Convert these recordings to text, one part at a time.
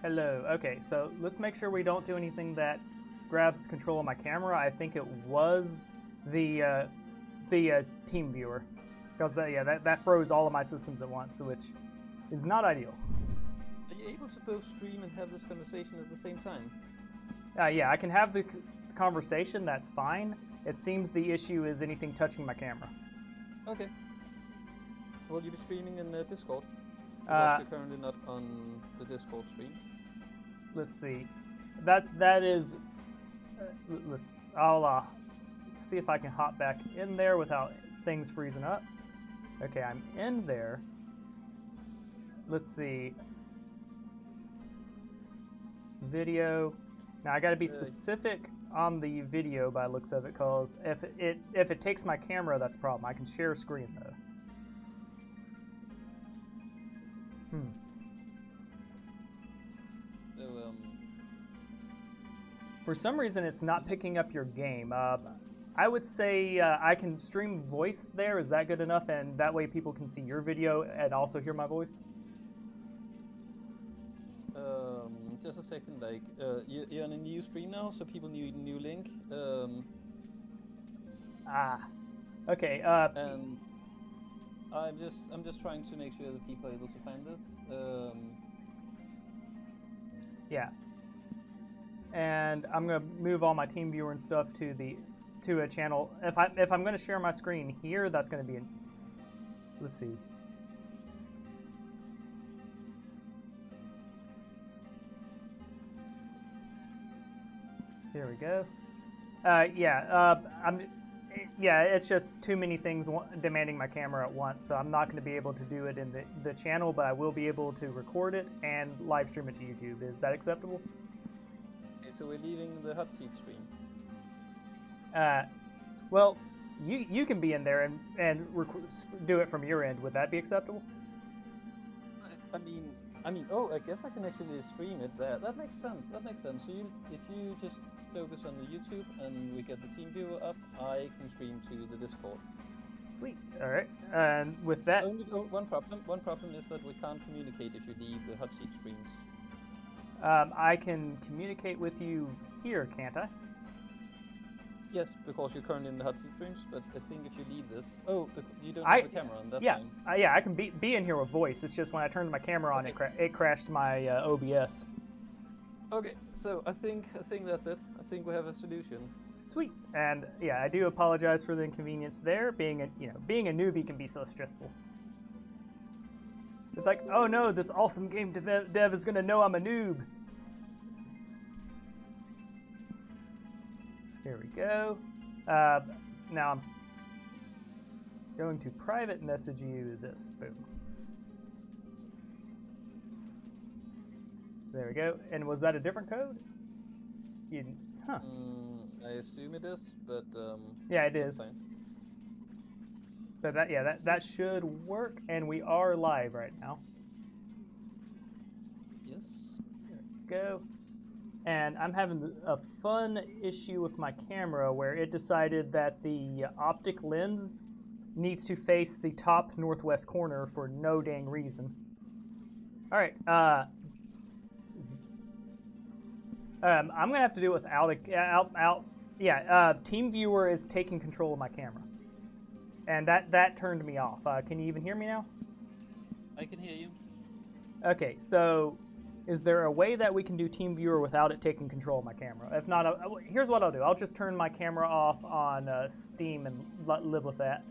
Hello. Okay, so let's make sure we don't do anything that grabs control of my camera. I think it was the team viewer, because that froze all of my systems at once, which is not ideal. Are you able to both stream and have this conversation at the same time? Yeah, I can have the conversation. That's fine. It seems the issue is anything touching my camera. Okay. Will you be streaming in Discord? Because you're currently not on the Discord stream. Let's see. That is. I'll see if I can hop back in there without things freezing up. Okay, I'm in there. Let's see. Video. Now I got to be specific on the video by looks of it, cause if it takes my camera, that's a problem. I can share screen though. So, For some reason, it's not picking up your game. I would say I can stream voice there. Is that good enough? And that way people can see your video and also hear my voice? just a second, like, you're on a new stream now, so people need a new link. Okay, and I'm just trying to make sure that people are able to find this. Yeah. And I'm gonna move all my team viewer and stuff to a channel. If I'm gonna share my screen here, that's gonna be let's see. Here we go. It's just too many things demanding my camera at once, so I'm not going to be able to do it in the channel, but I will be able to record it and live stream it to YouTube. Is that acceptable? Okay, so we're leaving the hot seat stream. Well, you can be in there and do it from your end. Would that be acceptable? I mean, oh, I guess I can actually stream it there. That makes sense. That makes sense. So if you just focus on the YouTube and we get the team viewer up, I can stream to the Discord. Sweet. All right. And with that, one problem is that we can't communicate if you leave the hot seat streams. I can communicate with you here, can't I? Yes, because you're currently in the hot seat streams, but I think if you leave this... Oh, you don't have a camera on, that's fine. I can be in here with voice. It's just when I turned my camera on, it crashed my OBS. Okay, so I think that's it. I think we have a solution. Sweet. And yeah, I do apologize for the inconvenience there. Being a newbie can be so stressful. It's like, oh no, this awesome game dev is gonna know I'm a noob. Here we go. Now I'm going to private message you this. Boom. There we go. And was that a different code? Huh. I assume it is, but yeah, it is. Fine. But that should work, and we are live right now. Yes. There we go. And I'm having a fun issue with my camera where it decided that the optic lens needs to face the top northwest corner for no dang reason. All right. I'm gonna have to do it without Team Viewer is taking control of my camera, and that turned me off. Can you even hear me now? I can hear you. Okay, so is there a way that we can do Team Viewer without it taking control of my camera? If not, here's what I'll do. I'll just turn my camera off on Steam and live with that.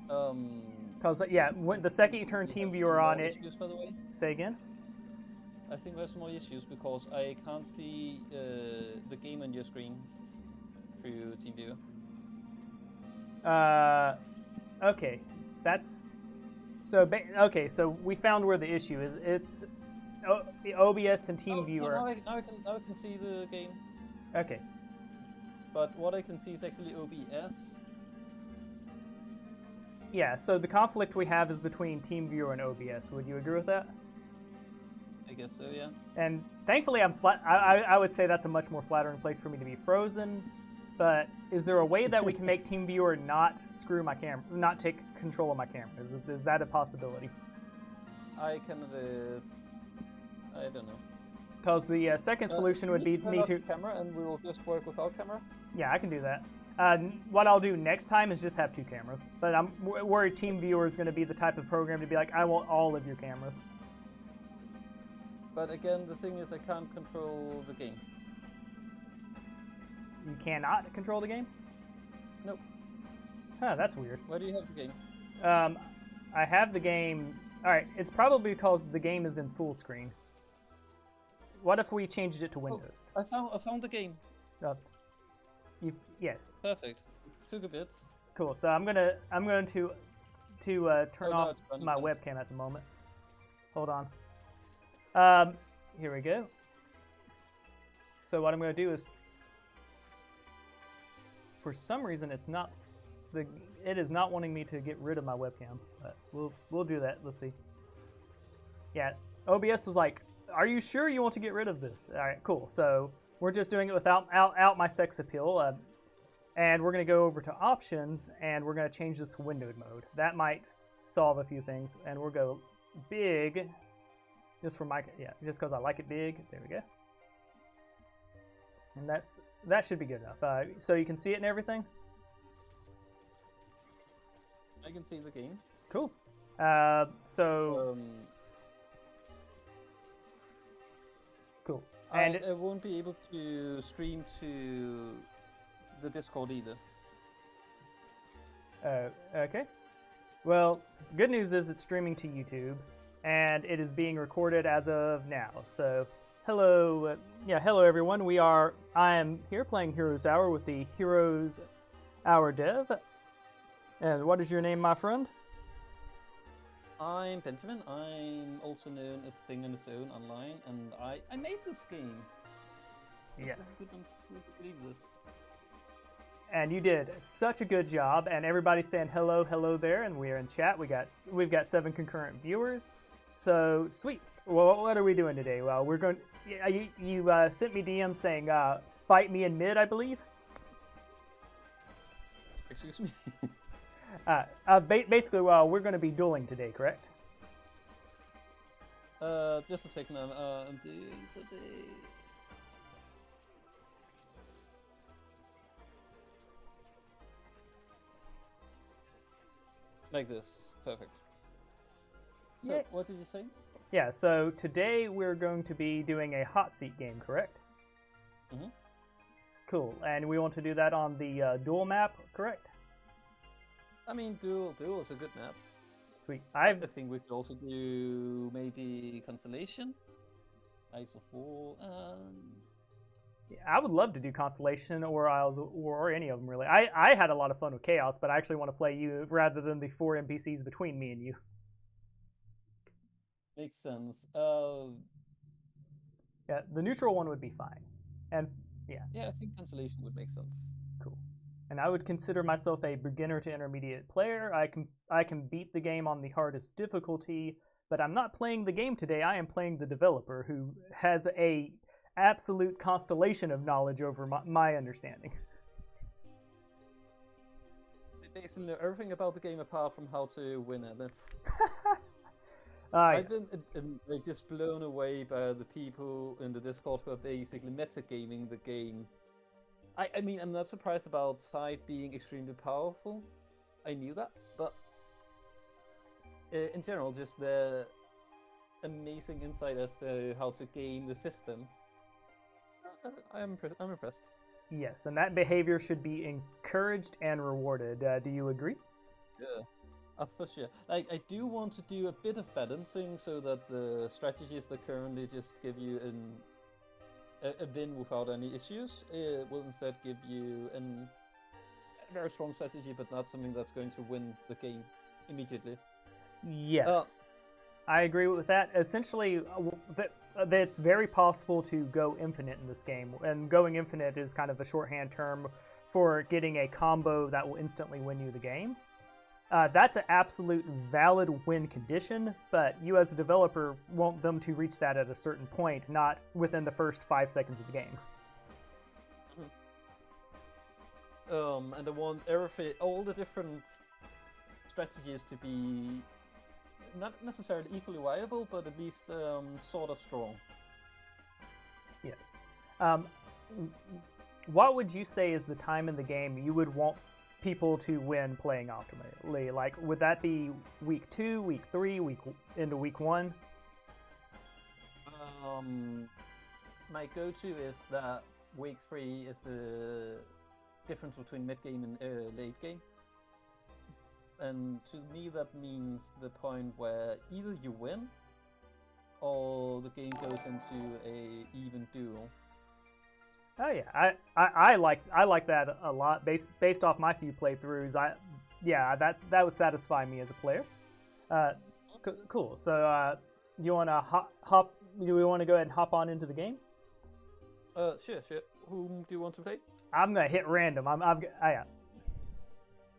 Because the second you turn Team Viewer on, issues, by the way? Say again. I think there's more issues because I can't see the game on your screen through Team Viewer. Okay, that's so. Okay, so we found where the issue is. It's OBS and Team Viewer. Now I can see the game. Okay. But what I can see is actually OBS. Yeah. So the conflict we have is between Team Viewer and OBS. Would you agree with that? I guess so, yeah. And thankfully, I would say that's a much more flattering place for me to be frozen. But is there a way that we can make Team Viewer not screw my camera, not take control of my camera? Is that a possibility? I can I don't know. Because the second solution would be me to camera, and we will just work without camera. Yeah, I can do that. What I'll do next time is just have 2 cameras. But I'm worried TeamViewer is going to be the type of program to be like, I want all of your cameras. But again, the thing is, I can't control the game. You cannot control the game? Nope. Huh, that's weird. Where do you have the game? I have the game... Alright, it's probably because the game is in full screen. What if we changed it to Windows? Oh, I found the game. Yes. Perfect. Took a bit. Cool. So I'm going to turn off my webcam at the moment. Hold on. Here we go. So what I'm going to do is, for some reason, it is not wanting me to get rid of my webcam. But we'll do that. Let's see. Yeah, OBS was like, "Are you sure you want to get rid of this?" All right, cool. So we're just doing it without out my sex appeal. And we're going to go over to options, and we're going to change this to windowed mode. That might solve a few things. And we'll go big, just for my, just because I like it big. There we go. And that should be good enough. So you can see it and everything? I can see the game. Cool. Cool. And I won't be able to stream to the Discord either. Okay. Well, good news is it's streaming to YouTube, and it is being recorded as of now. So, hello, hello everyone. I am here playing Heroes Hour with the Heroes Hour dev. And what is your name, my friend? I'm Benjamin. I'm also known as ThingsOnitsOwn online, and I made this game. Yes. I couldn't believe this. And you did such a good job, and everybody's saying hello there, and we're in chat. We've got 7 concurrent viewers, so sweet. Well, what are we doing today? Well, we're going. You sent me DM saying fight me in mid, I believe. Excuse me. Basically, well, we're going to be dueling today, correct? Just a second. I'm doing something. Like this. Perfect. So, yeah. What did you say? Yeah, so today we're going to be doing a hot seat game, correct? Mm-hmm. Cool, and we want to do that on the duel map, correct? I mean, duel is a good map. Sweet. I think we could also do maybe Constellation, Ice of War, Yeah, I would love to do Constellation or Isles or any of them, really. I had a lot of fun with Chaos, but I actually want to play you rather than the 4 NPCs between me and you. Makes sense. Yeah, the neutral one would be fine. And, yeah. Yeah, I think Constellation would make sense. Cool. And I would consider myself a beginner to intermediate player. I can beat the game on the hardest difficulty, but I'm not playing the game today. I am playing the developer, who has a absolute constellation of knowledge over my understanding. They basically know everything about the game apart from how to win it. That's. I've been just blown away by the people in the Discord who are basically metagaming the game. I mean, I'm not surprised about Tide being extremely powerful. I knew that, but in general, just the amazing insight as to how to game the system. I'm impressed. Yes, and that behavior should be encouraged and rewarded. Do you agree? Yeah, for sure. Like, I do want to do a bit of balancing so that the strategies that currently just give you a win without any issues will instead give you a very strong strategy, but not something that's going to win the game immediately. Yes, I agree with that. Essentially, it's very possible to go infinite in this game, and going infinite is kind of a shorthand term for getting a combo that will instantly win you the game. That's an absolute valid win condition, but you as a developer want them to reach that at a certain point, not within the first 5 seconds of the game. And I want all the different strategies to be not necessarily equally viable, but at least sort of strong. Yeah. What would you say is the time in the game you would want people to win playing optimally? Like, would that be week 2, week 3, into week 1? My go-to is that week 3 is the difference between mid-game and late game. And to me that means the point where either you win or the game goes into a even duel. Oh yeah, I like that a lot. Based off my few playthroughs, that would satisfy me as a player. Cool. So you want to hop? Do we want to go ahead and hop on into the game? Sure. Whom do you want to play? I'm gonna hit random. Yeah.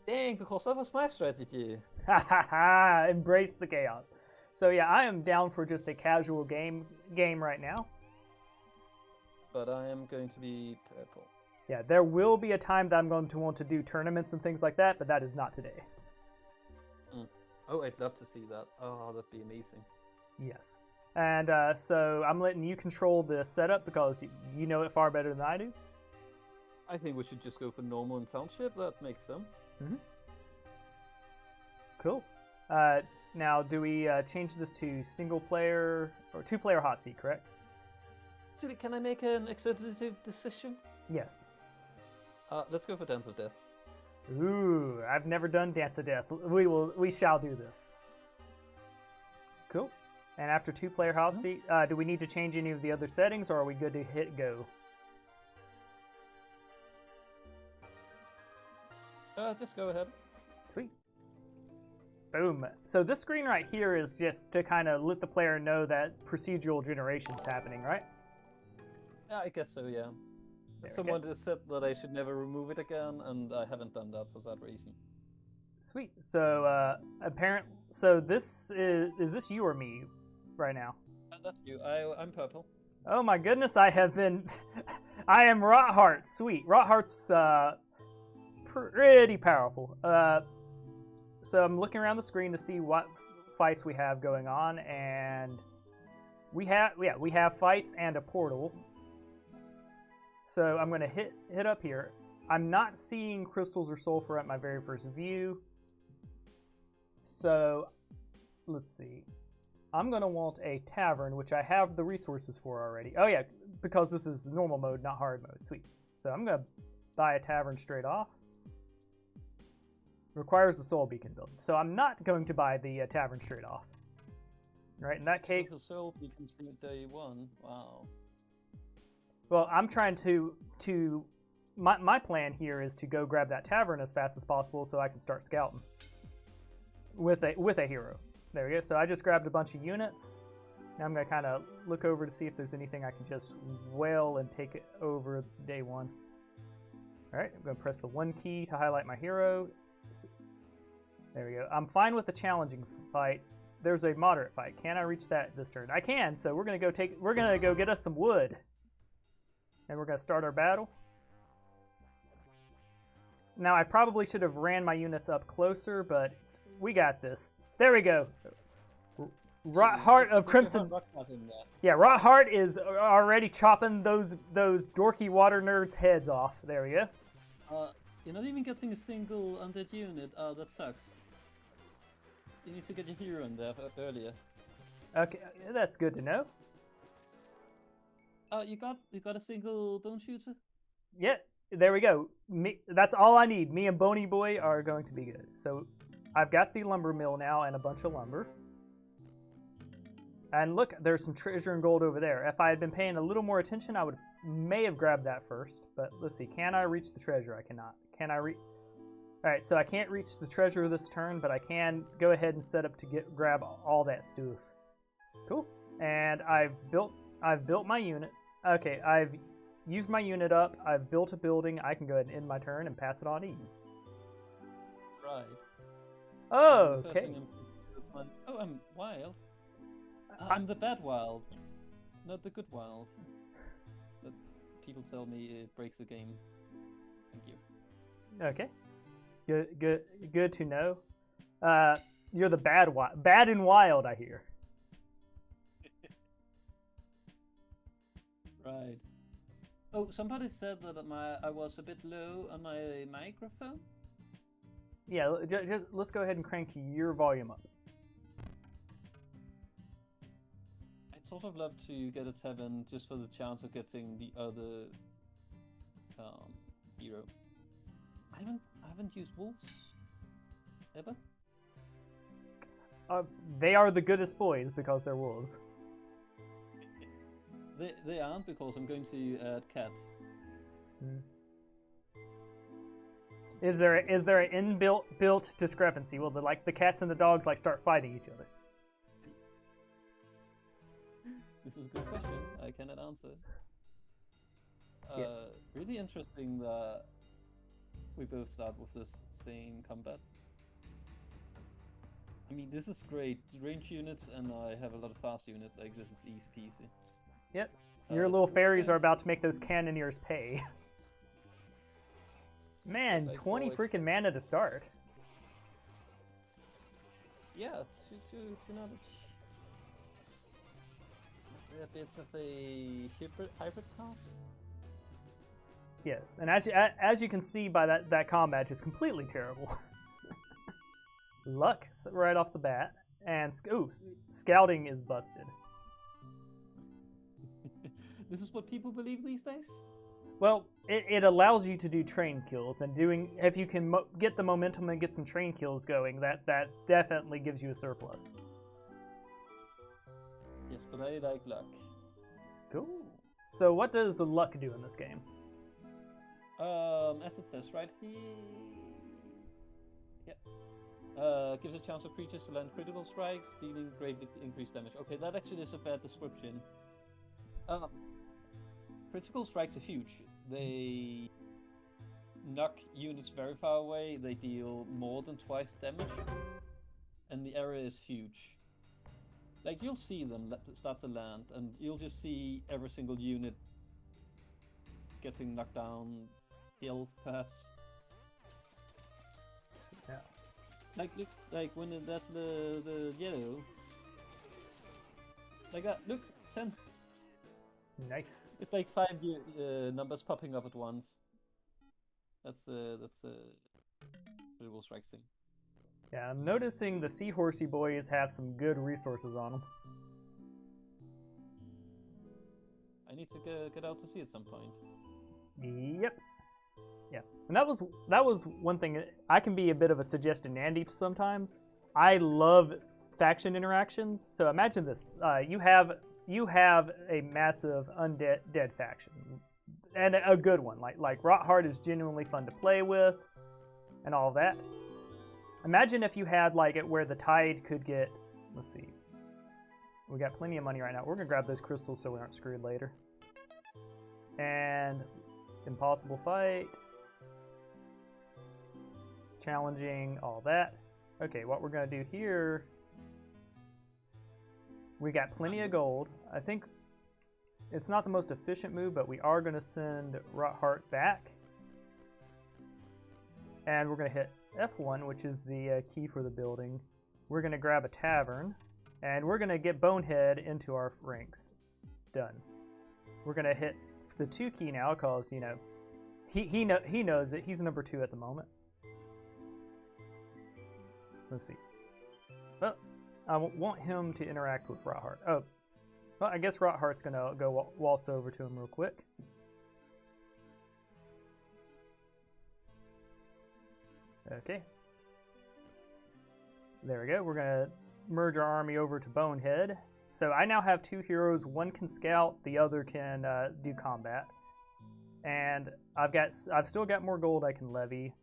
Dang, because that was my strategy. Ha ha ha! Embrace the chaos. So yeah, I am down for just a casual game right now. But I am going to be purple. Yeah, there will be a time that I'm going to want to do tournaments and things like that, but that is not today. Oh, I'd love to see that. Oh, that'd be amazing. Yes. And so I'm letting you control the setup because you know it far better than I do. I think we should just go for normal and township. That makes sense. Mm-hmm. Cool. Now, do we change this to single player or 2-player hot seat, correct? Actually, can I make an executive decision? Yes. Let's go for Dance of Death. Ooh, I've never done Dance of Death. We shall do this. Cool. And after 2-player hot seat, do we need to change any of the other settings, or are we good to hit go? Just go ahead. Sweet. Boom. So this screen right here is just to kind of let the player know that procedural generation's happening, right? Yeah, I guess so, yeah. Someone just said that I should never remove it again, and I haven't done that for that reason. Sweet. So, so this is this you or me right now? That's you. I'm purple. Oh my goodness, I have been... I am Rotheart. Sweet. Rotheart's pretty powerful. So I'm looking around the screen to see what fights we have going on, and we have fights and a portal. So I'm going to hit up here. I'm not seeing crystals or sulfur at my very first view. So let's see. I'm going to want a tavern, which I have the resources for already. Oh yeah, because this is normal mode, not hard mode. Sweet. So I'm going to buy a tavern straight off. Requires the soul beacon build. So I'm not going to buy the tavern straight off. Right, in that case... The soul beacon since day 1. Wow. Well, I'm trying to my plan here is to go grab that tavern as fast as possible so I can start scouting with a hero. There we go. So I just grabbed a bunch of units. Now I'm gonna kind of look over to see if there's anything I can just whale and take it over day 1. All right, I'm gonna press the 1 key to highlight my hero. There we go. I'm fine with the challenging fight. There's a moderate fight. Can I reach that this turn? I can. So we're gonna go get us some wood. And we're going to start our battle. Now, I probably should have ran my units up closer, but we got this. There we go. Rotheart of Crimson. Yeah, Rotheart is already chopping those dorky water nerds' heads off. There we go. You're not even getting a single undead unit. That sucks. You need to get your hero in there earlier. Okay, that's good to know. You got a single bone shooter? Yeah, there we go. That's all I need. Me and Boney Boy are going to be good. So I've got the lumber mill now and a bunch of lumber. And look, there's some treasure and gold over there. If I had been paying a little more attention, I may have grabbed that first. But let's see. Can I reach the treasure? I cannot. Can I reach? All right, so I can't reach the treasure this turn, but I can go ahead and set up to grab all that stuff. Cool. And I've built my unit. Okay, I've used my unit up. I've built a building. I can go ahead and end my turn and pass it on to you. Right. Oh, okay. Oh, I'm wild. I'm the bad wild, not the good wild. But people tell me it breaks the game. Thank you. Okay. Good to know. You're the bad and wild, I hear. Right. Oh, somebody said that I was a bit low on my microphone. Yeah, just let's go ahead and crank your volume up. I'd sort of love to get a tavern just for the chance of getting the other hero. I haven't used wolves ever. They are the goodest boys because they're wolves. They aren't, because I'm going to add cats. Is there an inbuilt discrepancy? Will the cats and the dogs start fighting each other? This is a good question. I cannot answer. Yeah. Really interesting that we both start with this same combat. I mean, this is great. Range units, and I have a lot of fast units. Like, this is easy peasy. Yep. Your little fairies are about to make those cannoneers pay. Man, 20 freaking mana to start. Yeah, two knowledge. Is there bits of a hybrid class? Yes, and as you can see by that combat, just completely terrible. Luck right off the bat, and scouting is busted. This is what people believe these days? Well, it allows you to do train kills, and if you can get the momentum and get some train kills going, that definitely gives you a surplus. Yes, but I like luck. Cool. So what does the luck do in this game? As it says right here... gives a chance for creatures to land critical strikes, dealing greatly increased damage. Okay, that actually is a bad description. Critical strikes are huge. They knock units very far away, they deal more than twice damage, and the area is huge. Like, you'll see them start to land, and you'll just see every single unit getting knocked down, killed, perhaps. Yeah. Like when that's the yellow. Like that. Look, 10. Nice. It's like 5 numbers popping up at once. That's the critical strike thing. Yeah, I'm noticing the seahorsey boys have some good resources on them. I need to get out to sea at some point. Yep. Yeah, and that was one thing. I can be a bit of a suggested Nandy sometimes. I love faction interactions. So imagine this: you have a massive undead faction, and a good one. Like Rotheart is genuinely fun to play with, and all of that. Imagine if you had it where the tide could get. Let's see. We got plenty of money right now. We're gonna grab those crystals so we aren't screwed later. And impossible fight. Challenging, all that. Okay, what we're going to do here, we got plenty of gold. I think it's not the most efficient move, but we are going to send Rotheart back. And we're going to hit F1, which is the key for the building. We're going to grab a tavern, and we're going to get Bonehead into our ranks. Done. We're going to hit the 2 key now, because, he knows it. He's number 2 at the moment. Let's see. Well, I want him to interact with Rotheart. Oh, well, I guess Rotheart's going to go waltz over to him real quick. Okay. There we go. We're going to merge our army over to Bonehead. So I now have 2 heroes. One can scout, the other can do combat. And I've still got more gold I can levy,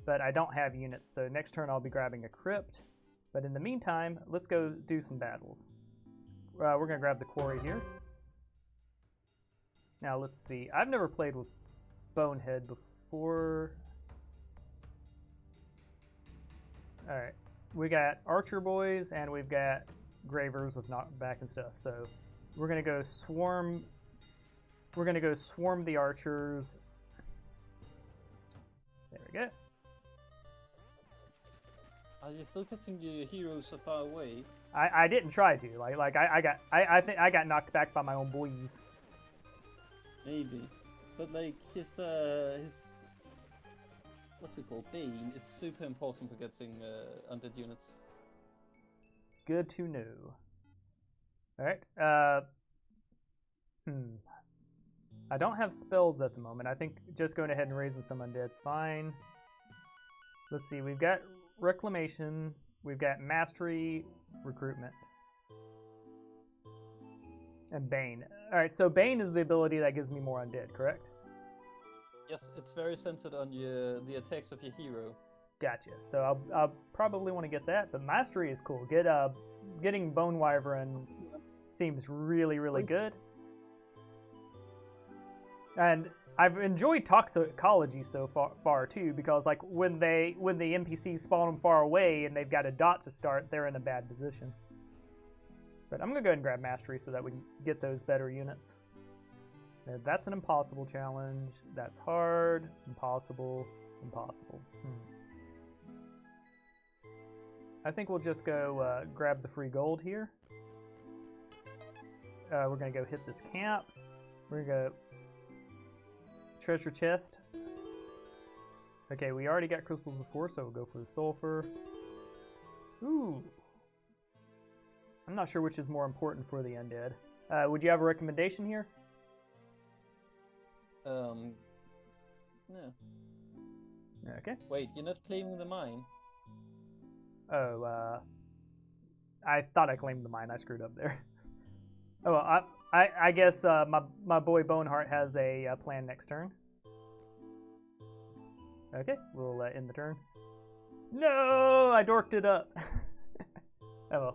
but I don't have units, so next turn I'll be grabbing a crypt. But in the meantime, let's go do some battles. We're going to grab the quarry here. Now let's see. I've never played with Bonehead before. Alright. We got archer boys and we've got gravers with knockback and stuff. So we're going to go swarm. We're going to go swarm the archers. There we go. Are you still getting your heroes so far away? I didn't try to. I think I got knocked back by my own boys. Maybe. But like his what's it called? Bane is super important for getting undead units. Good to know. Alright. I don't have spells at the moment. I think just going ahead and raising some undead's fine. Let's see, we've got Reclamation, we've got Mastery, Recruitment, and Bane. Alright, so Bane is the ability that gives me more undead, correct? Yes, it's very centered on the attacks of your hero. Gotcha. So I'll probably want to get that, but Mastery is cool. Getting Bone Wyvern seems really, really good. And I've enjoyed toxicology so far too, because like when the NPCs spawn them far away and they've got a dot to start, they're in a bad position. But I'm gonna go ahead and grab Mastery so that we can get those better units. Now, that's an impossible challenge. That's hard. Impossible. Impossible. I think we'll just go grab the free gold here. We're gonna go hit this camp. We're gonna go treasure chest. Okay, we already got crystals before, so we'll go for the sulfur. Ooh. I'm not sure which is more important for the undead. Would you have a recommendation here? No. Okay. Wait, you're not claiming the mine? Oh, I thought I claimed the mine. I screwed up there. Oh, well, I guess my boy Boneheart has a plan next turn. Okay, we'll end the turn. No, I dorked it up. Oh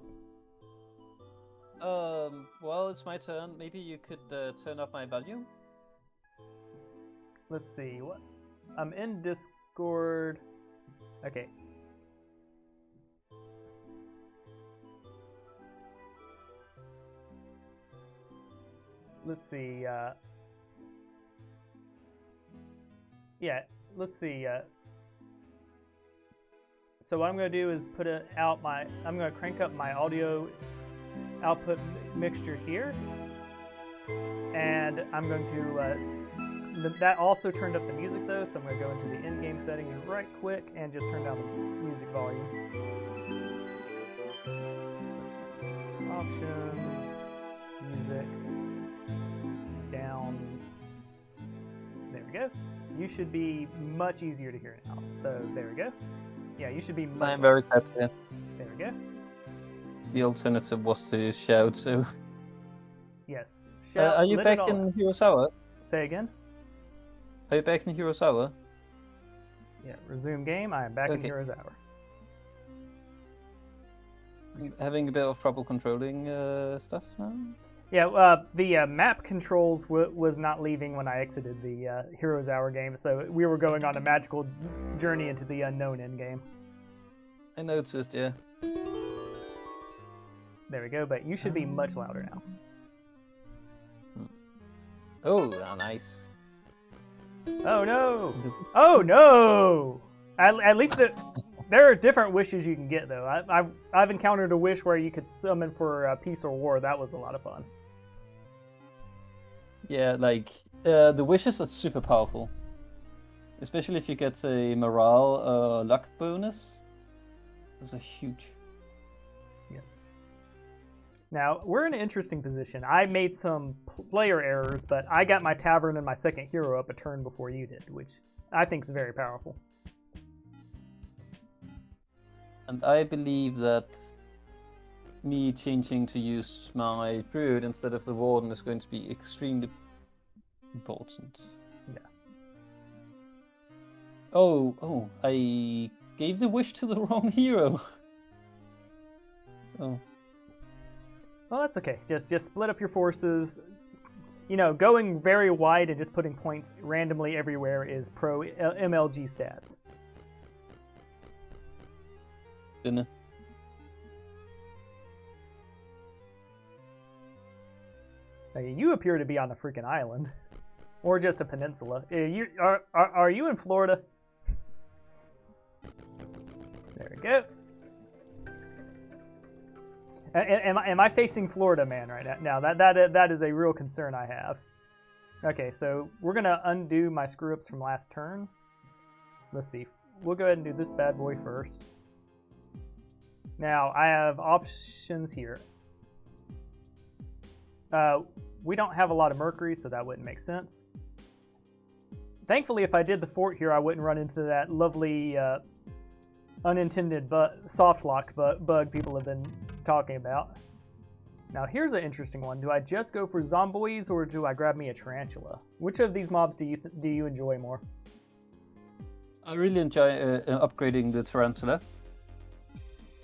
well. Well, it's my turn. Maybe you could turn up my volume? Let's see. What? I'm in Discord. Okay. Let's see. Yeah, let's see. So what I'm going to do is I'm going to crank up my audio output mixture here. And I'm going to, that also turned up the music though, so I'm going to go into the in-game settings right quick and just turn down the music volume. Let's see. Options, music, down. There we go. You should be much easier to hear now. So there we go. Yeah, you should be much. I'm very happy. There we go. The alternative was to shout, so. Yes. Shout, are you back in Hirosawa? Say again? Are you back in Hirosawa? Yeah, resume game. I am back in Hirosawa. Having a bit of trouble controlling stuff now? Yeah, the map controls was not leaving when I exited the Heroes Hour game, so we were going on a magical journey into the unknown endgame. I noticed, yeah. There we go, but you should be much louder now. Oh, nice. Oh no! Oh no! At least there are different wishes you can get though. I've encountered a wish where you could summon for peace or war. That was a lot of fun. Yeah, like the wishes are super powerful, especially if you get a morale luck bonus. Those are huge. Yes. Now we're in an interesting position. I made some player errors, but I got my tavern and my second hero up a turn before you did, which I think is very powerful. And I believe that me changing to use my druid instead of the warden is going to be extremely important. Yeah. Oh, I gave the wish to the wrong hero. Oh. Well, that's okay. Just split up your forces. You know, going very wide and just putting points randomly everywhere is pro MLG stats. Dinner. You appear to be on a freaking island, or just a peninsula. Are you in Florida? There we go. Am I facing Florida Man right now? That is a real concern I have. Okay, so we're gonna undo my screw ups from last turn. Let's see. We'll go ahead and do this bad boy first. Now I have options here. We don't have a lot of mercury, so that wouldn't make sense. Thankfully, if I did the fort here, I wouldn't run into that lovely unintended soft lock bug people have been talking about. Now here's an interesting one. Do I just go for zomboids or do I grab me a tarantula? Which of these mobs do you enjoy more? I really enjoy upgrading the tarantula.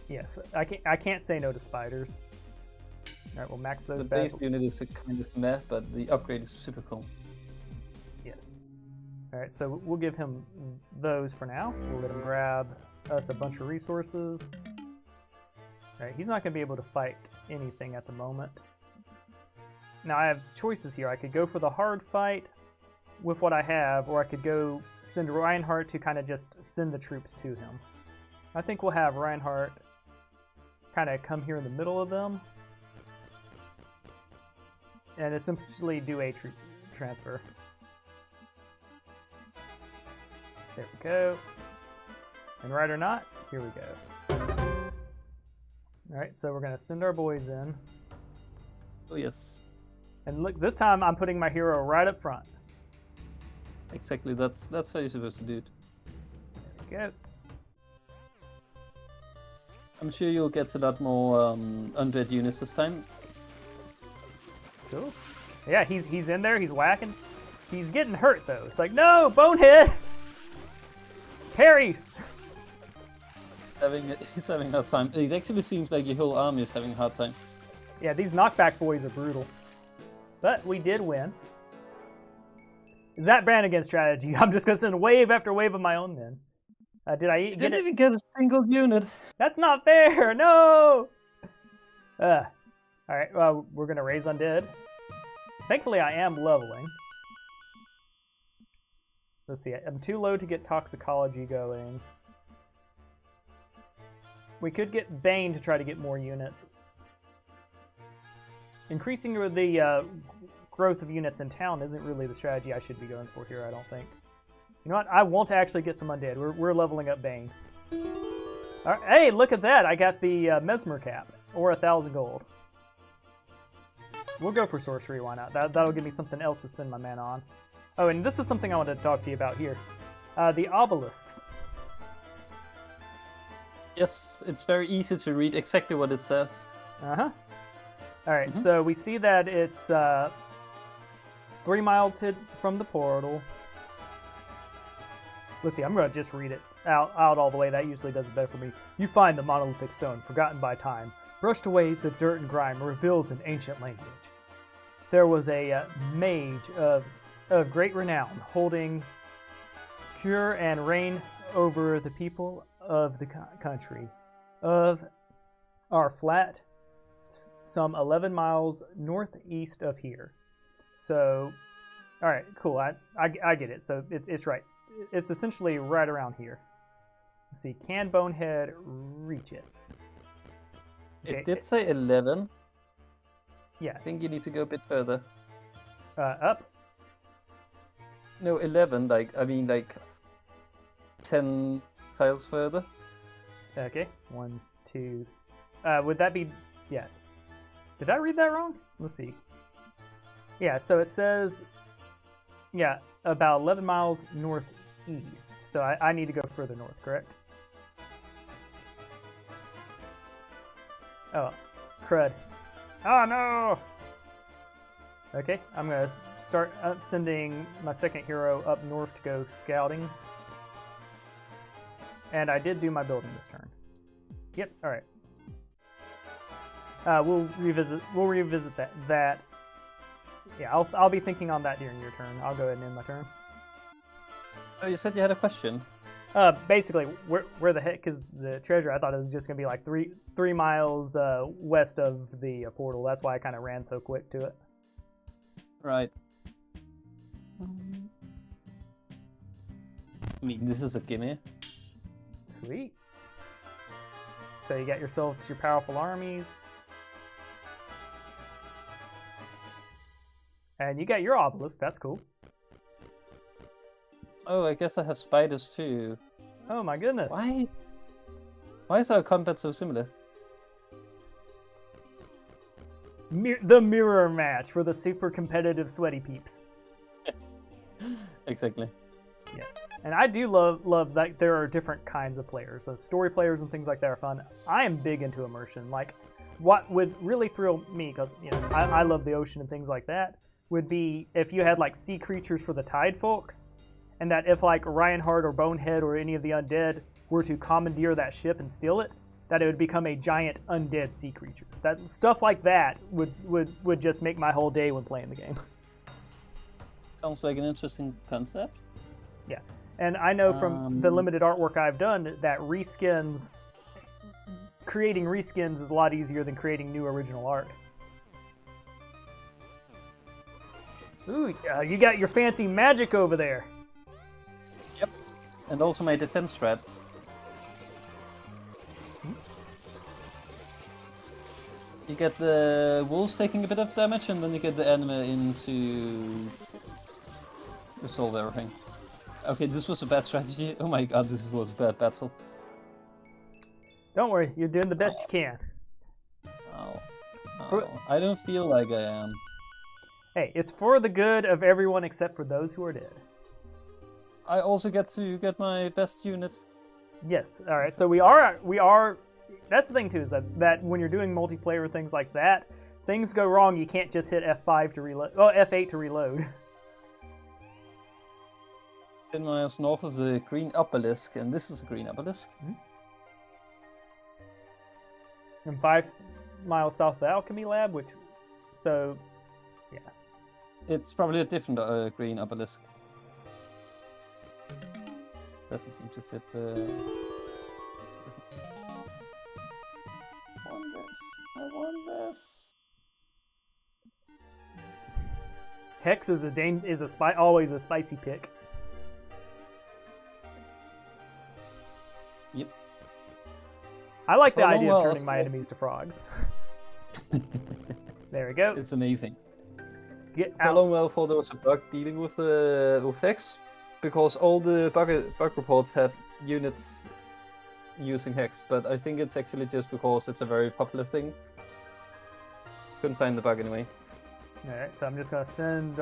Yes, I can't say no to spiders. All right, we'll max those. The base unit is a kind of meh, but the upgrade is super cool. Yes. All right, so we'll give him those for now. We'll let him grab us a bunch of resources. All right, he's not going to be able to fight anything at the moment. Now I have choices here. I could go for the hard fight with what I have, or I could go send Reinhardt to kind of just send the troops to him. I think we'll have Reinhardt kind of come here in the middle of them and essentially do a troop transfer. There we go. And right or not, here we go. Alright, so we're going to send our boys in. Oh, yes. And look, this time I'm putting my hero right up front. Exactly, that's how you're supposed to do it. There we go. I'm sure you'll get a lot more undead units this time. Cool. Yeah, he's in there, he's whacking. He's getting hurt though. It's like, no, bonehead! Parry! He's having a hard time. It actually seems like your whole army is having a hard time. Yeah, these knockback boys are brutal. But we did win. Is that Brannigan's strategy? I'm just going to send wave after wave of my own men. Did I didn't even get a single unit. That's not fair! No! Alright, well, we're going to raise undead. Thankfully, I am leveling. Let's see, I'm too low to get toxicology going. We could get Bane to try to get more units. Increasing the growth of units in town isn't really the strategy I should be going for here, I don't think. You know what? I want to actually get some undead. We're leveling up Bane. All right, hey, look at that! I got the Mesmer cap, or 1,000 gold. We'll go for sorcery, why not? That'll give me something else to spend my mana on. Oh, and this is something I wanted to talk to you about here. The obelisks. Yes, it's very easy to read exactly what it says. Uh-huh. Alright, so we see that it's 3 miles from the portal. Let's see, I'm going to just read it out all the way. That usually does it better for me. You find the monolithic stone, forgotten by time. Brushed away the dirt and grime, reveals an ancient language. There was a mage of great renown, holding cure and reign over the people of the country of our flat, some 11 miles northeast of here. So, all right, cool. I get it. So it's right. It's essentially right around here. Let's see, can Bonehead reach it? Okay. It did say 11. Yeah. I think you need to go a bit further. Up? No, 11. I mean 10 tiles further. Okay. 1, 2. Would that be? Yeah. Did I read that wrong? Let's see. Yeah. So it says, yeah, about 11 miles northeast. So I need to go further north, correct? Oh, crud. Oh no! Okay, I'm gonna start sending my second hero up north to go scouting. And I did do my building this turn. Yep, alright. We'll revisit that. Yeah, I'll be thinking on that during your turn. I'll go ahead and end my turn. Oh, you said you had a question? Basically, where the heck is the treasure? I thought it was just gonna be like three miles west of the portal. That's why I kind of ran so quick to it. Right. I mean, this is a gimme. Sweet. So you got yourselves your powerful armies. And you got your obelisk. That's cool. Oh, I guess I have spiders too. Oh my goodness. Why? Why is our combat so similar? The mirror match for the super competitive sweaty peeps. Exactly. Yeah, and I do love that there are different kinds of players. So story players and things like that are fun. I am big into immersion. Like, what would really thrill me, because I love the ocean and things like that, would be if you had like sea creatures for the Tide folks, and that if like Reinhardt or Bonehead or any of the undead were to commandeer that ship and steal it, that it would become a giant undead sea creature. That stuff like that would just make my whole day when playing the game. Sounds like an interesting concept. Yeah, and I know from the limited artwork I've done that creating reskins is a lot easier than creating new original art. Ooh, you got your fancy magic over there. Yep, and also my defense strats. You get the wolves taking a bit of damage, and then you get the enemy into resolve everything. Okay, this was a bad strategy. Oh my god, this was a bad battle. Don't worry, you're doing the best you can. Oh, I don't feel like I am. Hey, it's for the good of everyone except for those who are dead. I also get to get my best unit. Yes. All right. So we are. That's the thing too, is that when you're doing multiplayer or things like that, things go wrong. You can't just hit F5 to reload. Oh, F8 to reload. 10 miles north of the green obelisk, and this is a green obelisk. And 5 miles south of the alchemy lab, so, yeah. It's probably a different green obelisk. Doesn't seem to fit the... I want this. Hex is always a spicy pick. Yep. I like the idea of turning my enemies to frogs. There we go. It's amazing. Get For a out. long while, thought there was a bug dealing with Hex, because all the bug reports had units using Hex, but I think it's actually just because it's a very popular thing. Couldn't find the bug anyway. Alright, so I'm just going to send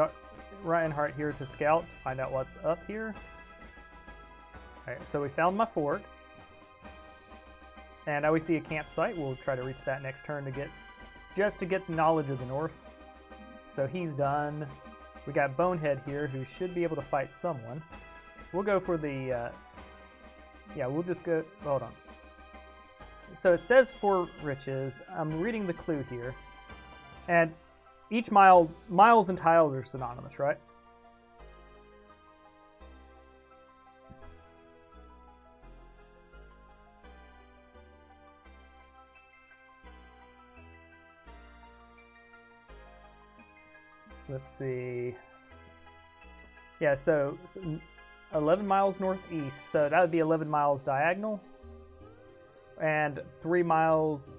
Reinhardt here to scout to find out what's up here. Alright, so we found my fort. And now we see a campsite. We'll try to reach that next turn to get the knowledge of the north. So he's done. We got Bonehead here, who should be able to fight someone. We'll go for the... yeah, we'll just go... Hold on. So it says 4 riches. I'm reading the clue here. And each miles and tiles are synonymous, right? Let's see. Yeah, so 11 miles northeast, so that would be 11 miles diagonal, and 3 miles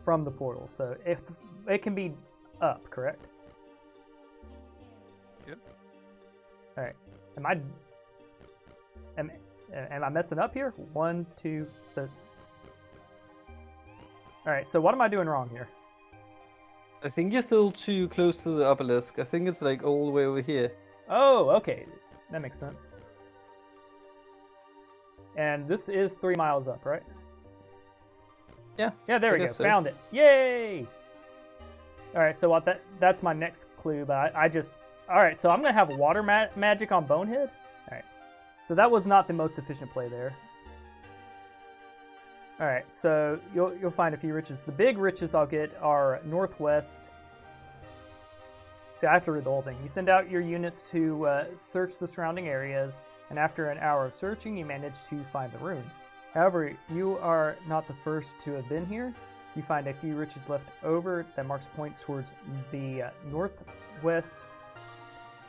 from the portal. So if it can be up, correct? Yep. All right. Am I messing up here? 1, 2. So. All right. So what am I doing wrong here? I think you're still too close to the obelisk. I think it's like all the way over here. Oh, okay. That makes sense. And this is 3 miles up, right? Yeah. Yeah, there we go. So. Found it. Yay! All right, so that's my next clue, but I just... All right, so I'm going to have water magic on Bonehead. All right. So that was not the most efficient play there. All right, so you'll find a few riches. The big riches I'll get are northwest. See, I have to read the whole thing. You send out your units to search the surrounding areas, and after an hour of searching, you manage to find the ruins. However, you are not the first to have been here. You find a few riches left over that marks points towards the northwest.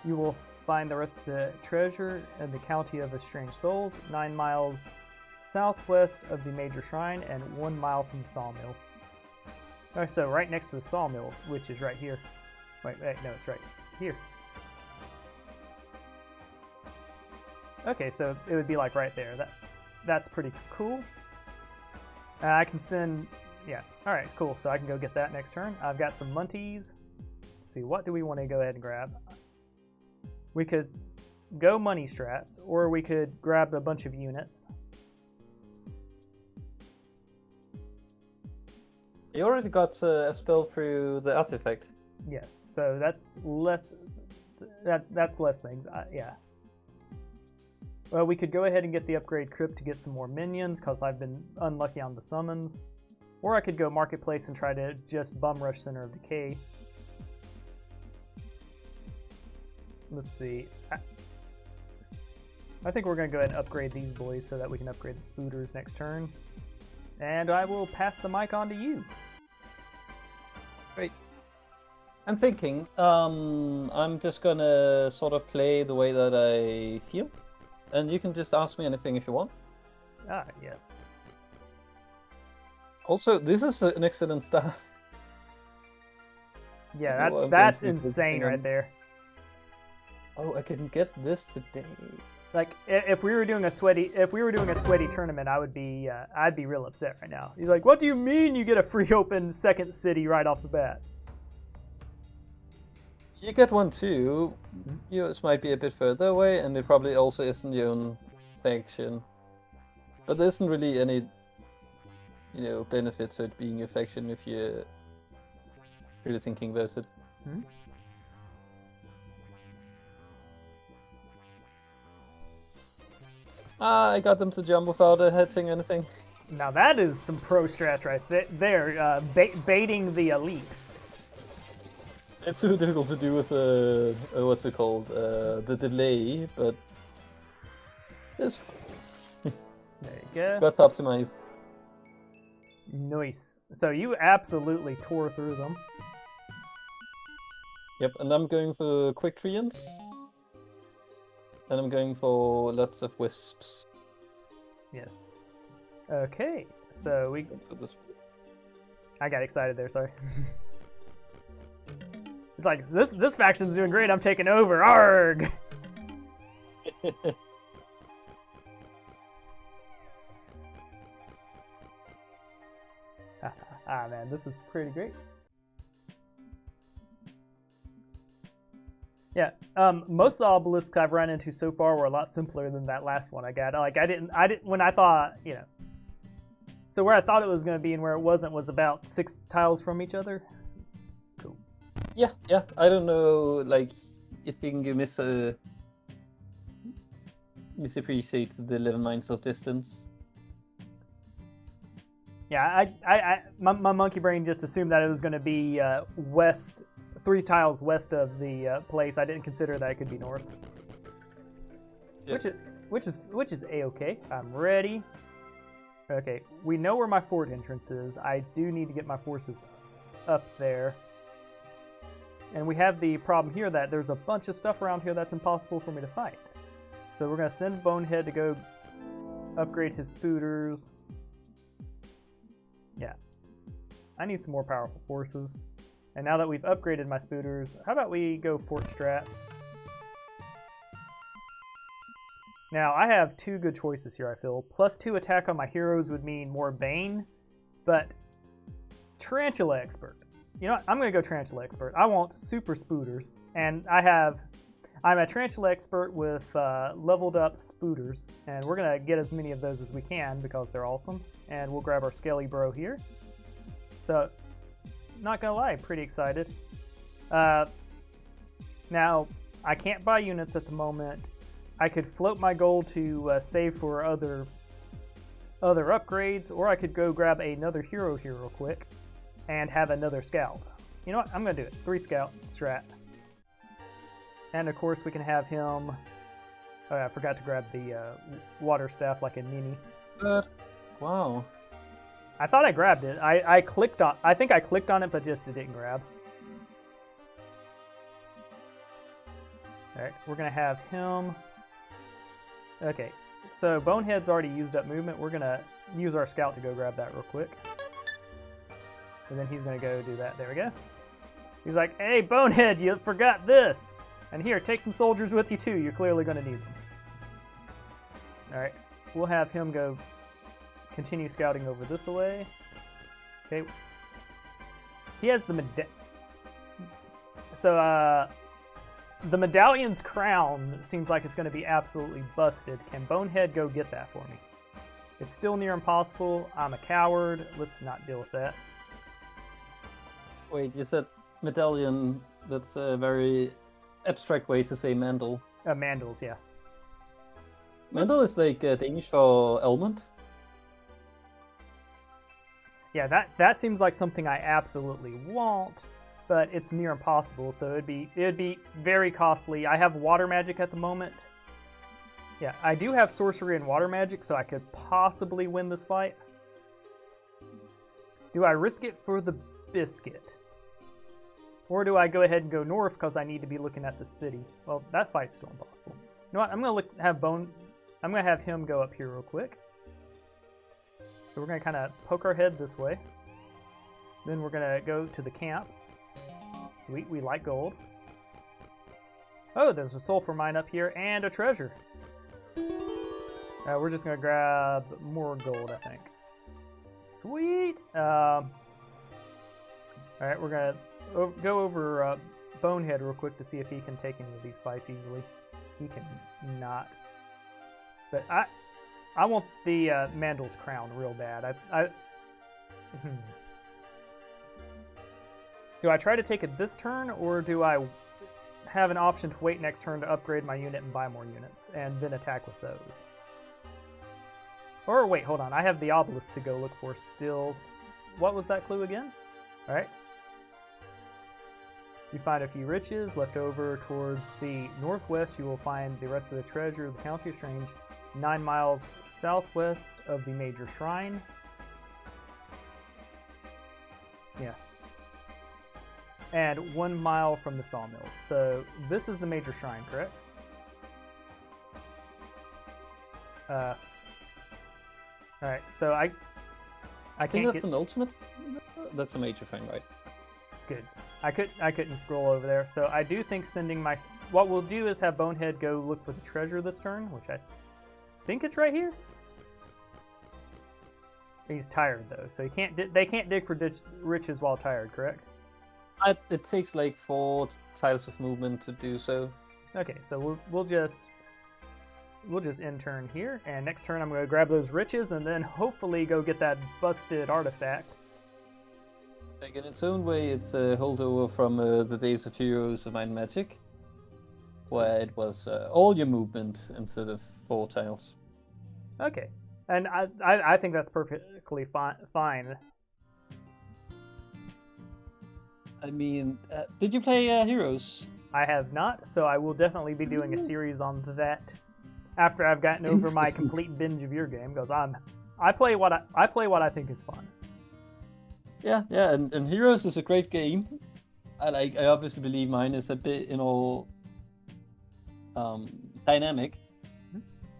You will find the rest of the treasure in the County of Estranged Souls, 9 miles southwest of the major shrine and 1 mile from the sawmill. Alright, so right next to the sawmill, which is right here. Wait, no, it's right here. Okay, so it would be like right there. That's pretty cool. I can send, yeah. All right, cool. So I can go get that next turn. I've got some Munties. Let's see, what do we want to go ahead and grab? We could go money strats, or we could grab a bunch of units. You already got a spell through the artifact. Yes, so that's less. That's less things. Yeah. Well, we could go ahead and get the upgrade crypt to get some more minions, because I've been unlucky on the summons. Or I could go marketplace and try to just bum rush Center of Decay. Let's see. I think we're going to go ahead and upgrade these boys so that we can upgrade the Spooters next turn. And I will pass the mic on to you. Great. I'm thinking, I'm just gonna sort of play the way that I feel. And you can just ask me anything if you want. Ah, yes. Also, this is an excellent start. Yeah, that's insane right there. Oh, I can get this today. Like, if we were doing a sweaty tournament, I'd be real upset right now. You're like, what do you mean you get a free open second city right off the bat? You get one too. Yours might be a bit further away, and it probably also isn't your own faction. But there isn't really any, benefit to it being your faction if you're really thinking about it. I got them to jump without hitting anything. Now that is some pro strat right there, baiting the elite. It's so difficult to do with what's it called, the delay, but it's there you go. That's optimized. Nice. So you absolutely tore through them. Yep, and I'm going for quick treants. And I'm going for lots of wisps. Yes. Okay, so we. I got excited there. Sorry. It's like this faction's doing great. I'm taking over. Arg. Man, this is pretty great. Yeah, most of the obelisks I've run into so far were a lot simpler than that last one I got. Like I didn't when I thought, so where I thought it was going to be and where it wasn't was about 6 tiles from each other. Cool. Yeah. I don't know, like, if you can misappreciate the 11 miles of distance. Yeah, my monkey brain just assumed that it was going to be west, 3 tiles west of the place. I didn't consider that it could be north. Yep. Which is a-okay. I'm ready. Okay, we know where my fort entrance is. I do need to get my forces up there. And we have the problem here that there's a bunch of stuff around here that's impossible for me to fight. So we're going to send Bonehead to go upgrade his spooters. Yeah. I need some more powerful forces. And now that we've upgraded my spooters, how about we go fort strats? Now, I have 2 good choices here, I feel. +2 attack on my heroes would mean more Bane, but Tarantula Expert. You know what? I'm going to go Tarantula Expert. I want super spooters, and I'm a Tarantula Expert with leveled up spooters, and we're going to get as many of those as we can because they're awesome. And we'll grab our Skelly Bro here. So, not going to lie, pretty excited. Now, I can't buy units at the moment. I could float my gold to save for other upgrades, or I could go grab another hero here real quick and have another scout. You know what? I'm going to do it. 3 scout strat. And of course we can have him... Oh, I forgot to grab the water staff like a Nini. Wow. I thought I grabbed it. I think I clicked on it, but just it didn't grab. Alright, we're going to have him... Okay, so Bonehead's already used up movement. We're going to use our scout to go grab that real quick. And then he's going to go do that. There we go. He's like, hey, Bonehead, you forgot this. And here, take some soldiers with you too. You're clearly going to need them. All right, we'll have him go continue scouting over this way. Okay. He has the the medallion's crown seems like it's going to be absolutely busted. Can Bonehead go get that for me? It's still near impossible. I'm a coward. Let's not deal with that. Wait, you said medallion. That's a very abstract way to say mandal. Mandals, yeah. Mandal is like Danish for almond. Yeah, that seems like something I absolutely want, but it's near impossible, so it'd be very costly. I have water magic at the moment. Yeah, I do have sorcery and water magic, so I could possibly win this fight. Do I risk it for the biscuit? Or do I go ahead and go north because I need to be looking at the city? Well, that fight's still impossible. You know what? I'm gonna have him go up here real quick. So we're gonna kind of poke our head this way. Then we're gonna go to the camp. Sweet, we like gold. Oh, there's a sulfur mine up here and a treasure. We're just gonna grab more gold, I think. Sweet. All right, we're gonna go over Bonehead real quick to see if he can take any of these fights easily. He can not. But I want the Mandal's crown real bad. Do I try to take it this turn, or do I have an option to wait next turn to upgrade my unit and buy more units, and then attack with those? Or wait, hold on. I have the obelisk to go look for still. What was that clue again? All right. You find a few riches left over towards the northwest. You will find the rest of the treasure of the County of Strange, 9 miles southwest of the major shrine. Yeah. And 1 mile from the sawmill. So this is the major shrine, correct? All right. So I think that's an ultimate. That's a major shrine, right? Good. I couldn't scroll over there. So I do think sending my... What we'll do is have Bonehead go look for the treasure this turn, which I think it's right here. He's tired though, so they can't dig for riches while tired, correct? It takes like 4 tiles of movement to do so. Okay, so we'll just end turn here, and next turn I'm going to grab those riches and then hopefully go get that busted artifact. Like in its own way, it's a holdover from the days of Heroes of Might and Magic, where it was all your movement instead of 4 tiles. Okay, and I think that's perfectly fine. I mean, did you play Heroes? I have not, so I will definitely be doing a series on that after I've gotten over my complete binge of your game, because I play what I think is fun. Yeah, and Heroes is a great game. I obviously believe mine is a bit, dynamic,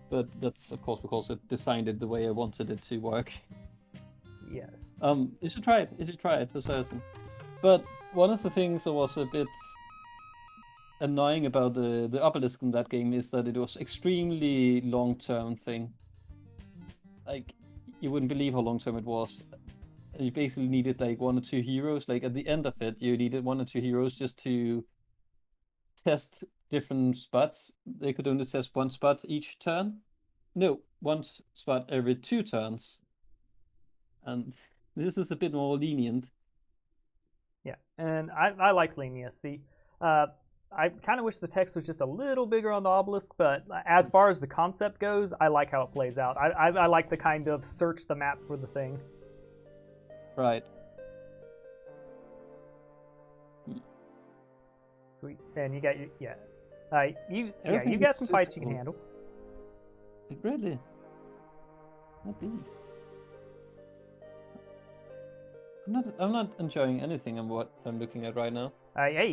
but that's of course because it designed it the way I wanted it to work. Yes. You should try it. You should try it for certain. But one of the things that was a bit annoying about the obelisk in that game is that it was extremely long-term thing. Like, you wouldn't believe how long-term it was. You basically needed like 1 or 2 heroes. Like at the end of it, you needed 1 or 2 heroes just to test different spots. They could only test 1 spot each turn. No, 1 spot every 2 turns. And this is a bit more lenient. Yeah, and I like leniency. I kind of wish the text was just a little bigger on the obelisk, but as far as the concept goes, I like how it plays out. I like the kind of search the map for the thing. Right. Sweet. And you got your you got some fights you can handle. Really? Not these. I'm not enjoying anything of what I'm looking at right now. Hey,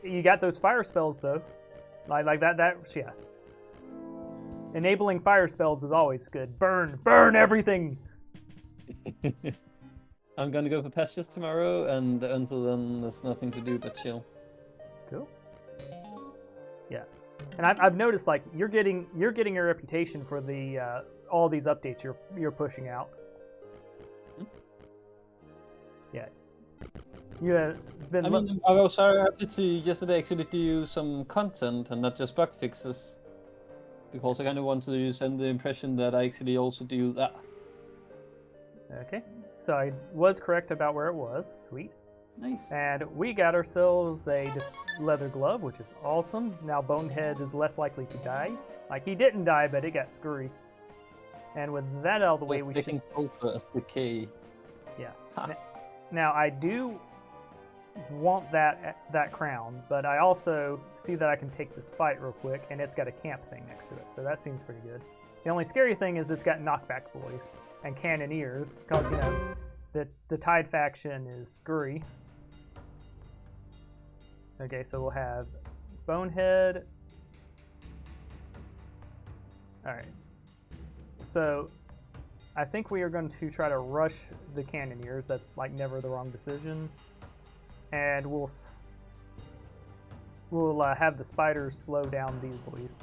you got those fire spells though. Like that yeah. Enabling fire spells is always good. Burn everything. I'm gonna go for pastures tomorrow, and until then, there's nothing to do but chill. Cool. Yeah, and I've noticed like you're getting a reputation for the all these updates you're pushing out. Yeah, you have been. I mean, I was happy to yesterday actually do some content and not just bug fixes, because I kind of want to send the impression that I actually also do that. Okay, so I was correct about where it was. Sweet. Nice. And we got ourselves a leather glove, which is awesome. Now Bonehead is less likely to die. Like, he didn't die, but it got screwy. And with that out of the way, we should... Sulfur as decay. Yeah. Now, I do want that crown, but I also see that I can take this fight real quick, and it's got a camp thing next to it, so that seems pretty good. The only scary thing is it's got knockback boys and cannoneers, because, you know, the Tide faction is screwy. Okay, so we'll have Bonehead. Alright. So, I think we are going to try to rush the Cannoneers. That's, like, never the wrong decision. And we'll have the spiders slow down these boys.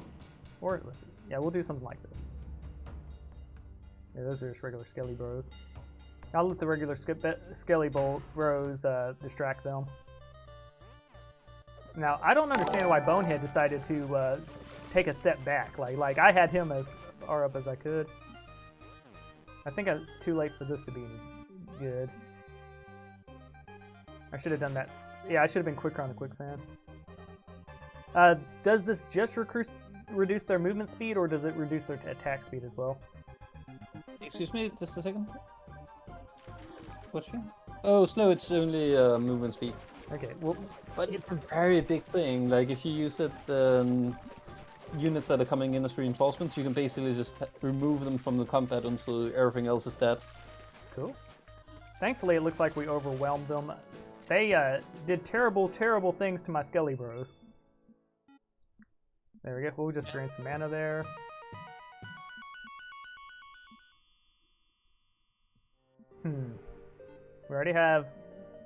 Or, let's see. Yeah, we'll do something like this. Yeah, those are just regular Skelly Bros. I'll let the regular Skelly Bros distract them. Now, I don't understand why Bonehead decided to take a step back. Like I had him as far up as I could. I think it's too late for this to be any good. I should have done that. Yeah, I should have been quicker on the quicksand. Does this just reduce their movement speed, or does it reduce their attack speed as well? Excuse me, just a second. What's your... Oh, slow, it's only movement speed. Okay, well... But it's a very big thing. Like, if you use it, units that are coming in as reinforcements, you can basically just remove them from the combat until everything else is dead. Cool. Thankfully, it looks like we overwhelmed them. They did terrible, terrible things to my Skelly Bros. There we go. We'll just drain some mana there. We already have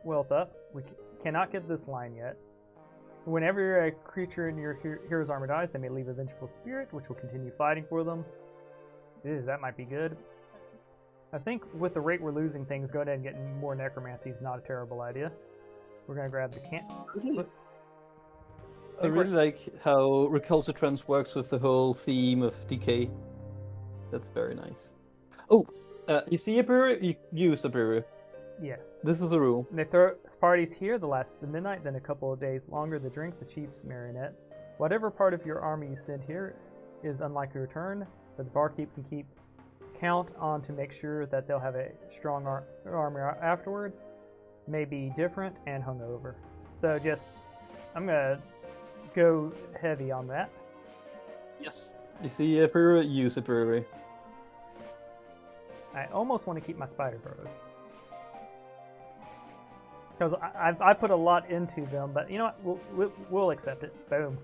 wealth up. We cannot get this line yet. Whenever a creature in your hero's armor dies, they may leave a vengeful spirit, which will continue fighting for them. Ew, that might be good. I think with the rate we're losing things, going ahead and getting more necromancy is not a terrible idea. We're going to grab the camp. I really like how recalcitrance works with the whole theme of decay. That's very nice. Oh, you see a brewery? You use a brewery. Yes. This is a rule. They throw parties here, the last of the midnight, then a couple of days longer, the drink, the chief's marionettes. Whatever part of your army you send here is unlikely to return, but the barkeep can keep count on to make sure that they'll have a strong army afterwards. May be different and hungover. So just, I'm gonna go heavy on that. Yes. You see a brewery, use a brewery. I almost want to keep my Spider Bros. Because I put a lot into them, but you know what? We'll accept it. Boom.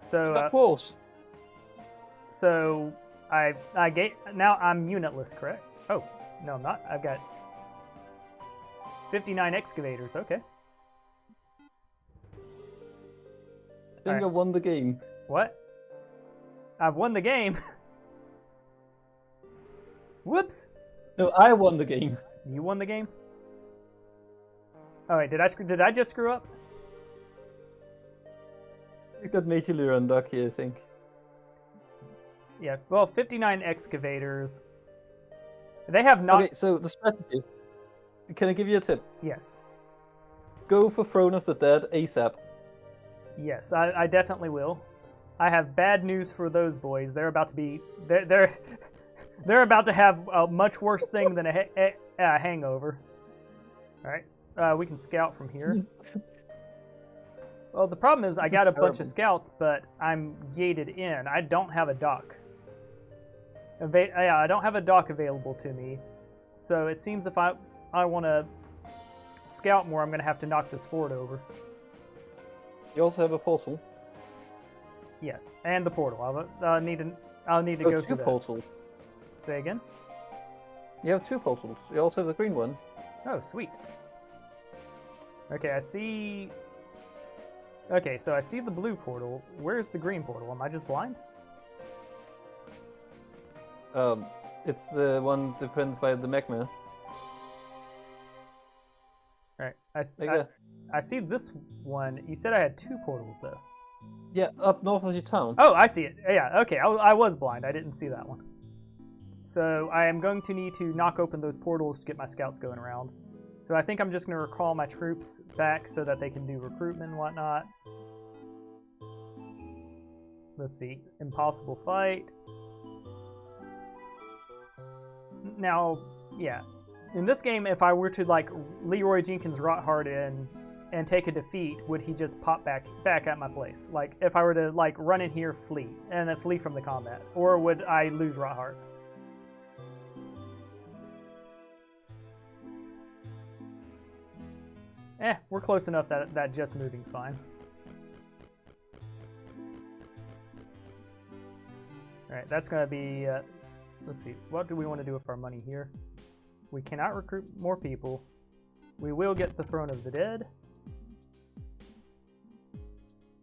So so I now I'm unitless, correct? Oh no, I'm not. I've got 59 excavators. Okay. I think I won the game. What? I've won the game. Whoops. No, I won the game. You won the game. Oh wait, did I just screw up? You got majorly unlucky, I think. Yeah, well, 59 excavators. They have not... Okay, so the strategy. Can I give you a tip? Yes. Go for Throne of the Dead ASAP. Yes, I definitely will. I have bad news for those boys. They're about to be... They're about to have a much worse thing than a hangover. Alright. We can scout from here. Well, the problem is I got a bunch of scouts, but I'm gated in. I don't have a dock. I don't have a dock available to me. So it seems if I want to scout more, I'm going to have to knock this fort over. You also have a portal. Yes, and the portal. I'll need to go through two those. portals. Say again? You have 2 portals. You also have the green one. Oh, sweet. Okay, I see... Okay, so I see the blue portal. Where's the green portal? Am I just blind? It's the one defended by the magma. Alright, I see this one. You said I had 2 portals, though. Yeah, up north of your town. Oh, I see it. Yeah, okay, I was blind. I didn't see that one. So I am going to need to knock open those portals to get my scouts going around. So I think I'm just going to recall my troops back so that they can do recruitment and whatnot. Let's see. Impossible fight. Now, yeah. In this game, if I were to, like, Leroy Jenkins Rothard in and take a defeat, would he just pop back at my place? Like, if I were to, like, run in here, flee, and then flee from the combat? Or would I lose Rothard? We're close enough that just moving's fine. Alright, that's going to be... let's see, what do we want to do with our money here? We cannot recruit more people. We will get the Throne of the Dead.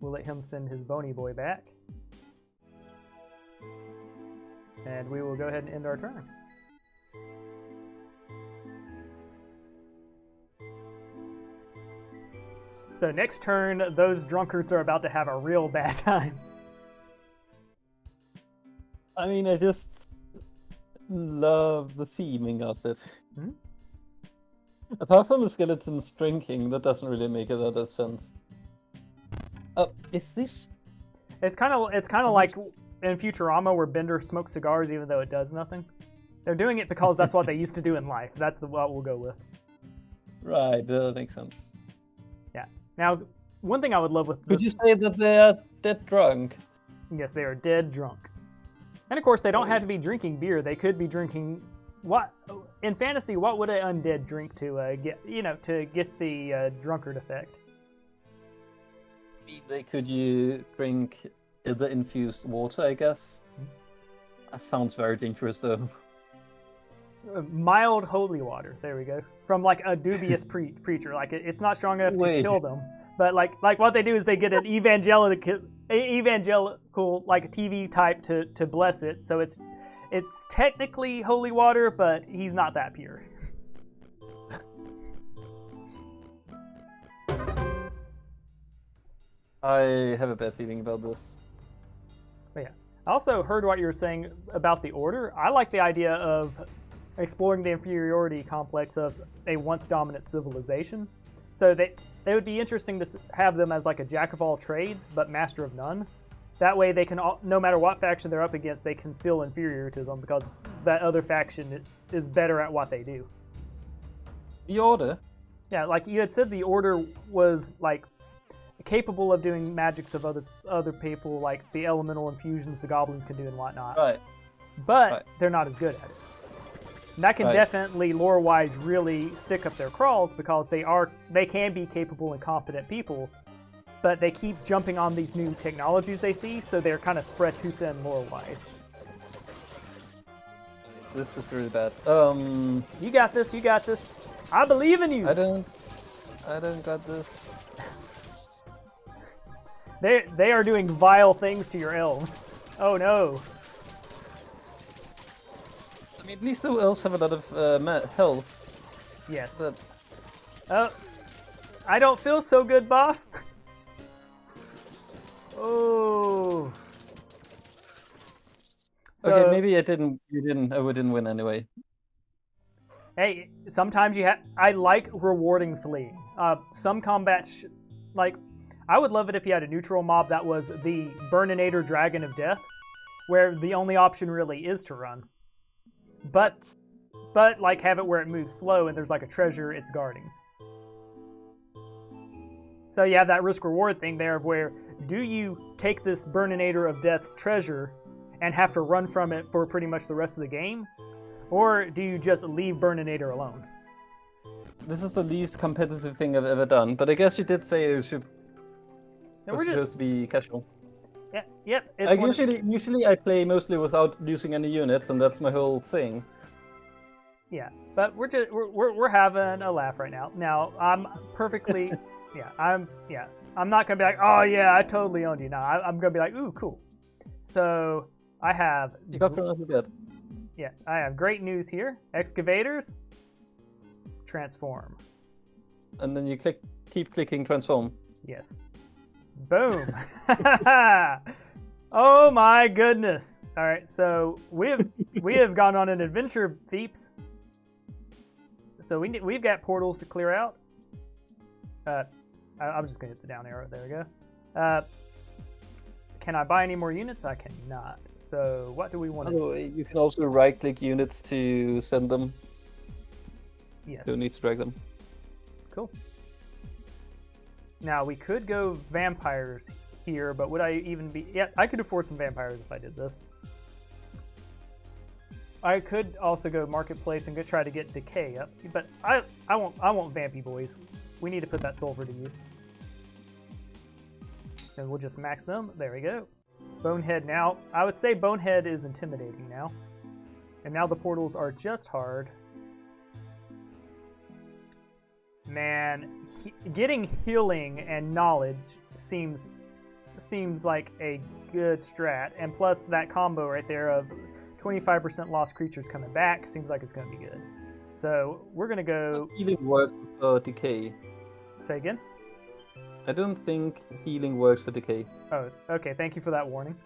We'll let him send his bony boy back. And we will go ahead and end our turn. So next turn, those drunkards are about to have a real bad time. I mean, I just love the theming of it. Hmm? Apart from the skeletons drinking, that doesn't really make a lot of sense. Oh, is this... It's kind of like in Futurama where Bender smokes cigars even though it does nothing. They're doing it because that's what they used to do in life. That's what we'll go with. Right, that makes sense. Yeah. Now, one thing I would love with... Could you say that they're dead drunk? Yes, they are dead drunk. And of course, they don't have to be drinking beer. They could be drinking... What in fantasy? What would an undead drink to get the drunkard effect? They could you drink the infused water, I guess. That sounds very dangerous, though. Mild holy water. There we go. From like a dubious preacher. Like it's not strong enough to kill them, but like what they do is they get an evangelical like TV type to bless it. So it's technically holy water, but he's not that pure. I have a bad feeling about this. But yeah. I also heard what you were saying about the Order. I like the idea of exploring the inferiority complex of a once dominant civilization. So they would be interesting to have them as like a jack of all trades, but master of none. That way they can, no matter what faction they're up against, they can feel inferior to them because that other faction is better at what they do. The Order? Yeah, like you had said, the Order was like capable of doing magics of other people, like the elemental infusions the goblins can do and whatnot. Right. But they're not as good at it. And that can definitely, lore-wise, really stick up their craws because they can be capable and competent people, but they keep jumping on these new technologies they see, so they're kind of spread too thin lore-wise. This is really bad. You got this. You got this. I believe in you. I don't got this. They are doing vile things to your elves. Oh no. I mean, at least the elves have a lot of health. Yes. But... Oh, I don't feel so good, boss. Oh. So, okay, maybe I didn't win anyway. Hey, sometimes I like rewarding fleeing. Some combats, like, I would love it if you had a neutral mob that was the Burninator Dragon of Death, where the only option really is to run. But like have it where it moves slow and there's like a treasure it's guarding. So you have that risk-reward thing there of where do you take this Burninator of Death's treasure and have to run from it for pretty much the rest of the game? Or do you just leave Burninator alone? This is the least competitive thing I've ever done, but I guess you did say it was supposed to be casual. Yeah, yep. Usually I play mostly without using any units, and that's my whole thing. Yeah, but we're having a laugh right now. Now I'm perfectly, I'm not gonna be like, oh yeah, I totally owned you. Now I'm gonna be like, ooh, cool. So I have, You got promoted that. yeah, I have great news here. Excavators, transform. And then you keep clicking transform. Yes. Boom. Oh my goodness. All right, so we have gone on an adventure, peeps. So we've got portals to clear out. I'm just gonna hit the down arrow. There we go. Can I buy any more units? I cannot. So what do we want to do? You can also right-click units to send them. Yes. Don't need to drag them. Cool. Now we could go vampires here, but would I even be? Yeah, I could afford some vampires if I did this. I could also go marketplace and try to get decay up, but I won't vampy boys. We need to put that silver to use. And we'll just max them. There we go. Bonehead now. I would say Bonehead is intimidating now. And now the portals are just hard. Man, getting healing and knowledge seems like a good strat. And plus that combo right there of 25% lost creatures coming back seems like it's going to be good. So we're going to go... Healing works for decay. Say again? I don't think healing works for decay. Oh, okay. Thank you for that warning.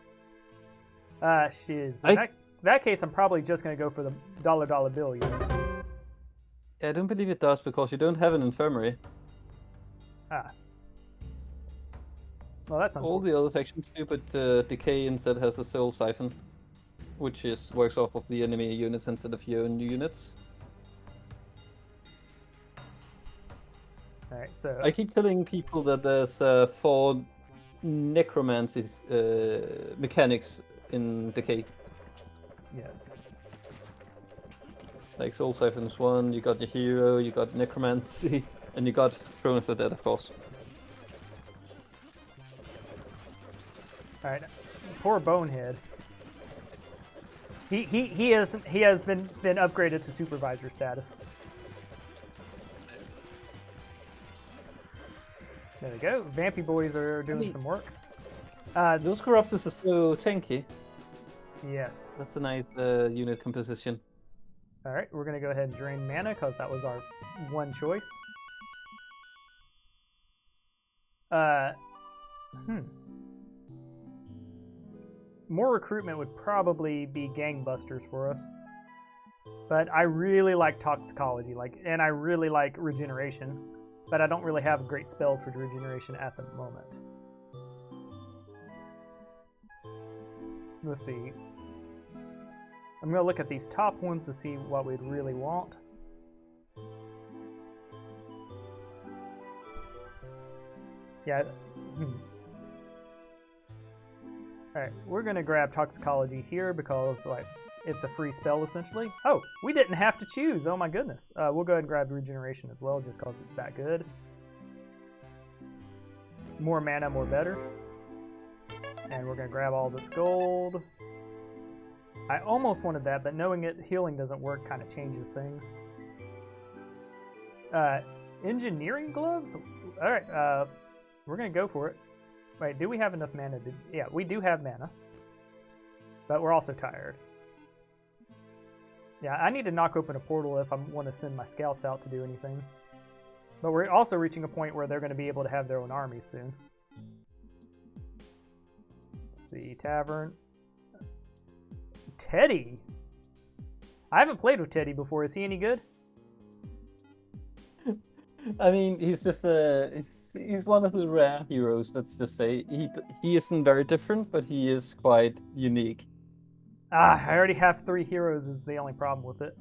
Shiz. In that case, I'm probably just going to go for the dollar bill. I don't believe it does because you don't have an infirmary. Ah. Well, that's all the other factions do, but decay instead has a soul siphon, which works off of the enemy units instead of your own units. Alright, so... I keep telling people that there's 4 necromancy mechanics in Decay. Yes. Like Soul Siphon's 1, you got your hero, you got necromancy, and you got Thrown as the Dead, of course. Alright, poor Bonehead. He has been upgraded to supervisor status. There we go. Vampy boys are doing some work. Those corruptors are so tanky. Yes. That's a nice unit composition. Alright, we're going to go ahead and drain mana because that was our one choice. More recruitment would probably be gangbusters for us. But I really like toxicology, and I really like regeneration. But I don't really have great spells for regeneration at the moment. Let's see. I'm going to look at these top ones to see what we'd really want. Yeah. Alright, we're going to grab toxicology here because, it's a free spell, essentially. Oh, we didn't have to choose. Oh, my goodness. We'll go ahead and grab regeneration as well, just because it's that good. More mana, more better. And we're going to grab all this gold. I almost wanted that, but knowing healing doesn't work kind of changes things. Engineering gloves? Alright, we're going to go for it. Wait, do we have enough mana? Yeah, we do have mana. But we're also tired. Yeah, I need to knock open a portal if I want to send my scouts out to do anything. But we're also reaching a point where they're going to be able to have their own armies soon. Let's see, Tavern. Teddy? I haven't played with Teddy before. Is he any good? I mean, he's just he's one of the rare heroes, let's just say. He isn't very different, but he is quite unique. I already have 3 heroes is the only problem with it.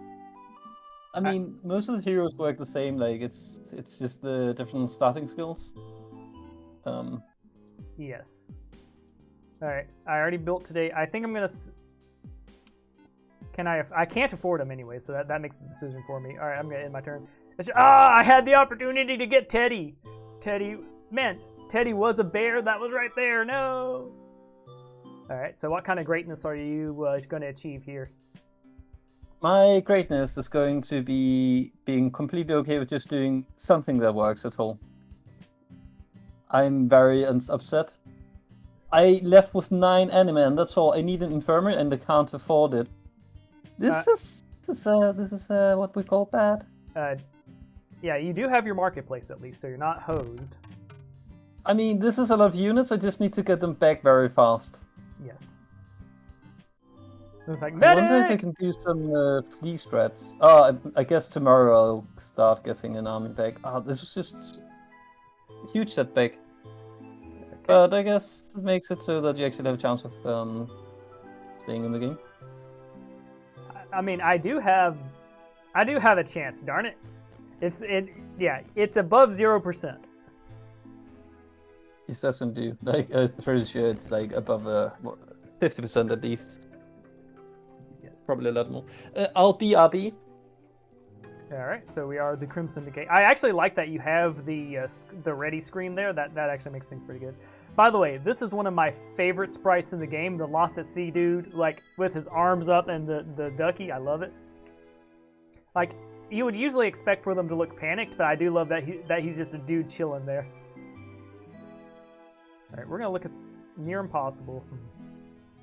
I mean, most of the heroes work the same, it's just the different starting skills. Yes. Alright, I already built today. I think I'm gonna... I can't afford them anyway, so that makes the decision for me. Alright, I'm gonna end my turn. I had the opportunity to get Teddy! Man, Teddy was a bear, that was right there, no! Alright, so what kind of greatness are you going to achieve here? My greatness is going to be being completely okay with just doing something that works at all. I'm very upset. I left with 9 anime, and that's all. I need an infirmary, and I can't afford it. This is what we call bad. Yeah, you do have your marketplace at least, so you're not hosed. I mean, this is a lot of units. I just need to get them back very fast. Yes. It's like, I wonder if I can do some flea strats. Oh, I guess tomorrow I'll start getting an army back. Oh, this is just a huge setback. Okay. But I guess it makes it so that you actually have a chance of staying in the game. I mean, I do have a chance. Darn it! It's above 0%. It doesn't do. Like, I'm pretty sure it's like above 50% at least. Yes. Probably a lot more. I'll be RB. Alright, so we are the Crimson Decay. I actually like that you have the ready screen there. That actually makes things pretty good. By the way, this is one of my favorite sprites in the game, the Lost at Sea dude, like with his arms up and the ducky. I love it. Like, you would usually expect for them to look panicked, but I do love that he's just a dude chilling there. Alright, we're going to look at near impossible.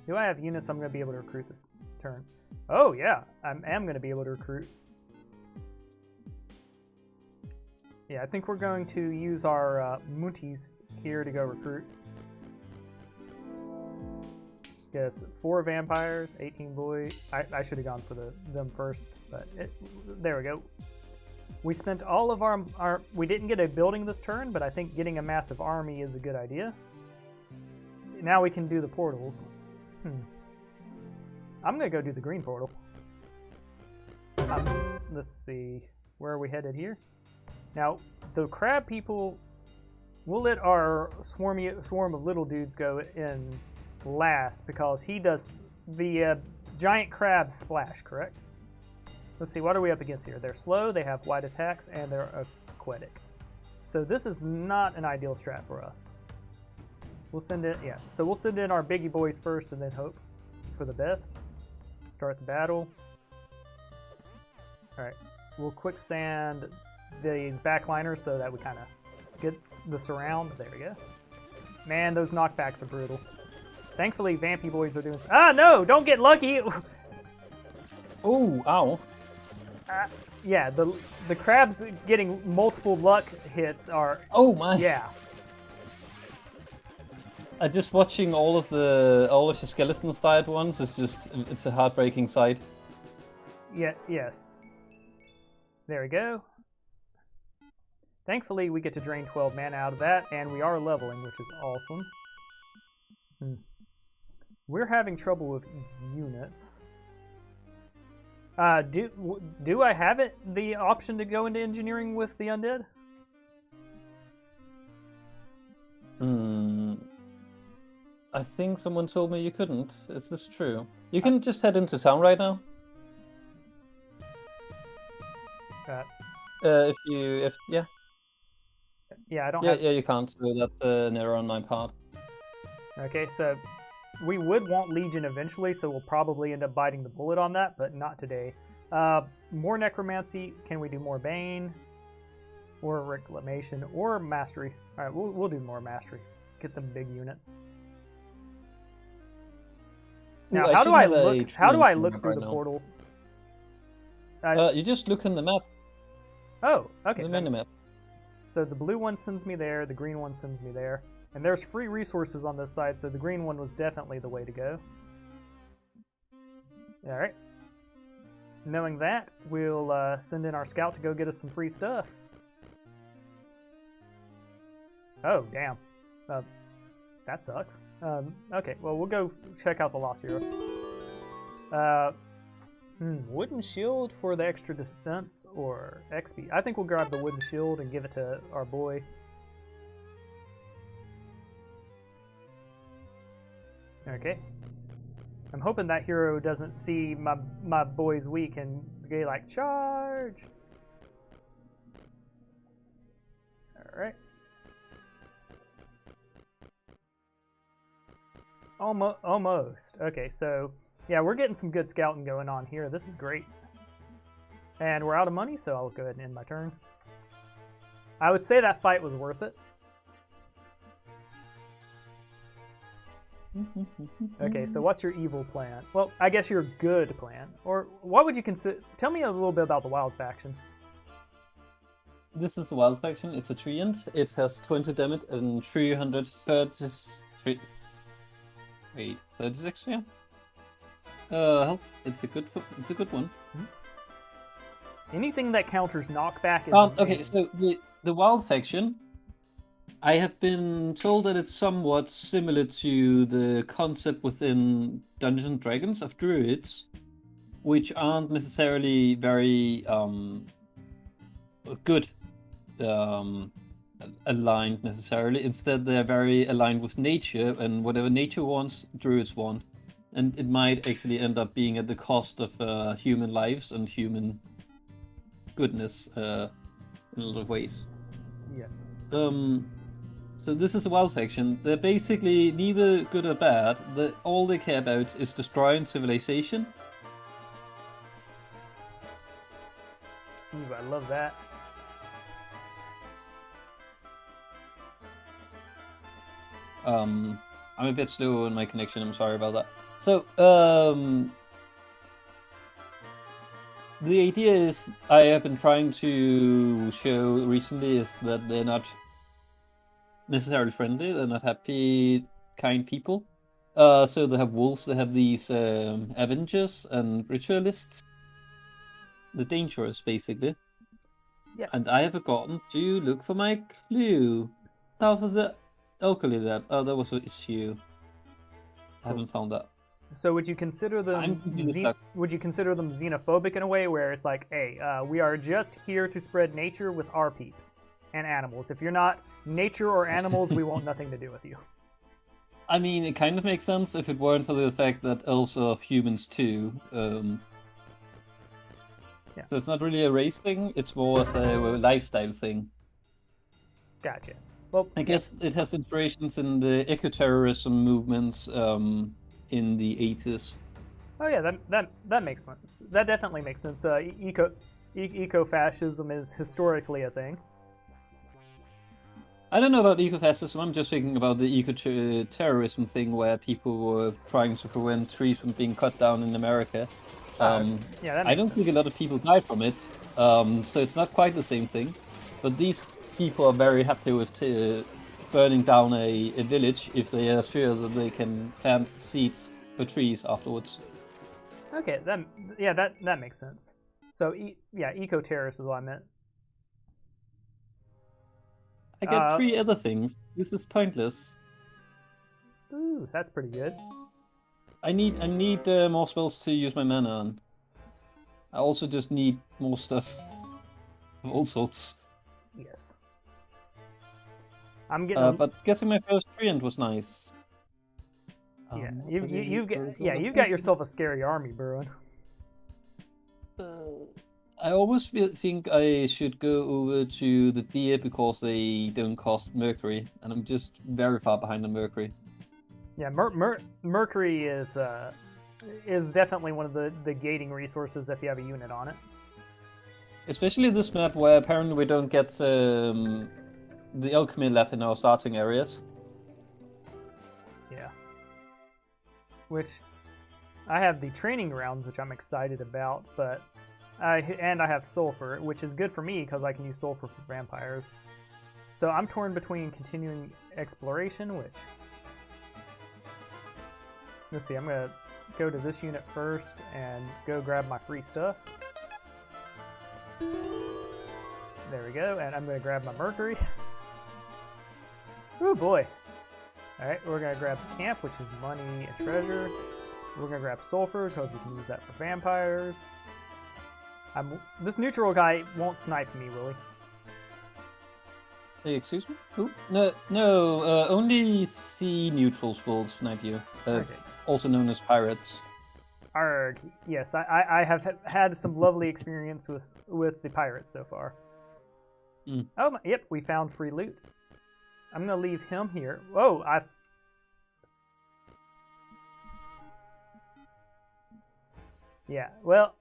Do I have units I'm going to be able to recruit this turn? Oh, yeah. I am going to be able to recruit. Yeah, I think we're going to use our Mutis here to go recruit. Yes, 4 vampires, 18 boy. I should have gone for them first, but there we go. We spent all of our... We didn't get a building this turn, but I think getting a massive army is a good idea. Now we can do the portals. I'm going to go do the green portal. Let's see. Where are we headed here? Now, the crab people... We'll let our swarm of little dudes go in last because he does the giant crab splash, correct? Let's see, what are we up against here? They're slow, they have wide attacks, and they're aquatic. So this is not an ideal strat for us. We'll send in, yeah. So we'll send in our biggie boys first and then hope for the best. Start the battle. All right, we'll quicksand these backliners so that we kind of get the surround. There we go. Man, those knockbacks are brutal. Thankfully, Vampy boys are doing... Ah, no! Don't get lucky! Oh, ow. Yeah, the crabs getting multiple luck hits are... Oh, my. Yeah. Just watching all of your skeletons die at once is just... It's a heartbreaking sight. Yeah, yes. There we go. Thankfully, we get to drain 12 mana out of that, and we are leveling, which is awesome. We're having trouble with units. Do I have the option to go into engineering with the undead? I think someone told me you couldn't. Is this true? You can just head into town right now. Yeah. Yeah, I don't have... Yeah, you can't, so that's an error on my part. Okay, so we would want Legion eventually, so we'll probably end up biting the bullet on that, but not today. More Necromancy. Can we do more Bane? Or Reclamation? Or Mastery? Alright, we'll do more Mastery. Get them big units. Now, ooh, how do I look through the portal? You just look in the map. Oh, okay. The minimap. So the blue one sends me there, the green one sends me there. And there's free resources on this side, so the green one was definitely the way to go. Alright. Knowing that, we'll send in our scout to go get us some free stuff. Oh, damn. That sucks. Okay, well, we'll go check out the Lost Hero. Wooden shield for the extra defense or XP? I think we'll grab the wooden shield and give it to our boy. Okay. I'm hoping that hero doesn't see my boy's weak and be like, charge! Alright. Almost. Okay, so yeah, we're getting some good scouting going on here. This is great. And we're out of money, so I'll go ahead and end my turn. I would say that fight was worth it. Okay, so what's your evil plan? Well, I guess your good plan. Or what would you consider? Tell me a little bit about the wild faction. This is a wild faction. It's a treant. It has 20 damage and 333. Wait, 36, yeah. Health. It's a good one. Anything that counters knockback is okay, so the wild faction, I have been told that it's somewhat similar to the concept within Dungeons and Dragons of druids, which aren't necessarily very good aligned necessarily. Instead, they're very aligned with nature, and whatever nature wants, druids want. And it might actually end up being at the cost of human lives and human goodness in a lot of ways. Yeah. So this is a wild faction. They're basically neither good or bad. All they care about is destroying civilization. Ooh, I love that. I'm a bit slow in my connection. I'm sorry about that. So, the idea is I have been trying to show recently is that they're not necessarily friendly. They're not happy, kind people. So they have wolves. They have these Avengers and ritualists. The dangerous, basically. Yeah. And I have forgotten to look for my clue. South of the Alkali Lab. Oh, that was an issue. I haven't found that. So would you consider them would you consider them xenophobic in a way where it's like, hey, we are just here to spread nature with our peeps and animals. If you're not nature or animals, we want nothing to do with you. I mean, it kind of makes sense if it weren't for the fact that elves are humans too. Yeah. So it's not really a race thing; it's more of a lifestyle thing. Gotcha. Well, I guess it has inspirations in the eco-terrorism movements in the 80s. Oh yeah, that makes sense. That definitely makes sense. Eco-fascism is historically a thing. I don't know about eco-fascism. I'm just thinking about the eco-terrorism thing where people were trying to prevent trees from being cut down in America. Yeah, that makes I don't sense. think a lot of people died from it, so it's not quite the same thing. But these people are very happy with burning down a village if they are sure that they can plant seeds for trees afterwards. Okay, that makes sense. So eco-terrorist is what I meant. I got 3 other things. This is pointless. Ooh, that's pretty good. I need more spells to use my mana on. I also just need more stuff of all sorts. Yes. I'm getting. But getting my first treant was nice. Yeah, you've got yourself a scary army, Bruin. I almost think I should go over to the deer because they don't cost Mercury, and I'm just very far behind on Mercury. Yeah, Mercury is definitely one of the gating resources if you have a unit on it. Especially this map where apparently we don't get the alchemy lab in our starting areas. Yeah. Which I have the training grounds, which I'm excited about, but I have sulfur, which is good for me because I can use sulfur for vampires. So I'm torn between continuing exploration, which, let's see, I'm gonna go to this unit first and go grab my free stuff. There we go, and I'm gonna grab my Mercury. Oh boy. Alright, we're gonna grab camp, which is money and treasure. We're gonna grab sulfur because we can use that for vampires. This neutral guy won't snipe me, will he? Hey, excuse me? Who? No, only sea neutrals will snipe you. Okay. Also known as pirates. Arg. Yes, I have had some lovely experience with the pirates so far. Mm. Oh, yep, we found free loot. I'm gonna leave him here. Whoa, yeah, well,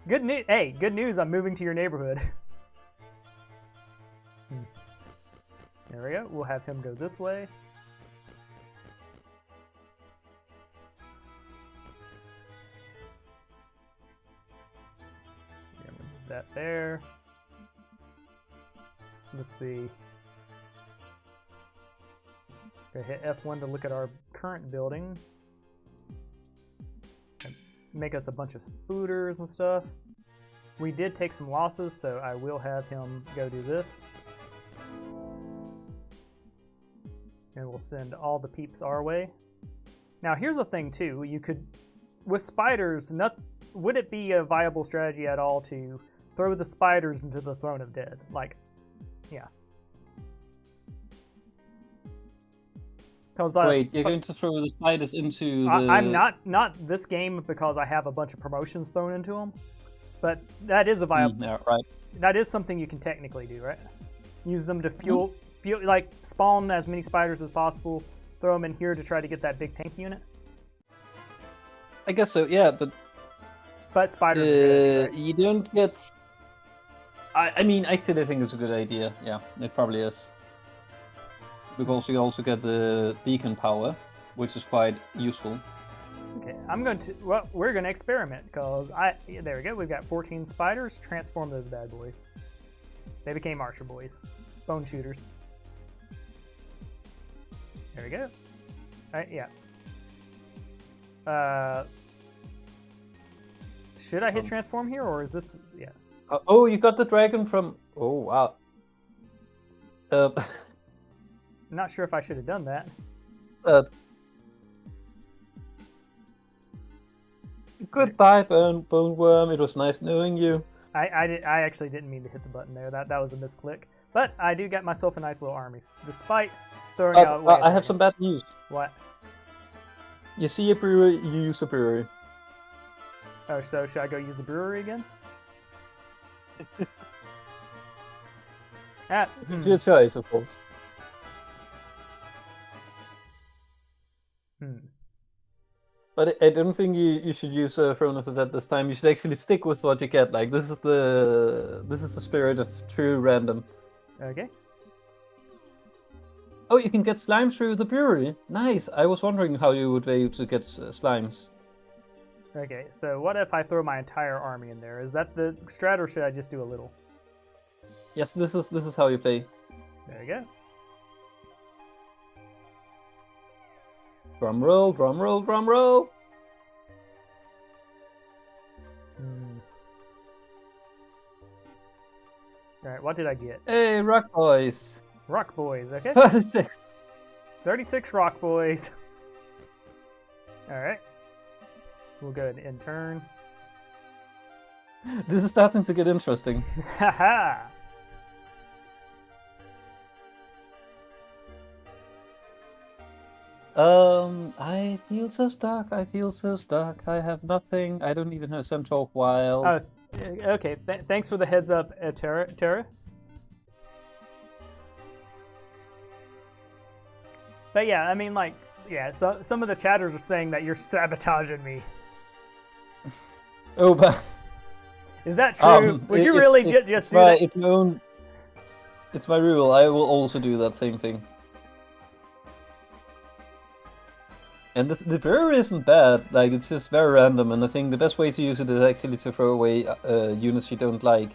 Good news. Hey, good news. I'm moving to your neighborhood. There we go. We'll have him go this way. Yeah, I'm gonna move that there. Let's see. Gonna hit F1 to look at our current building. Make us a bunch of spooters and stuff. We did take some losses, so I will have him go do this. And we'll send all the peeps our way. Now here's a thing too, you could, with spiders, would it be a viable strategy at all to throw the spiders into the Throne of Dead? Like, yeah. Wait, you're going to throw the spiders into the... I'm not this game because I have a bunch of promotions thrown into them, but that is a viable... Yeah, right. That is something you can technically do, right? Use them to fuel, like spawn as many spiders as possible, throw them in here to try to get that big tank unit. I guess so, yeah, but spiders are good, right? you don't get... I mean, actually I think it's a good idea, yeah, it probably is. Because you also get the beacon power, which is quite useful. Okay, well, we're going to experiment, because there we go, we've got 14 spiders, transform those bad boys. They became archer boys, bone shooters. There we go. Alright, yeah. Should I hit transform here, or is this, yeah. Oh, you got the dragon from, oh wow. Not sure if I should have done that. Goodbye, bone worm. It was nice knowing you. I actually didn't mean to hit the button there. That was a misclick. But I do get myself a nice little army, despite throwing out. I have some bad news. What? You see a brewery, you use a brewery. Oh, so should I go use the brewery again? It's your choice, of course. But I don't think you should use Throne of the Dead this time. You should actually stick with what you get. Like this is the spirit of true random. Okay. Oh, you can get slimes through the brewery. Nice. I was wondering how you would be able to get slimes. Okay, so what if I throw my entire army in there? Is that the strat, or should I just do a little? Yes, this is how you play. There you go. Drum roll, drum roll, drum roll. Alright, what did I get? Hey, rock boys. Rock boys, okay. 36. 36 rock boys. Alright. We'll go ahead and turn. This is starting to get interesting. Haha! I feel so stuck, I feel so stuck, I have nothing, I don't even have Central Wild. Oh, okay, thanks for the heads up, Terra. But yeah, I mean, like, yeah, so some of the chatters are saying that you're sabotaging me. Oh, but... Is that true? Would you really just do that? It's my rule, I will also do that same thing. And the brewery isn't bad, like it's just very random, and I think the best way to use it is actually to throw away units you don't like,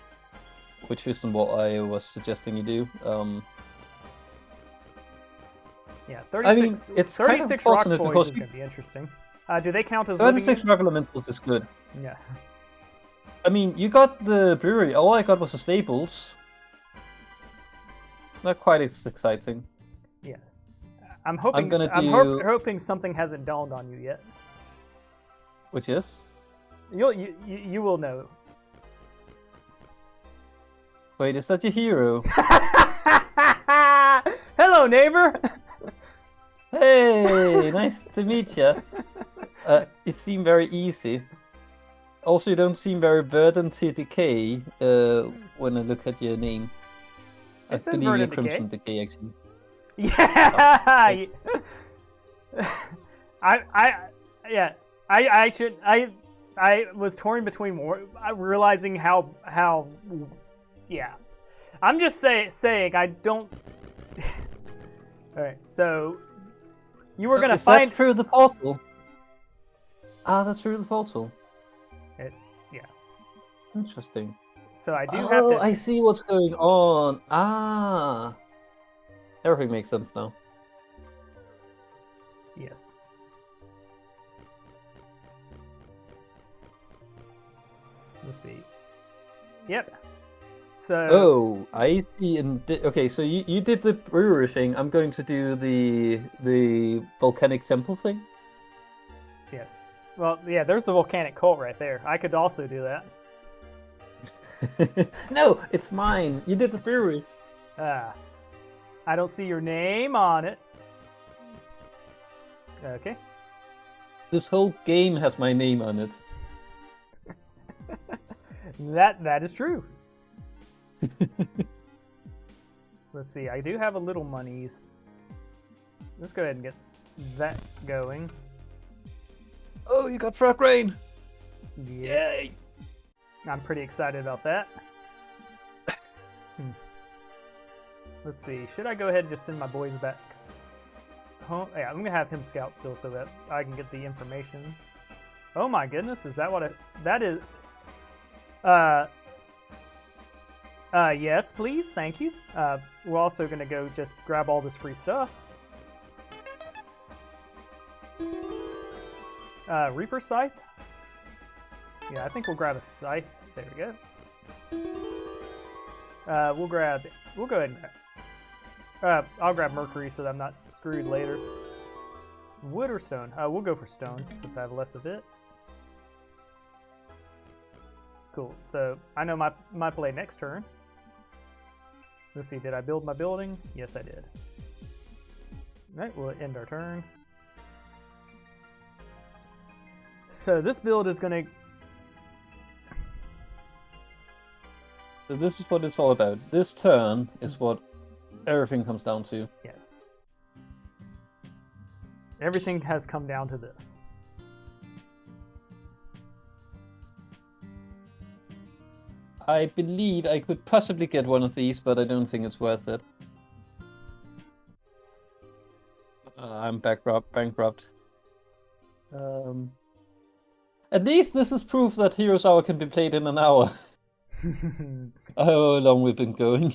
which isn't what I was suggesting you do. Yeah, 36, I mean, it's 36 kind rock of boys is going to be interesting. Do they count as 36 rock elementals is good. Yeah. I mean, you got the brewery, all I got was the staples. It's not quite as exciting. Yes. I'm hoping hoping something hasn't dawned on you yet. Which is? You will know. Wait, is that your hero? Hello, neighbor. Hey, nice to meet you. It seemed very easy. Also, you don't seem very burdened to decay when I look at your name. I believe you're Crimson Decay, actually. Yeah. I was torn between realizing how yeah. I'm just saying I don't. All right, so you were gonna find that through the portal. Ah, that's through the portal. It's yeah. Interesting. So I do have to. I see what's going on. Ah, everything makes sense now. Yes. Let's see. Yep. So. Oh, I see. Okay, so you did the brewery thing. I'm going to do the volcanic temple thing. Yes. Well, yeah. There's the volcanic cult right there. I could also do that. No, it's mine. You did the brewery. I don't see your name on it. Okay. This whole game has my name on it. That is true. Let's see. I do have a little monies. Let's go ahead and get that going. Oh, you got frog rain. Yeah. Yay! I'm pretty excited about that. Let's see. Should I go ahead and just send my boys back home? Yeah, I'm gonna have him scout still so that I can get the information. Oh my goodness, is that what that is? Yes, please, thank you. We're also gonna go just grab all this free stuff. Reaper Scythe? Yeah, I think we'll grab a scythe. There we go. We'll go ahead and grab. I'll grab Mercury so that I'm not screwed later. Wood or stone? We'll go for stone since I have less of it. Cool. So I know my play next turn. Let's see. Did I build my building? Yes, I did. All right. We'll end our turn. So this build is gonna. So this is what it's all about. This turn is what everything comes down to. Yes. Everything has come down to this. I believe I could possibly get one of these, but I don't think it's worth it. I'm bankrupt. At least this is proof that Heroes Hour can be played in an hour. How long we've been going.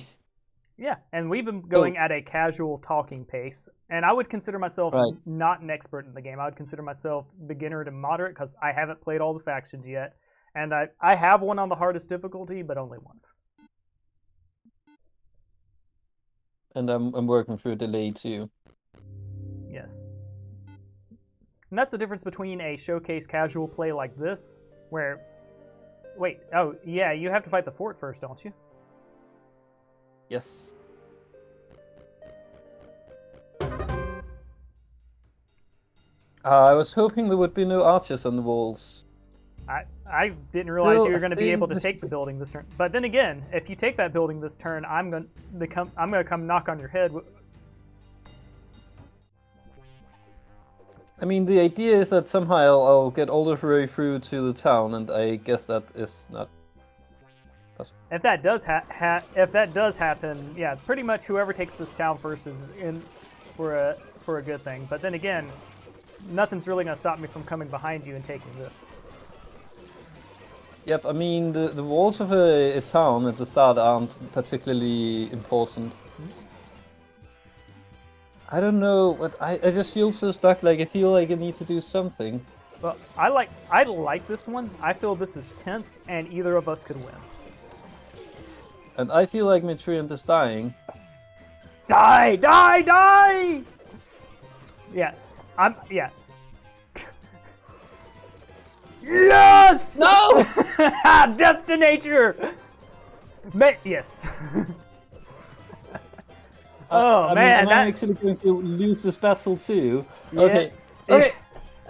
Yeah, and we've been going at a casual talking pace, and I would consider myself not an expert in the game. I would consider myself beginner to moderate because I haven't played all the factions yet, and I have one on the hardest difficulty, but only once. And I'm working through a delay too. Yes. And that's the difference between a showcase casual play like this, where... Wait, oh, yeah, you have to fight the fort first, don't you? Yes. I was hoping there would be no archers on the walls. I didn't realize you were going to be able to take the building this turn. But then again, if you take that building this turn, I'm going to come knock on your head. I mean, the idea is that somehow I'll get all the way through to the town, and I guess that is not possible. If that does happen, yeah, pretty much whoever takes this town first is in for a good thing. But then again, nothing's really going to stop me from coming behind you and taking this. Yep, I mean, the walls of a town at the start aren't particularly important. I don't know, but I just feel so stuck. Like, I feel like I need to do something. Well, I like this one. I feel this is tense, and either of us could win. And I feel like Mitriant is dying. Die! Die! Die! Yeah, yeah. Yes! No! Death to nature! Yes. Oh man! Am I actually going to lose this battle too? Yeah. Okay. Okay.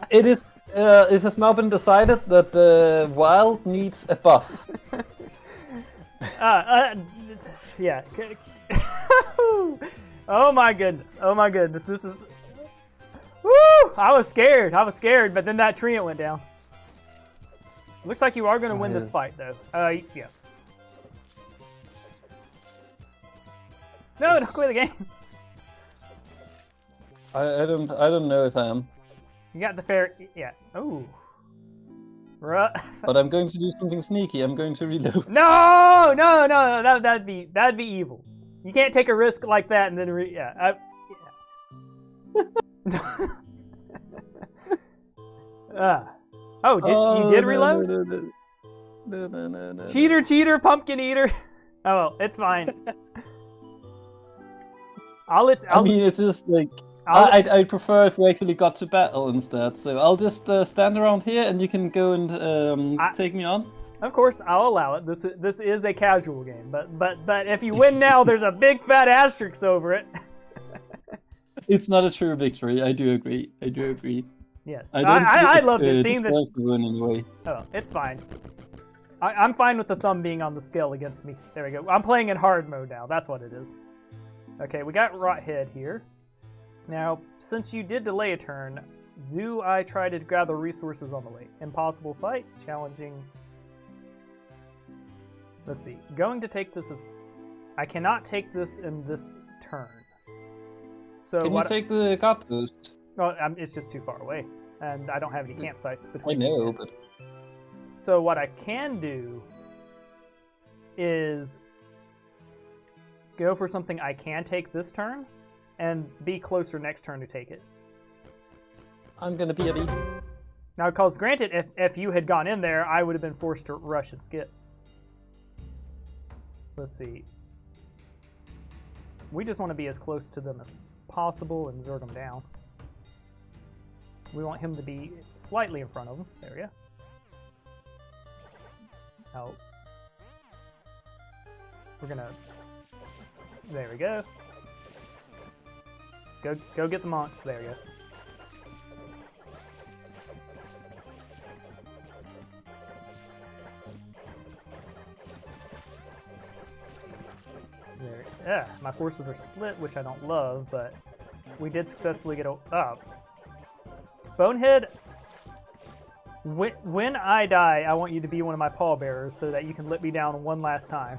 It is. It has now been decided that the wild needs a buff. Yeah. Oh my goodness! Oh my goodness! This is. Woo! I was scared. But then that treant went down. Looks like you are going to win this fight, though. Yeah. No, don't quit the game. I don't know if I am. You got the fair. Yeah. Oh. Rough. But I'm going to do something sneaky. I'm going to reload. No. That'd be evil. You can't take a risk like that and then yeah. You did reload? No. Cheater, pumpkin eater. Oh well, it's fine. I mean, it's just like I'd prefer if we actually got to battle instead. So I'll just stand around here, and you can go and take me on. Of course, I'll allow it. This is a casual game, but if you win now, there's a big fat asterisk over it. It's not a true victory. I do agree. Yes, I love this scene. Win anyway. Oh, it's fine. I'm fine with the thumb being on the scale against me. There we go. I'm playing in hard mode now. That's what it is. Okay, we got Rothead here. Now, since you did delay a turn, do I try to gather resources on the way? Impossible fight, challenging. Let's see. Going to take this as... I cannot take this in this turn. So can you take the cop boost? Well, it's just too far away, and I don't have any campsites between. I know, but... So what I can do is go for something I can take this turn, and be closer next turn to take it. I'm gonna be a B. Now, because granted, if you had gone in there, I would have been forced to rush and skip. Let's see. We just want to be as close to them as possible and zerg them down. We want him to be slightly in front of them. There we go. Now, we're gonna... There we go. Go get the monks. There we go. There. Yeah, my forces are split, which I don't love, but we did successfully get up. Bonehead, when I die, I want you to be one of my pallbearers so that you can let me down one last time.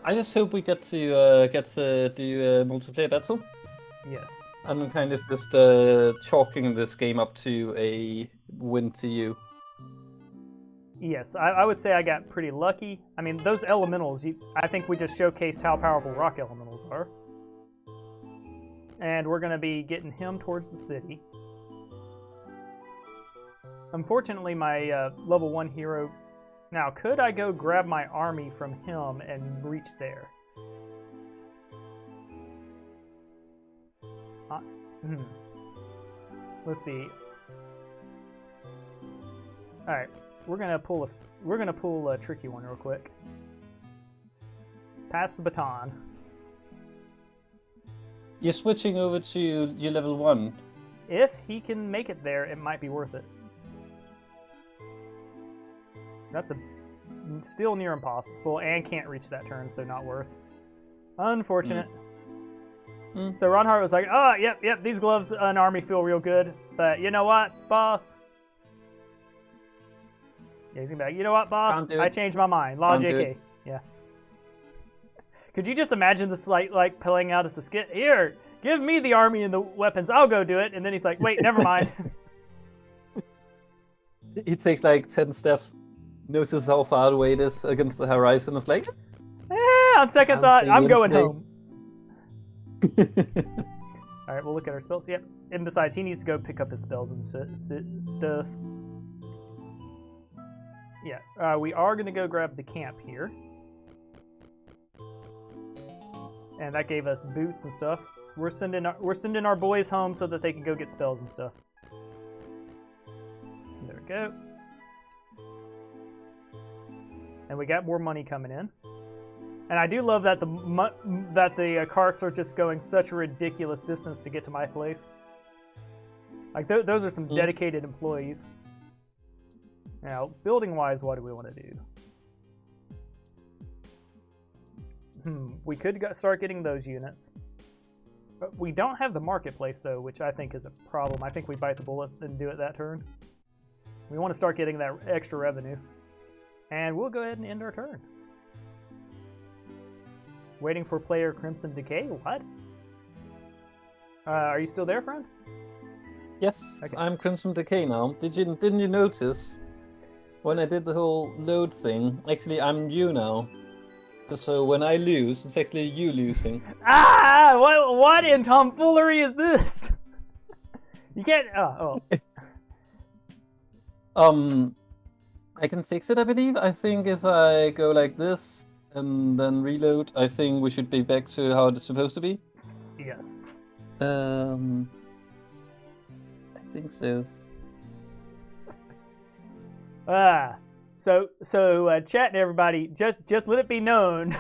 I just hope we get to do a multiplayer battle. Yes. I'm kind of just chalking this game up to a win to you. Yes, I would say I got pretty lucky. I mean, those elementals, I think we just showcased how powerful rock elementals are. And we're going to be getting him towards the city. Unfortunately, my level 1 hero... Now, could I go grab my army from him and reach there? Let's see. All right, we're gonna pull a tricky one real quick. Pass the baton. You're switching over to your level 1. If he can make it there, it might be worth it. That's still near impossible, and can't reach that turn, so not worth. Unfortunate. So Ronhart was like, oh, yep, these gloves and army feel real good, but you know what, boss? Yeah, he's gonna be like, you know what, boss? I changed my mind. Law JK. Yeah. Could you just imagine this like pulling out as a skit? Here, give me the army and the weapons. I'll go do it. And then he's like, wait, never mind. He takes like 10 steps. Notices how far away it is against the horizon. It's like, on second thought, I'm going home. All right, we'll look at our spells. Yep. And besides, he needs to go pick up his spells and stuff. Yeah, we are going to go grab the camp here. And that gave us boots and stuff. We're sending our boys home so that they can go get spells and stuff. There we go. And we got more money coming in. And I do love that the carts are just going such a ridiculous distance to get to my place. Like those are some dedicated employees. Now, building-wise, what do we want to do? We could start getting those units. We don't have the marketplace though, which I think is a problem. I think we bite the bullet and do it that turn. We want to start getting that extra revenue. And we'll go ahead and end our turn. Waiting for player Crimson Decay? What? Are you still there, friend? Yes, Okay. I'm Crimson Decay now. Didn't you notice when I did the whole load thing? Actually, I'm you now. So when I lose, it's actually you losing. Ah! What in tomfoolery is this? You can't. Oh. I can fix it, I believe. I think if I go like this and then reload, I think we should be back to how it's supposed to be. Yes. I think so. So chat to everybody. Just let it be known.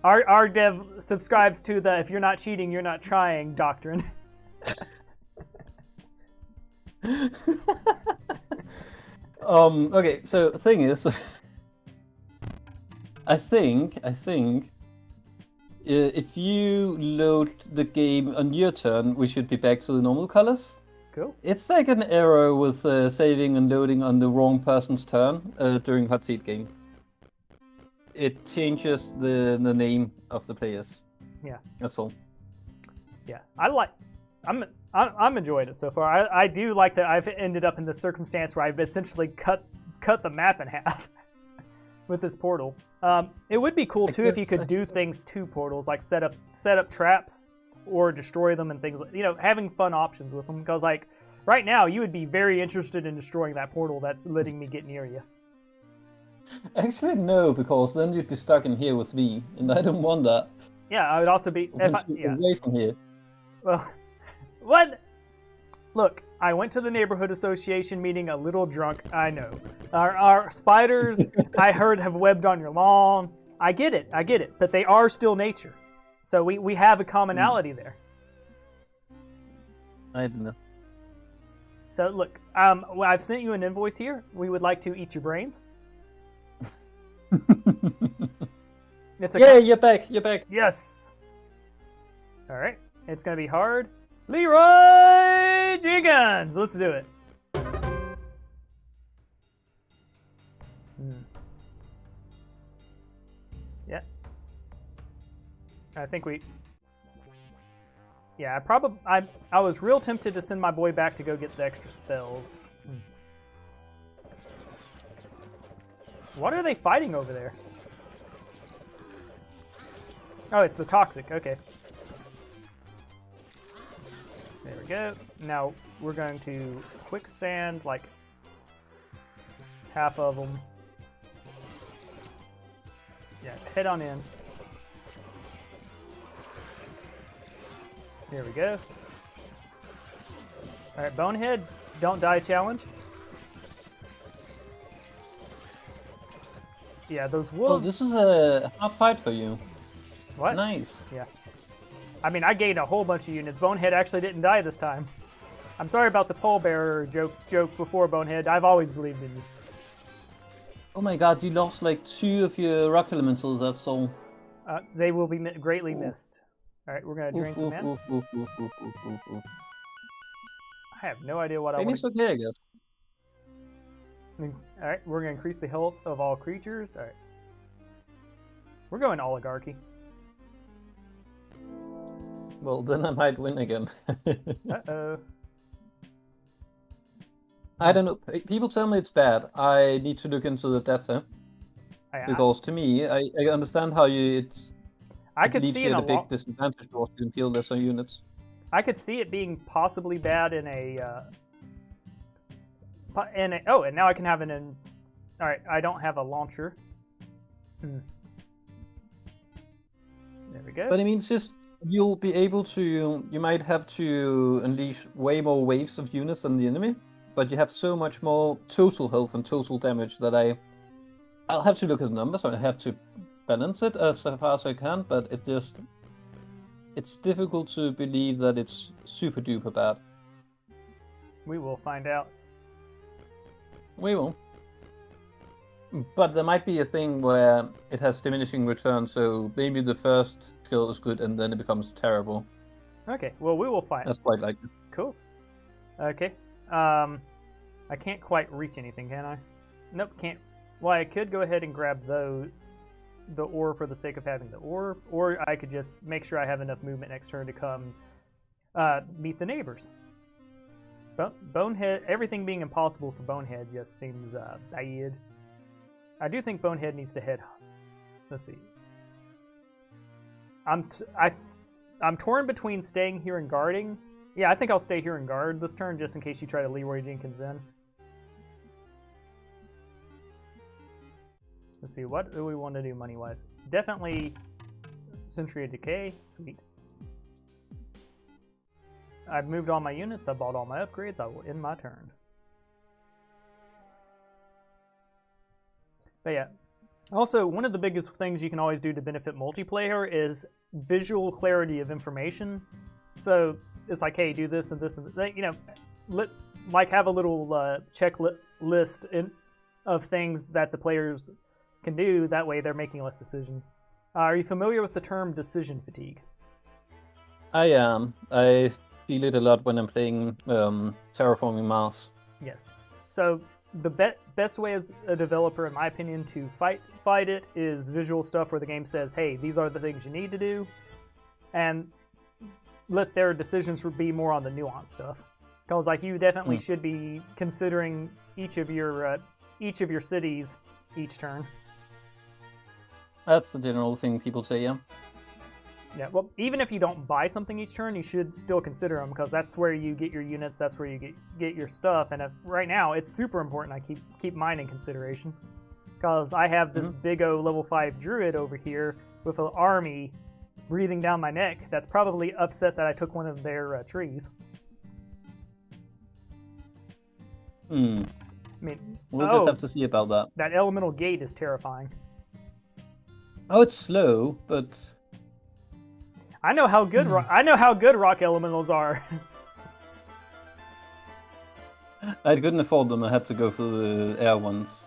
Our dev subscribes to the "if you're not cheating, you're not trying" doctrine. Okay, so the thing is, I think if you load the game on your turn, we should be back to the normal colors. Cool. It's like an error with saving and loading on the wrong person's turn during hot seat game. It changes the name of the players. Yeah. That's all. Yeah, I'm enjoying it so far. I do like that I've ended up in this circumstance where I've essentially cut the map in half with this portal. It would be cool too if you could do things to portals, like set up traps or destroy them and things like, having fun options with them. Because like right now, you would be very interested in destroying that portal that's letting me get near you. Actually, no, because then you'd be stuck in here with me, and I don't want that. Yeah, I would also be away from here. Well, what? Look, I went to the neighborhood association meeting a little drunk. I know. Our spiders, I heard, have webbed on your lawn. I get it, but they are still nature. So we have a commonality there. I don't know. So look, I've sent you an invoice here. We would like to eat your brains. You're back. Yes. All right. It's going to be hard. Leroy Jenkins. Let's do it. Yeah. I think we... Yeah, I was real tempted to send my boy back to go get the extra spells. What are they fighting over there? Oh, it's the toxic. Okay. There we go. Now we're going to quicksand like half of them. Yeah, head on in. There we go. All right, Bonehead, don't die challenge. Yeah, those wolves. Oh, this is a hard fight for you. What? Nice. Yeah. I mean, I gained a whole bunch of units. Bonehead actually didn't die this time. I'm sorry about the pallbearer joke before, Bonehead. I've always believed in you. Oh my god, you lost like 2 of your rock elementals, that's all. They will be greatly missed. Alright, we're going to drain some mana. I have no idea what I want to... It's okay, I guess. Alright, we're going to increase the health of all creatures. Alright. We're going oligarchy. Well, then I might win again. Uh-oh. I don't know. People tell me it's bad. I need to look into the data. Because to me, I understand how it's... I could see it a big disadvantage because you can feel lesser units. I could see it being possibly bad in a... Oh, and now I can have it in... Alright, I don't have a launcher. There we go. But it means just... You'll be able to... You might have to unleash way more waves of units than the enemy. But you have so much more total health and total damage that I'll have to look at the numbers. I have to balance it as far as I can, but it's difficult to believe that it's super duper bad. We will find out. We will. But there might be a thing where it has diminishing return, so maybe the first skill is good and then it becomes terrible. Okay, well, we will fight. That's quite likely. Cool. Okay. I can't quite reach anything, can I? Nope, can't. Well, I could go ahead and grab the ore for the sake of having the ore, or I could just make sure I have enough movement next turn to come meet the neighbors. Bonehead, everything being impossible for Bonehead just seems bad. I do think Bonehead needs to head. Let's see. I'm torn between staying here and guarding. Yeah, I think I'll stay here and guard this turn just in case you try to Leroy Jenkins in. Let's see, what do we want to do money-wise? Definitely Century of Decay. Sweet. I've moved all my units. I bought all my upgrades. I will end my turn. But yeah. Also, one of the biggest things you can always do to benefit multiplayer is visual clarity of information. So it's like, hey, do this and this and that. You know, like have a little checklist of things that the players can do. That way they're making less decisions. Are you familiar with the term decision fatigue? I am. I feel it a lot when I'm playing Terraforming Mars. Yes. So the best way as a developer, in my opinion, to fight it is visual stuff where the game says, hey, these are the things you need to do, and let their decisions be more on the nuanced stuff. Because like you definitely should be considering each of your cities each turn. That's the general thing people say, yeah. Yeah, well, even if you don't buy something each turn, you should still consider them, because that's where you get your units, that's where you get your stuff, and right now, it's super important I keep mine in consideration. Because I have this big O level 5 druid over here with an army breathing down my neck that's probably upset that I took one of their trees. I mean, we'll just have to see about that. That elemental gate is terrifying. Oh, it's slow, but I know how good rock elementals are. I couldn't afford them. I had to go for the air ones.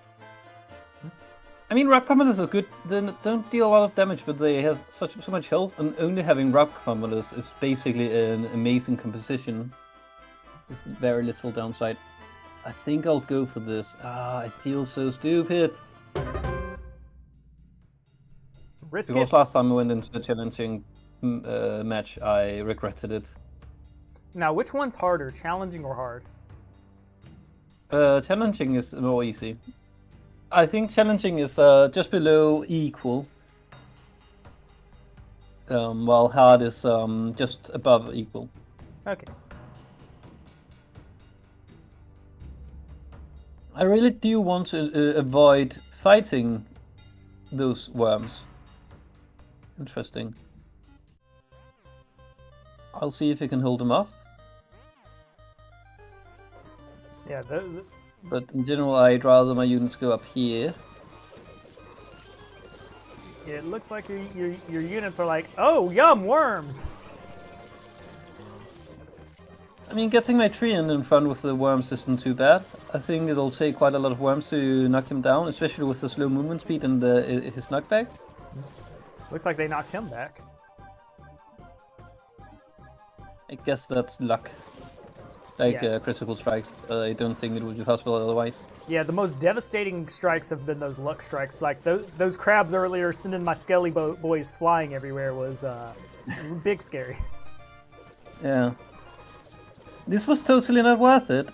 I mean, rock pummelers are good. They don't deal a lot of damage, but they have so much health, and only having rock pummelers is basically an amazing composition with very little downside. I think I'll go for this. I feel so stupid. Because last time I went into the challenging match, I regretted it. Now, which one's harder, challenging or hard? Challenging is more easy. I think challenging is just below equal, while hard is just above equal. Okay. I really do want to avoid fighting those worms. Interesting. I'll see if I can hold them off. Yeah, but in general, I'd rather my units go up here. It looks like your units are like, oh, yum, worms! I mean, getting my tree in front with the worms isn't too bad. I think it'll take quite a lot of worms to knock him down, especially with the slow movement speed and his knockback. Looks like they knocked him back. I guess that's luck. Like critical strikes. I don't think it would be possible otherwise. Yeah, the most devastating strikes have been those luck strikes. Like those crabs earlier sending my skelly boys flying everywhere was big scary. Yeah. This was totally not worth it.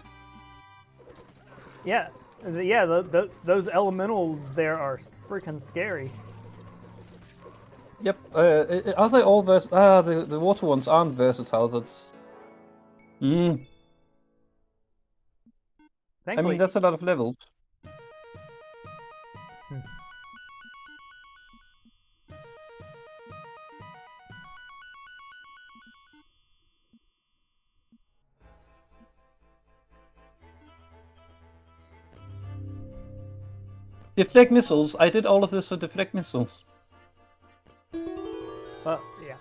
Yeah, those elementals there are freaking scary. Yep. Are they all versatile? The water ones aren't versatile, but. I mean, that's a lot of levels. Deflect missiles. I did all of this for deflect missiles. Well, yeah.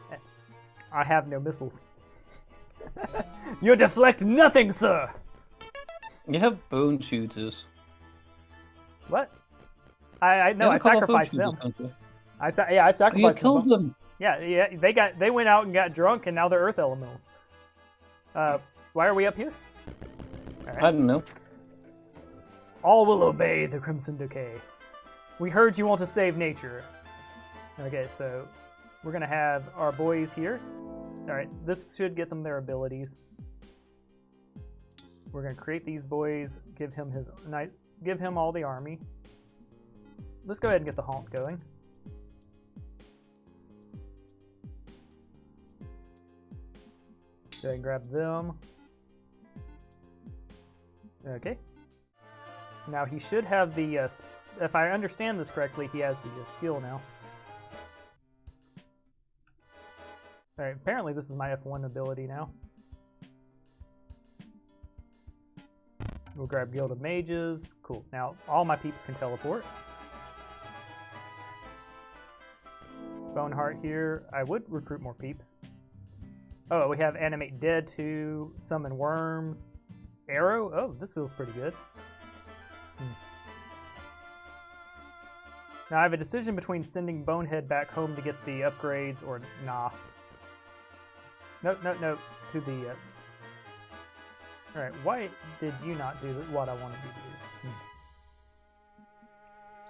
I have no missiles. You deflect nothing, sir! You have bone shooters. What? I know, I sacrificed them. I sacrificed them. You killed them. Yeah. They went out and got drunk, and now they're Earth Elementals. Why are we up here? All right. I don't know. All will obey the Crimson Decay. We heard you want to save nature. Okay, so we're gonna have our boys here. All right, this should get them their abilities. We're gonna create these boys, give him all the army. Let's go ahead and get the haunt going. Go ahead and grab them. Okay. Now he should have the, if I understand this correctly, he has the skill now. Alright, apparently this is my F1 ability now. We'll grab Guild of Mages. Cool. Now all my peeps can teleport. Boneheart here. I would recruit more peeps. Oh, we have Animate Dead to Summon Worms. Arrow? Oh, this feels pretty good. Now I have a decision between sending Bonehead back home to get the upgrades or nah. Nope, to the... Alright, why did you not do what I wanted you to do?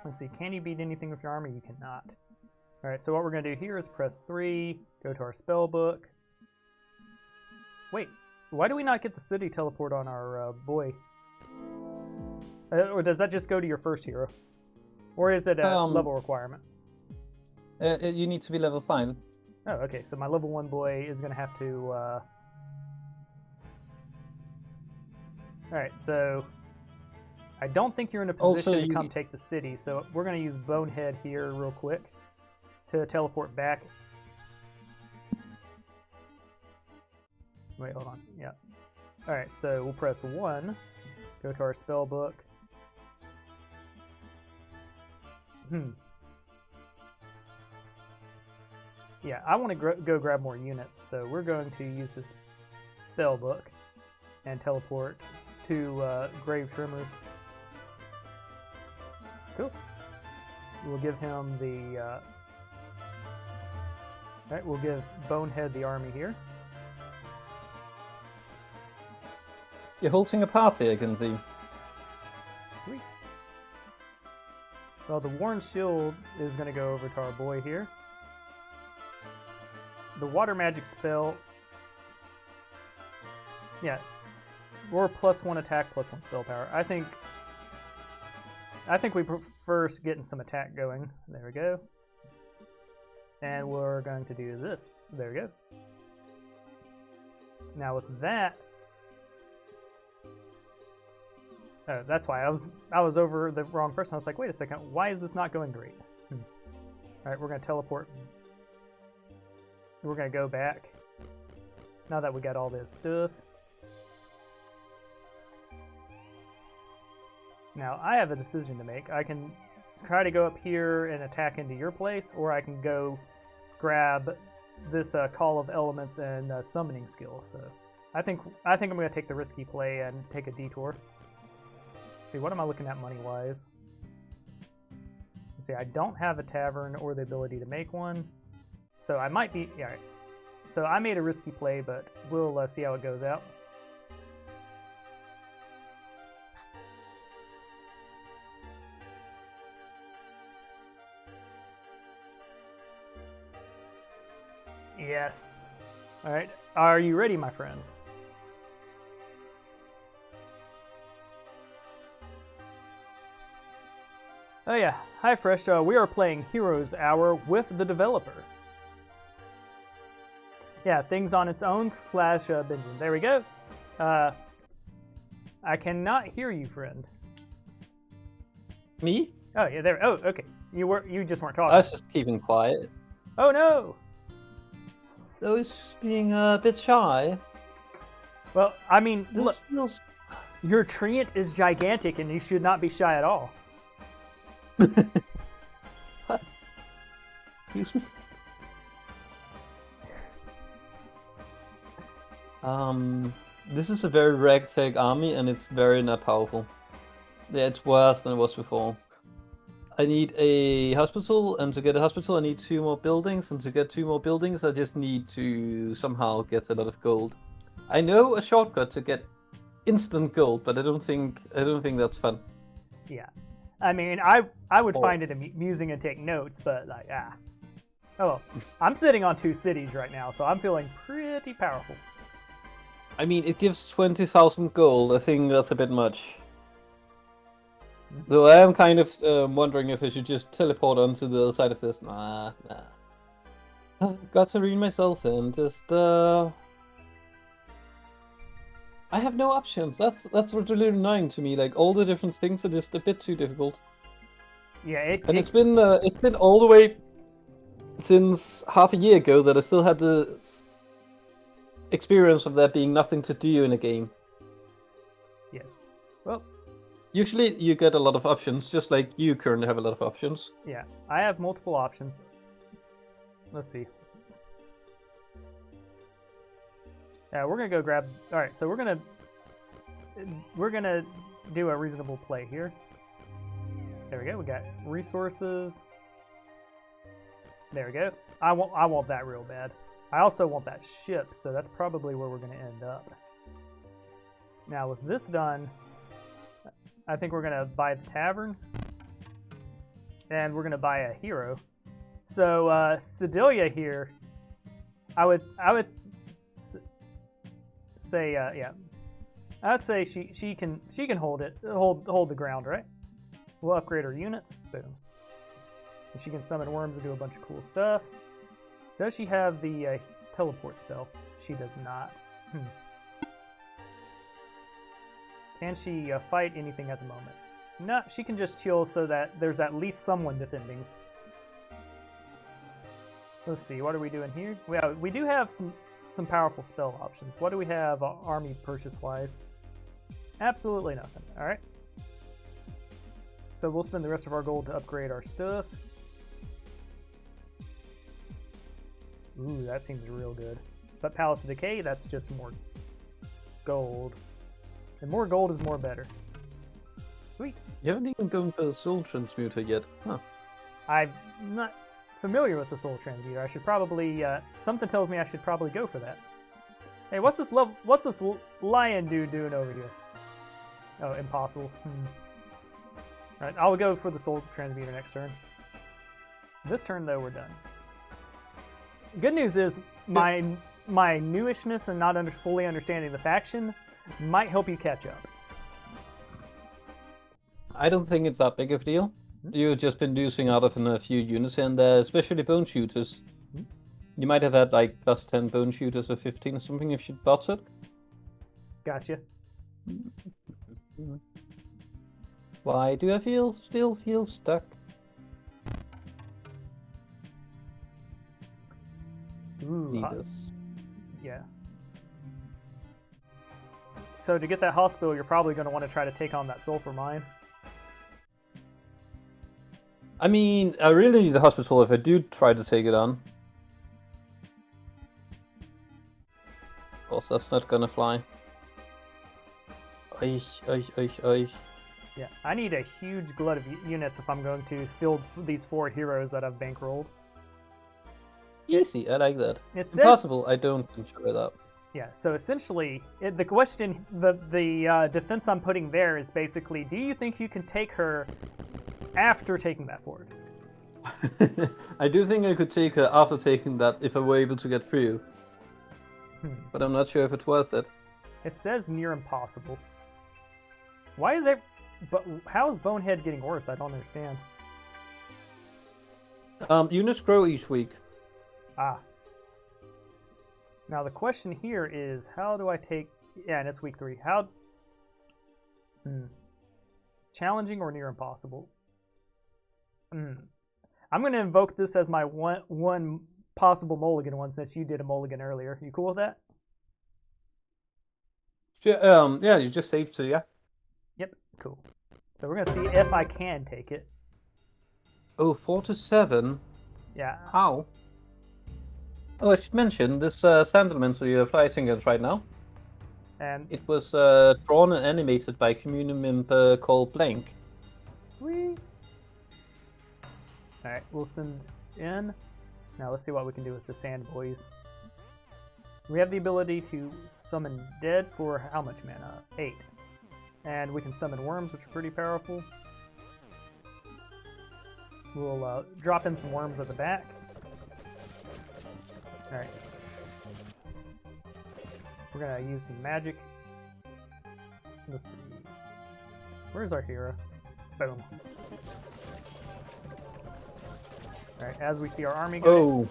Let's see, can you beat anything with your armor? You cannot. Alright, so what we're going to do here is press 3, go to our spell book. Wait, why do we not get the city teleport on our boy? Or does that just go to your first hero? Or is it a level requirement? You need to be level 5. Oh, okay, so my level 1 boy is going to have to... Alright, so... I don't think you're in a position to come take the city, so we're going to use Bonehead here real quick to teleport back. Wait, hold on. Yeah. Alright, so we'll press 1, go to our spell book. Yeah, I want to go grab more units, so we're going to use this spell book and teleport to Grave Trimmers. Cool. We'll give him the... Alright, we'll give Bonehead the army here. You're holding a party, I can see. Sweet. Well, the Worn Shield is going to go over to our boy here. The Water Magic spell... Yeah. Or +1 attack, +1 spell power. I think we prefer getting some attack going. There we go. And we're going to do this. There we go. Now with that... Oh, that's why I was over the wrong person. I was like, wait a second, why is this not going great? Alright, we're going to teleport. We're going to go back. Now that we got all this stuff. Now, I have a decision to make. I can try to go up here and attack into your place, or I can go grab this Call of Elements and Summoning skill. So, I think I'm going to take the risky play and take a detour. See, what am I looking at money-wise? See, I don't have a tavern or the ability to make one, so I might be... Yeah, right. So I made a risky play, but we'll see how it goes out. Yes. All right. Are you ready, my friend? Oh yeah, hi Fresh, we are playing Heroes Hour with the developer. Yeah, ThingsOnitsOwn / Benjamin. There we go. I cannot hear you, friend. Me? Oh yeah, there. Oh, okay. You just weren't talking. I was just keeping quiet. Oh no! I was being a bit shy. Well, I mean, This look, feels... your treant is gigantic, and you should not be shy at all. What? Excuse me? This is a very ragtag army and it's very not powerful. Yeah, it's worse than it was before. I need a hospital, and to get a hospital, I need 2 more buildings, and to get 2 more buildings, I just need to somehow get a lot of gold. I know a shortcut to get instant gold, but I don't think that's fun. Yeah, I mean, I would find it amusing and take notes, but like, oh well. I'm sitting on 2 cities right now, so I'm feeling pretty powerful. I mean, it gives 20,000 gold. I think that's a bit much. Though I am kind of wondering if I should just teleport onto the other side of this. Nah. Got to read myself in. Just I have no options. That's really annoying to me. Like all the different things are just a bit too difficult. Yeah, it's been all the way since half a year ago that I still had the experience of there being nothing to do in a game. Yes. Well. Usually you get a lot of options, just like you currently have a lot of options. Yeah, I have multiple options. Let's see. Yeah, we're gonna go grab. All right, so we're gonna do a reasonable play here. There we go. We got resources. There we go. I want that real bad. I also want that ship, so that's probably where we're gonna end up. Now with this done, I think we're gonna buy the tavern, and we're gonna buy a hero. So Sedalia here, I would say yeah, I'd say she can hold the ground, right? We'll upgrade her units. Boom. And she can summon worms and do a bunch of cool stuff. Does she have the teleport spell? She does not. Can she fight anything at the moment? No, she can just chill so that there's at least someone defending. Let's see, what are we doing here? We do have some powerful spell options. What do we have army purchase-wise? Absolutely nothing, alright. So we'll spend the rest of our gold to upgrade our stuff. Ooh, that seems real good. But Palace of Decay, that's just more gold. And more gold is more better. Sweet. You haven't even gone for the Soul Transmuter yet, huh? I'm not familiar with the Soul Transmuter. I should probably, something tells me I should probably go for that. Hey, what's this lion dude doing over here? Oh, impossible. Alright, I'll go for the Soul Transmuter next turn. This turn, though, we're done. Good news is, my newishness and not fully understanding the faction might help you catch up. I don't think it's that big of a deal. You've just been losing out of a few units and especially bone shooters. You might have had like plus 10 bone shooters or 15 or something if you bought it. Gotcha. Why do I still feel stuck? Ooh, Need this. Yeah. So to get that hospital, you're probably going to want to try to take on that sulfur mine. I mean, I really need a hospital if I do try to take it on. Of course, that's not gonna fly. Oy. Yeah, I need a huge glut of units if I'm going to field these 4 heroes that I've bankrolled. Easy, I like that. It says, Impossible, I don't enjoy that. Yeah, so essentially, the question, the defense I'm putting there is basically, do you think you can take her after taking that fort? I do think I could take her after taking that if I were able to get through. But I'm not sure if it's worth it. It says near impossible. Why is it? But how is Bonehead getting worse? I don't understand. Units grow each week. Ah. Now the question here is, how do I take... Yeah, and it's week 3. How... Challenging or near impossible? I'm going to invoke this as my one possible mulligan one, since you did a mulligan earlier. You cool with that? Sure, yeah, you just saved, so yeah. Yep, cool. So we're going to see if I can take it. Oh, 4 to 7? Yeah. How? Oh, I should mention, this Sandalman you're fighting against right now. And it was drawn and animated by a community member called Blank. Sweet. Alright, we'll send in. Now let's see what we can do with the sand boys. We have the ability to summon dead for how much mana? 8. And we can summon worms, which are pretty powerful. We'll drop in some worms at the back. Alright. We're gonna use some magic. Let's see. Where's our hero? Boom. Alright, as we see our army go.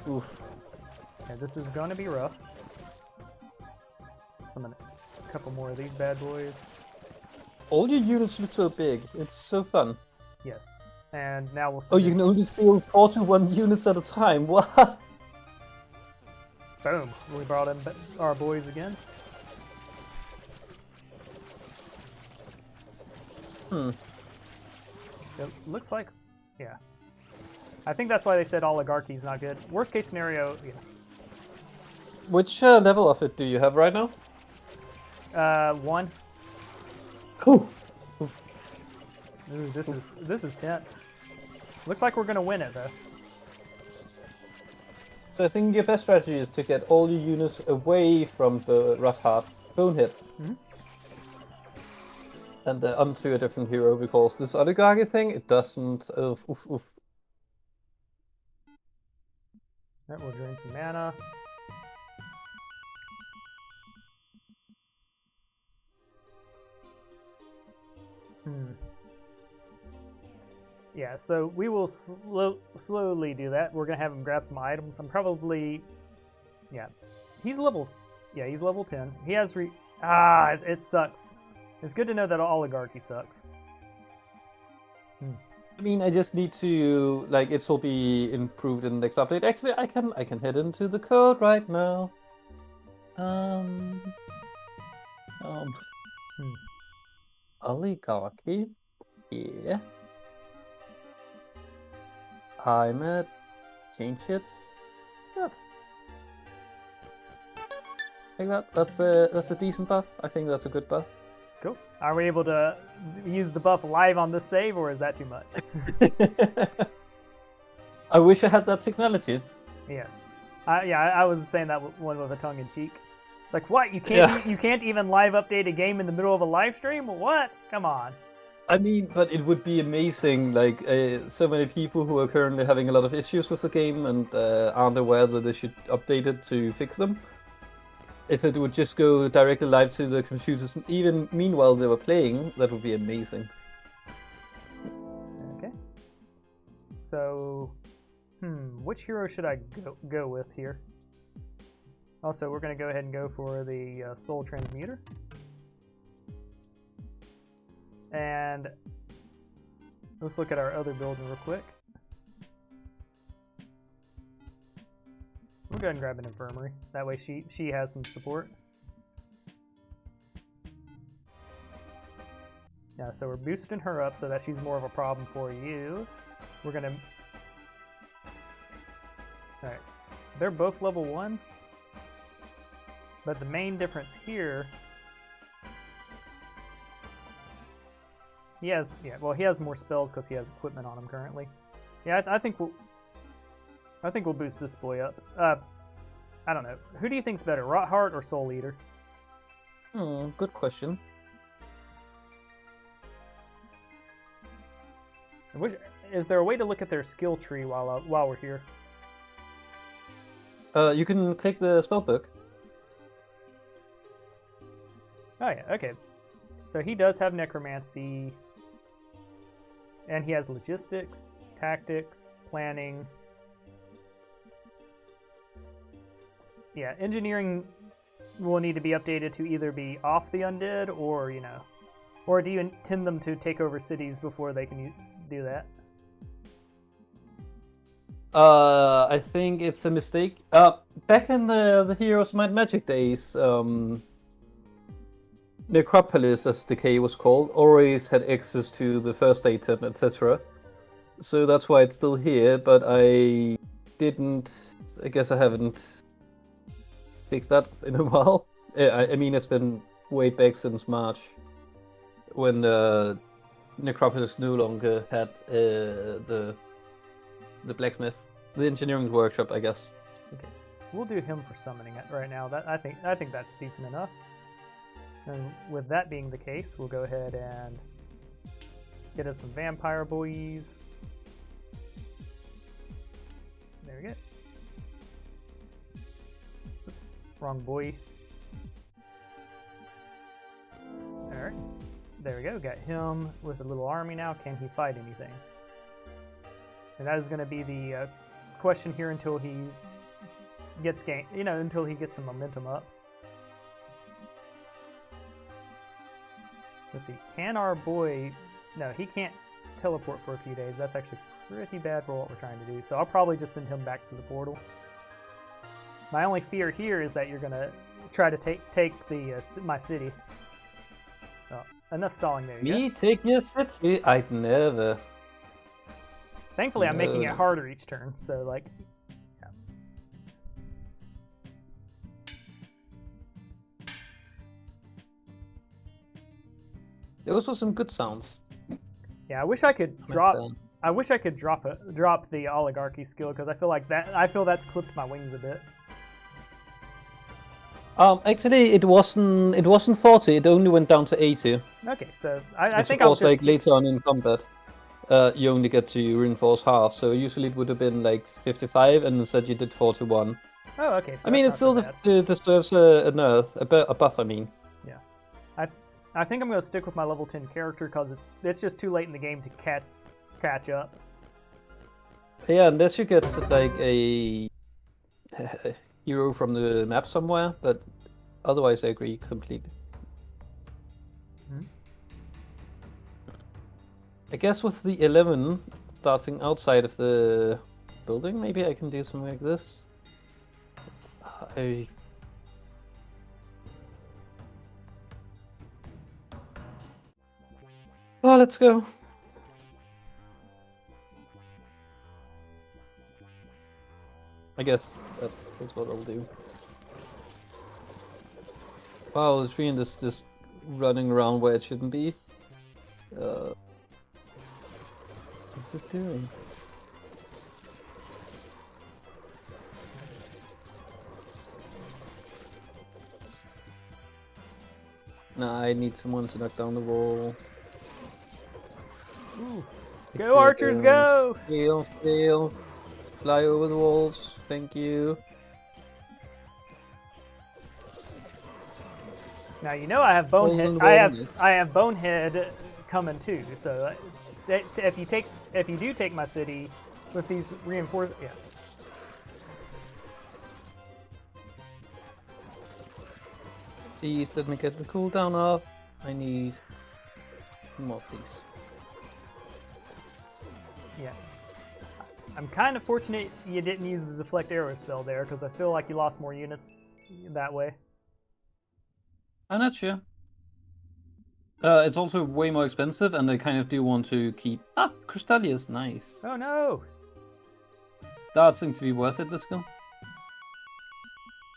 Oh! Oof. Okay, this is gonna be rough. Summon a couple more of these bad boys. All your units look so big. It's so fun. Yes. And now we'll Oh, you can only field 41 units at a time. What? Boom. We brought in our boys again. Hmm. It looks like, yeah. I think that's why they said oligarchy is not good. Worst case scenario, yeah. Which level of it do you have right now? 1. Ooh. Oof. Ooh, this is tense. Looks like we're gonna win it though. So I think your best strategy is to get all your units away from the Rothard Bonehead. Mm-hmm. And onto a different hero, because this oligarchy thing, it doesn't... Oof, oof, oof. Alright, we'll drain some mana. Yeah, so we will slowly do that. We're gonna have him grab some items. I'm probably... Yeah. He's level 10. He has it sucks. It's good to know that oligarchy sucks. I mean, I just need to, like, it will be improved in the next update. Actually, I can head into the code right now. Oligarchy. Yeah. I'm at change it. Yeah. I think that's a decent buff. I think that's a good buff. Cool. Are we able to use the buff live on this save, or is that too much? I wish I had that technology. Yes. I was saying that one with a tongue in cheek. It's like, what? You can't even live update a game in the middle of a live stream? What? Come on. I mean, but it would be amazing. Like, so many people who are currently having a lot of issues with the game and aren't aware that they should update it to fix them. If it would just go directly live to the computers, even meanwhile they were playing, that would be amazing. Okay. So, which hero should I go with here? Also, we're going to go ahead and go for the Soul Transmuter. And let's look at our other building real quick. We'll go ahead and grab an infirmary. That way she has some support. Yeah, so we're boosting her up so that she's more of a problem for you. We're gonna... Alright. They're both level 1. But the main difference here... He has more spells because he has equipment on him currently. Yeah, I think we'll boost this boy up. I don't know. Who do you think's better, Rotheart or Soul Eater? Good question. Is there a way to look at their skill tree while we're here? You can click the spellbook. Oh yeah, okay. So he does have necromancy, and he has logistics, tactics, planning. Yeah, engineering will need to be updated to either be off the undead or, or do you intend them to take over cities before they can do that? I think it's a mistake. Back in the Heroes Might Magic days, Necropolis, as the K was called, always had access to the first aid tent, etc. So that's why it's still here, but I guess I haven't fixed that in a while. I mean, it's been way back since March, when Necropolis no longer had the the blacksmith, the engineering workshop, I guess. Okay, we'll do him for summoning it right now. I think that's decent enough. And with that being the case, we'll go ahead and get us some vampire boys. There we go. Oops, wrong boy. Alright, there we go. Got him with a little army now. Can he fight anything? And that is going to be the question here until he gets until he gets some momentum up. Let's see. Can our boy? No, he can't teleport for a few days. That's actually pretty bad for what we're trying to do. So I'll probably just send him back to the portal. My only fear here is that you're gonna try to take the my city. Oh, enough stalling there. Me take your city? I'd never. Thankfully, I'm making it harder each turn. So like. Those were some good sounds. Yeah, I wish I could drop. I wish I could drop the oligarchy skill because I feel like that's clipped my wings a bit. Actually, it wasn't 40. It only went down to 80. Okay, so I think I'll I'll just later on in combat, you only get to reinforce half. So usually it would have been like 55, and instead you did 41. Oh, okay. So I mean, it still deserves a nerf, a buff. I mean. Yeah, I think I'm gonna stick with my level 10 character because it's just too late in the game to catch up. Yeah, unless you get like a hero from the map somewhere, but otherwise I agree completely. Hmm? I guess with the 11 starting outside of the building, maybe I can do something like this. Oh, let's go. I guess that's what I'll do. Wow, the tree is just running around where it shouldn't be. What's it doing? Nah, I need someone to knock down the wall. Ooh. Go archers, go! Steal. Fly over the walls. Thank you. Now you know I have bonehead. I have bonehead coming too. So if you do take my city with these reinforced, yeah. Please let me get the cooldown off. I need more of these. Yeah. I'm kind of fortunate you didn't use the deflect arrow spell there because I feel like you lost more units that way. I'm not sure. It's also way more expensive, and I kind of do want to keep. Crystallius, nice. Oh no! Starting to be worth it, this skill.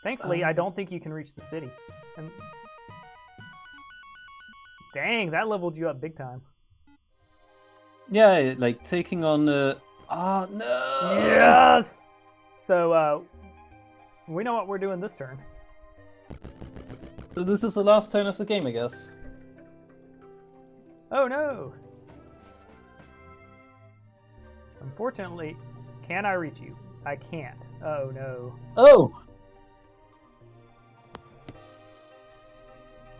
Thankfully, I don't think you can reach the city. And... Dang, that leveled you up big time. Yeah, like taking on the. Oh no! Yes! So, we know what we're doing this turn. So this is the last turn of the game, I guess. Oh no! Unfortunately, can I reach you? I can't. Oh no. Oh!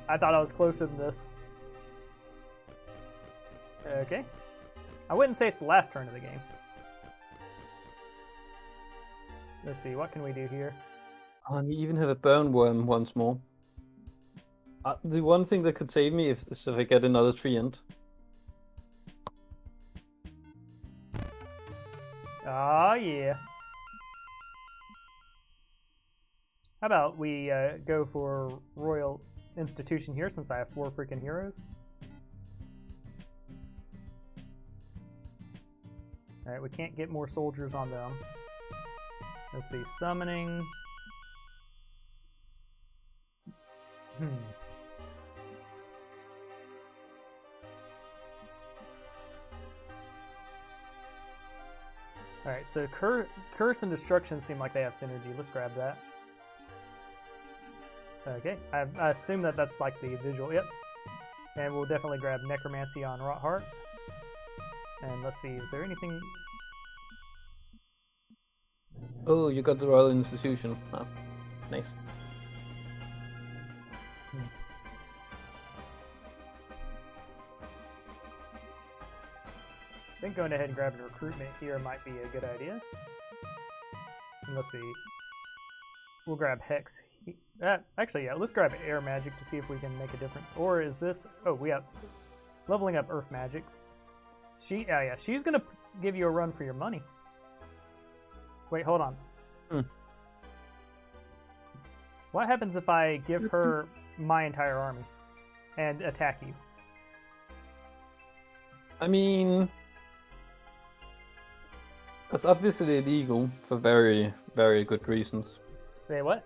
I thought I was closer than this. Okay. I wouldn't say it's the last turn of the game. Let's see, what can we do here? Oh, and you even have a burn worm once more. The one thing that could save me is if I get another treant. Oh yeah. How about we go for Royal Institution here since I have 4 freaking heroes? Alright, we can't get more soldiers on them. Let's see, summoning. Alright, Alright, so Curse and Destruction seem like they have synergy. Let's grab that. Okay, I assume that that's like the visual. Yep. And we'll definitely grab Necromancy on Rot Heart. And let's see, is there anything... Oh, you got the Royal Institution. Oh, nice. I think going ahead and grabbing recruitment here might be a good idea. And let's see. We'll grab Hex. Actually, yeah, let's grab Air Magic to see if we can make a difference. Or is this... Oh, we have... Leveling up Earth Magic. Yeah, she's going to give you a run for your money. Wait, hold on. What happens if I give her my entire army and attack you? I mean... That's obviously illegal for very, very good reasons. Say what?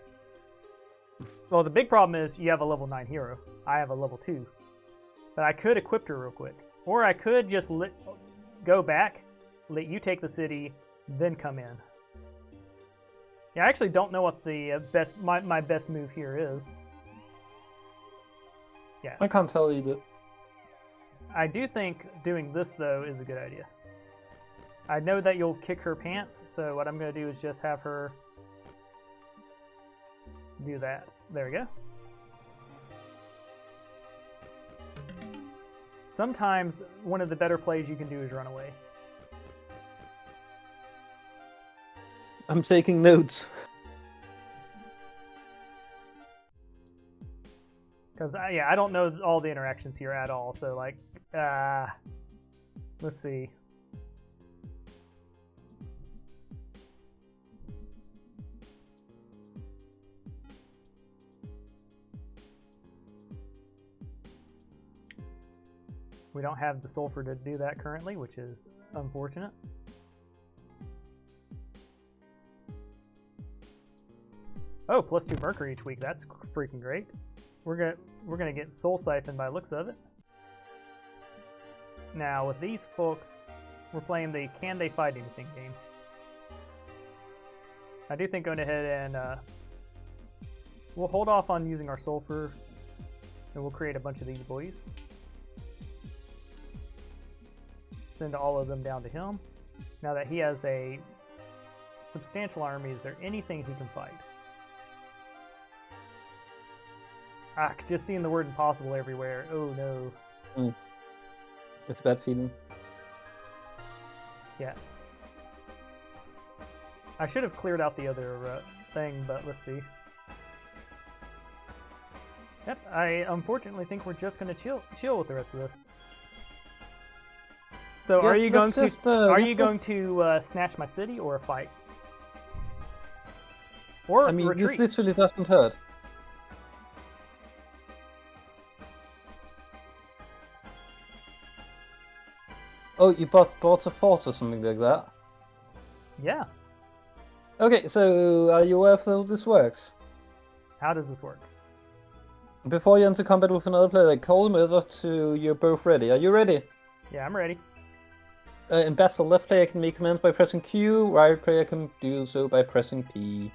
Well, the big problem is you have a level 9 hero. I have a level 2. But I could equip her real quick. Or I could just go back, let you take the city, then come in. Yeah, I actually don't know what the my best move here is. Yeah. I can't tell either. I do think doing this, though, is a good idea. I know that you'll kick her pants, so what I'm going to do is just have her do that. There we go. Sometimes one of the better plays you can do is run away. I'm taking notes. Because, yeah, I don't know all the interactions here at all, so, like, let's see. We don't have the sulfur to do that currently, which is unfortunate. Oh, +2 Mercury each week. That's freaking great. We're gonna get Soul Siphon by the looks of it. Now with these folks, we're playing the Can They Fight Anything game. I do think going ahead and we'll hold off on using our sulfur, and we'll create a bunch of these boys. Send all of them down to him. Now that he has a substantial army, is there anything he can fight? Just seeing the word impossible everywhere. Oh no. It's a bad feeling. Yeah. I should have cleared out the other thing, but let's see. Yep, I unfortunately think we're just going to chill with the rest of this. So yes, are you going to snatch my city or fight? Or I mean, retreat? this literally doesn't hurt. Oh, you bought a fort or something like that? Yeah. Okay, so are you aware of how this works? How does this work? Before you enter combat with another player, call them over to you're both ready. Are you ready? Yeah, I'm ready. In battle, left player can make commands by pressing Q, right player can do so by pressing P.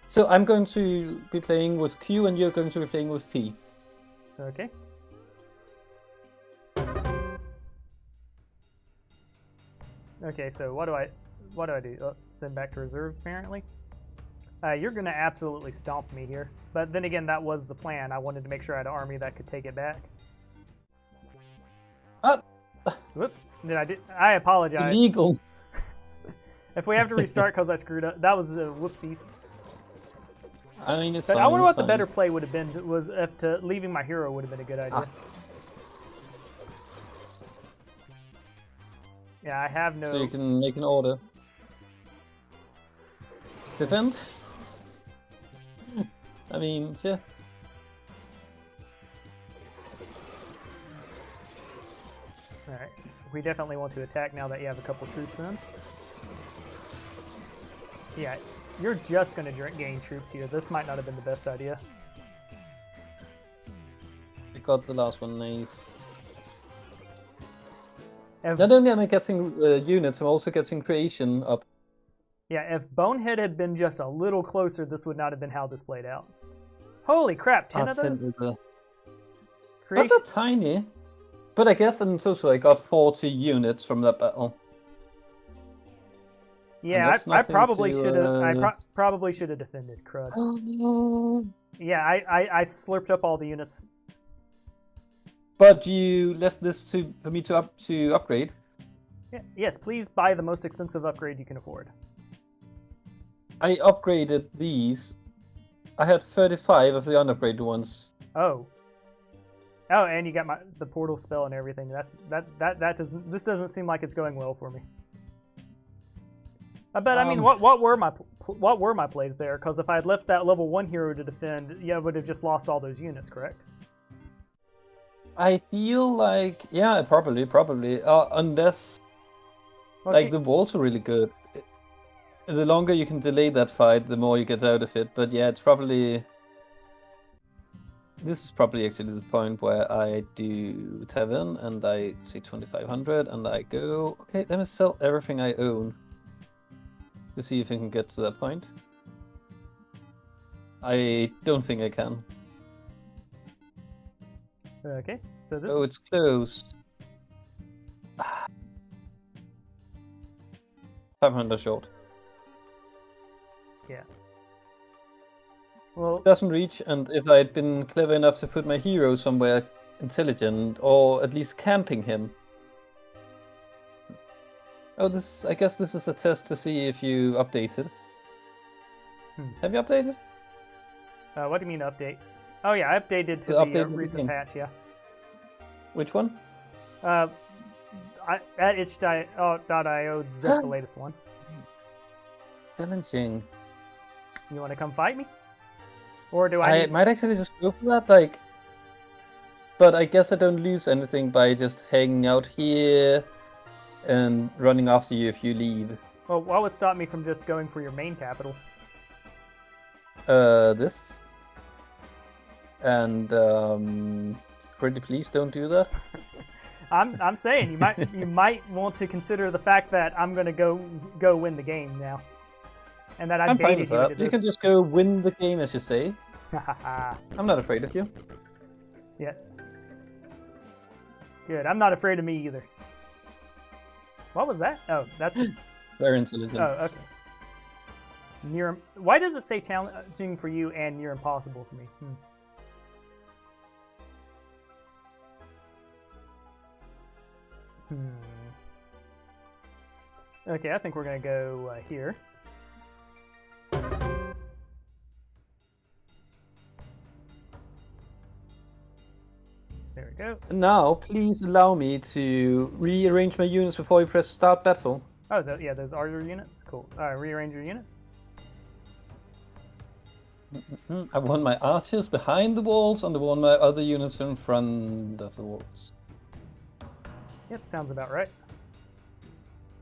So I'm going to be playing with Q and you're going to be playing with P. Okay. Okay, so what do I do? Oh, send back to reserves apparently. You're gonna absolutely stomp me here. But then again, that was the plan. I wanted to make sure I had an army that could take it back. Whoops. I apologize. Illegal. If we have to restart because I screwed up, that was whoopsies. I mean, it's But fine, I wonder what the fine. better play would have been. Was if leaving my hero would have been a good idea. Yeah, I have no... So you can make an order. Defend? I mean, yeah. Alright, we definitely want to attack now that you have a couple troops in. Yeah, you're just going to gain troops here. This might not have been the best idea. I got the last one, nice. If, Not only am I getting units, I'm also getting creation up. Yeah, if Bonehead had been just a little closer, this would not have been how this played out. Holy crap, 10 of those? Not Creation. that tiny. But I guess in total I got 40 units from that battle. Yeah, I probably should have. Probably should have defended. Crud. Yeah, I slurped up all the units. But you left this for me to upgrade. Yeah, yes, please buy the most expensive upgrade you can afford. I upgraded these. I had 35 of the unupgraded ones. Oh. Oh, and you got the portal spell and everything. This doesn't seem like it's going well for me. But I mean, what were my plays there? Because if I had left that level 1 hero to defend, yeah, I would have just lost all those units, correct? I feel like, yeah, probably. Unless, well, the walls are really good. The longer you can delay that fight, the more you get out of it. But yeah, it's probably... This is probably actually the point where I do Tavern, and I see 2500, and I go, okay, let me sell everything I own to see if I can get to that point. I don't think I can. Okay, so this... Oh, it's close. 500 short. Yeah. Well, it doesn't reach, and if I had been clever enough to put my hero somewhere intelligent, or at least camping him. Oh, I guess this is a test to see if you updated. Have you updated? What do you mean update? Oh yeah, I updated to the recent patch, yeah. Which one? At itch.io, just the latest one. Challenging. You want to come fight me? Or do I might actually just go for that, but I guess I don't lose anything by just hanging out here and running after you if you leave. Well, what would stop me from just going for your main capital? This. And, pretty please don't do that. I'm saying you might want to consider the fact that I'm gonna go win the game now. And that I baited you into this. You can just go win the game, as you say. I'm not afraid of you. Yes. Good. I'm not afraid of me either. What was that? Oh, that's very intelligent. Oh, okay. Near. Why does it say challenging for you and near impossible for me? Okay, I think we're gonna go here. There we go. Now, please allow me to rearrange my units before you press start battle. Oh, yeah, those are your units? Cool. Rearrange your units. I want my archers behind the walls, and I want my other units in front of the walls. Yep, sounds about right.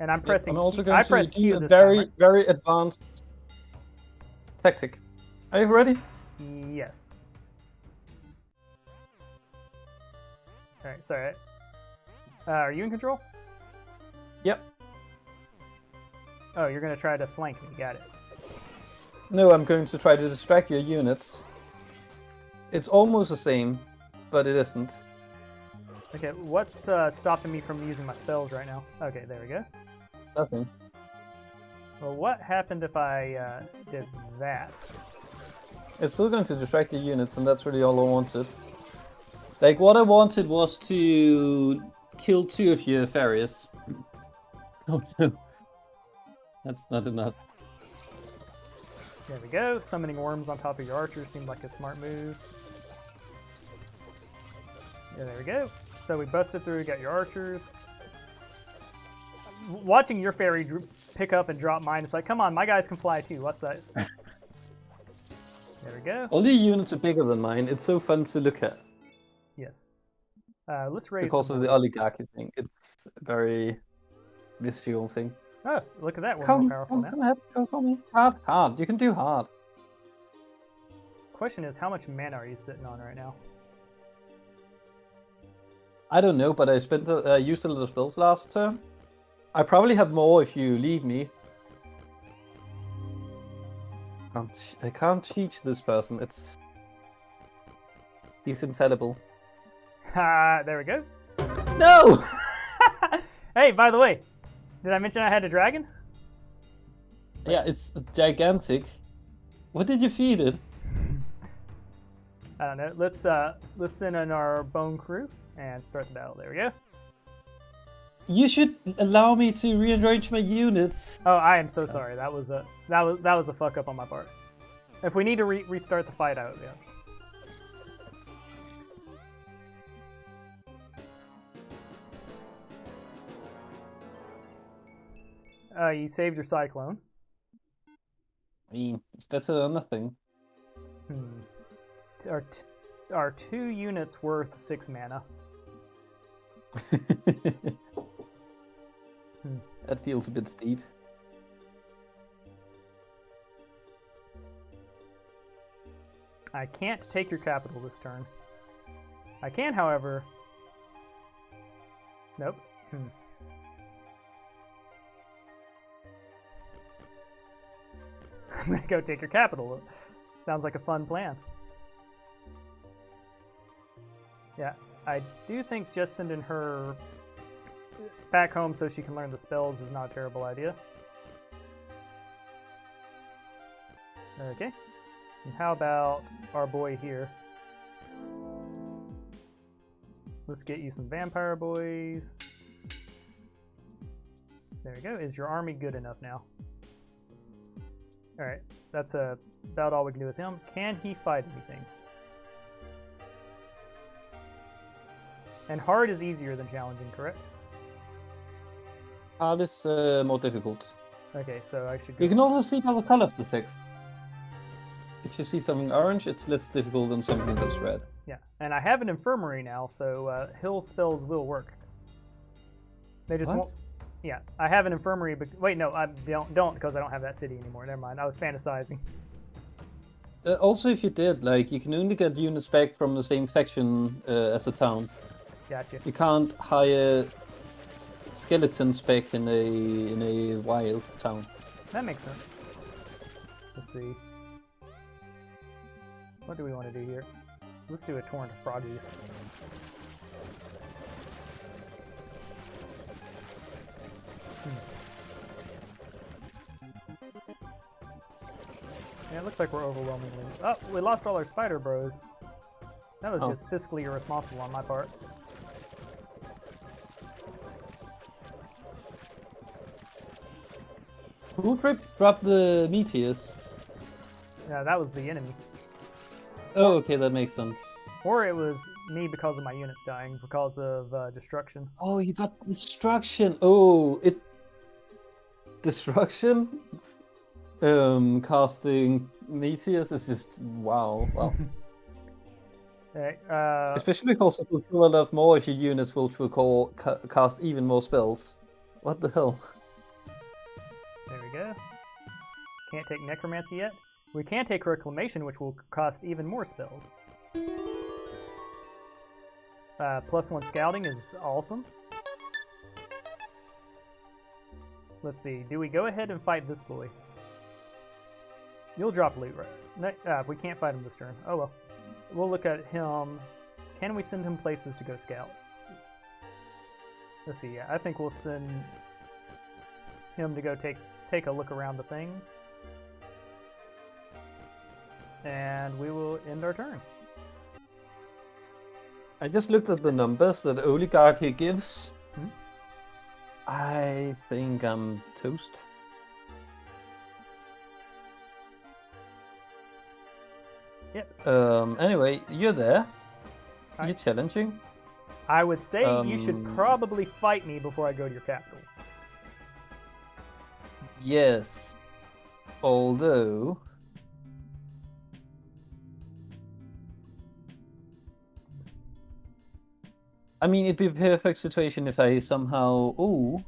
And I'm pressing I'm also Q. going I press to Q do this a very, time, very advanced tactic. Are you ready? Yes. Alright, sorry. Are you in control? Yep. Oh, you're going to try to flank me. Got it. No, I'm going to try to distract your units. It's almost the same, but it isn't. Okay, what's stopping me from using my spells right now? Okay, there we go. Nothing. Well, what happened if I did that? It's still going to distract the units, and that's really all I wanted. Like, what I wanted was to kill 2 of your fairies. Oh no. That's not enough. There we go. Summoning worms on top of your archers seemed like a smart move. Yeah, there we go. So we busted through, got your archers. Watching your fairy pick up and drop mine, it's like, come on, my guys can fly too. What's that? There we go. All your units are bigger than mine. It's so fun to look at. Yes. Let's raise because of the oligarchy thing. It's a very visual thing. Oh, look at that. We're more powerful now. Come ahead. Go for me. Hard. You can do hard. Question is, how much mana are you sitting on right now? I don't know, but I used a little spells last turn. I probably have more if you leave me. I can't teach this person. He's infallible. Ha! There we go. No! Hey, by the way, did I mention I had a dragon? Yeah, it's gigantic. What did you feed it? I don't know. Let's send in our bone crew and start the battle. There we go. You should allow me to rearrange my units. Oh, I am so sorry. That was a fuck up on my part. If we need to restart the fight, I would. Yeah. You saved your cyclone. I mean, it's better than nothing. Are 2 units worth 6 mana? That feels a bit steep. I can't take your capital this turn. I can, however... Nope. I'm gonna go take your capital. Sounds like a fun plan. Yeah, I do think just sending her back home so she can learn the spells is not a terrible idea. Okay. And how about our boy here? Let's get you some vampire boys. There we go. Is your army good enough now? Alright, that's about all we can do with him. Can he fight anything? And hard is easier than challenging, correct? Hard is more difficult. Okay, so I should go. You can also see by the color of the text. If you see something orange, it's less difficult than something that's red. Yeah, and I have an infirmary now, so hill spells will work. They just won't. Yeah, I have an infirmary, but wait, no, I don't because I don't have that city anymore. Never mind, I was fantasizing. Also, if you did, like, you can only get units back from the same faction as the town. Gotcha. You can't hire skeletons back in a wild town. That makes sense. Let's see. What do we want to do here? Let's do a torrent of froggies. Yeah, it looks like we're overwhelmingly... Oh, we lost all our spider bros. That was just fiscally irresponsible on my part. Who dropped the meteors? Yeah, that was the enemy. Oh, okay, that makes sense. Or it was me because of my units dying, because of destruction. Oh, you got destruction. Oh, it... Destruction? Casting meteors is just... Wow. Especially because it will kill a lot more if your units will cast even more spells. What the hell? There we go. Can't take necromancy yet. We can take reclamation, which will cost even more spells. +1 scouting is awesome. Let's see. Do we go ahead and fight this boy? You'll drop loot, right? We can't fight him this turn. Oh well. We'll look at him. Can we send him places to go scout? Let's see. Yeah, I think we'll send him to go take a look around the things. And we will end our turn. I just looked at the numbers that Oligarch here gives. I think I'm toast. Yep. Anyway, you're there. Hi. You're challenging. I would say you should probably fight me before I go to your capital. Yes. Although... I mean, it'd be a perfect situation if I somehow... Ooh.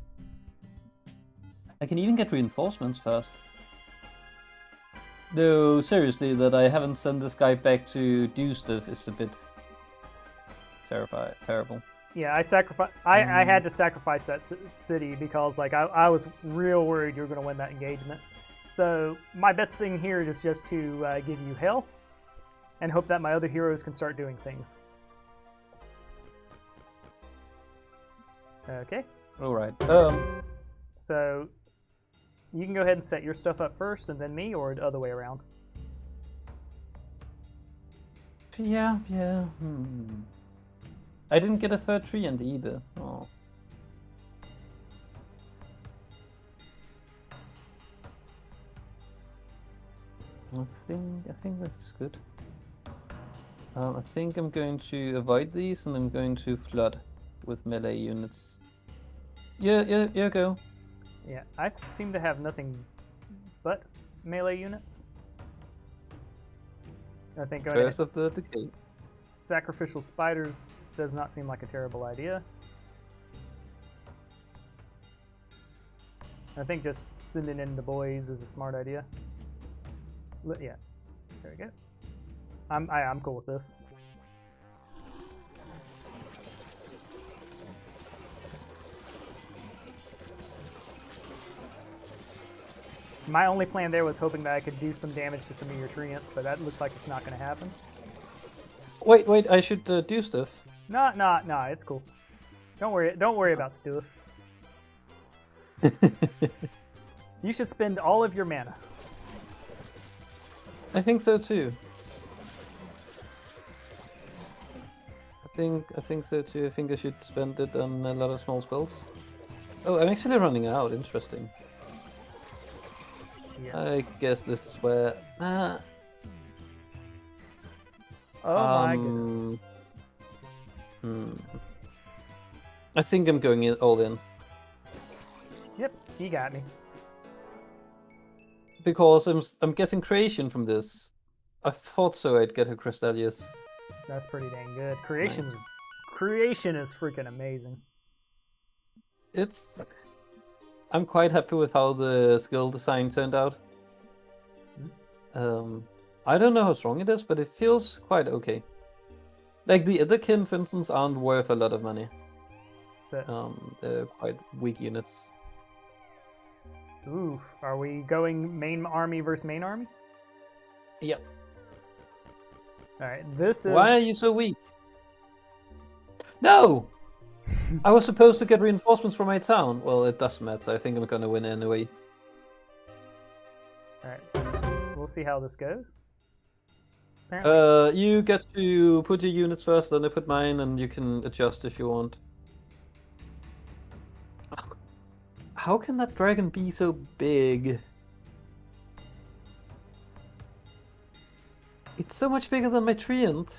I can even get reinforcements first. Though, seriously, that I haven't sent this guy back to do stuff is a bit... terrible. Yeah, I had to sacrifice that city because, like, I was real worried you were going to win that engagement. So my best thing here is just to give you hell, and hope that my other heroes can start doing things. Okay. All right. So you can go ahead and set your stuff up first, and then me, or the other way around. Yeah. I didn't get a third tree end either. Oh. I think this is good. I think I'm going to avoid these, and I'm going to flood with melee units. Yeah, go. Yeah, I seem to have nothing but melee units. I think going Curse of the Decay. sacrificial spiders does not seem like a terrible idea. I think just sending in the boys is a smart idea. Yeah, there we go. I'm cool with this. My only plan there was hoping that I could do some damage to some of your treants, but that looks like it's not going to happen. Wait, I should do stuff. No, it's cool. Don't worry about stuff. You should spend all of your mana. I think so too. I think so too. I think I should spend it on a lot of small spells. Oh, I'm actually running out. Interesting. Yes. I guess this is where. Oh my goodness. I think I'm going all in. Yep, he got me. Because I'm getting creation from this. I thought so. I'd get a Crystallius. That's pretty dang good. Creation is freaking amazing. I'm quite happy with how the skill design turned out. I don't know how strong it is, but it feels quite okay. Like the other kin, for instance, aren't worth a lot of money. So, they're quite weak units. ooh, are we going main army versus main army? Yep. Alright, this is... Why are you so weak? No! I was supposed to get reinforcements from my town. Well, it doesn't matter. I think I'm gonna win anyway. Alright, we'll see how this goes. Apparently. You get to put your units first, then I put mine, and you can adjust if you want. How can that dragon be so big? It's so much bigger than my treant.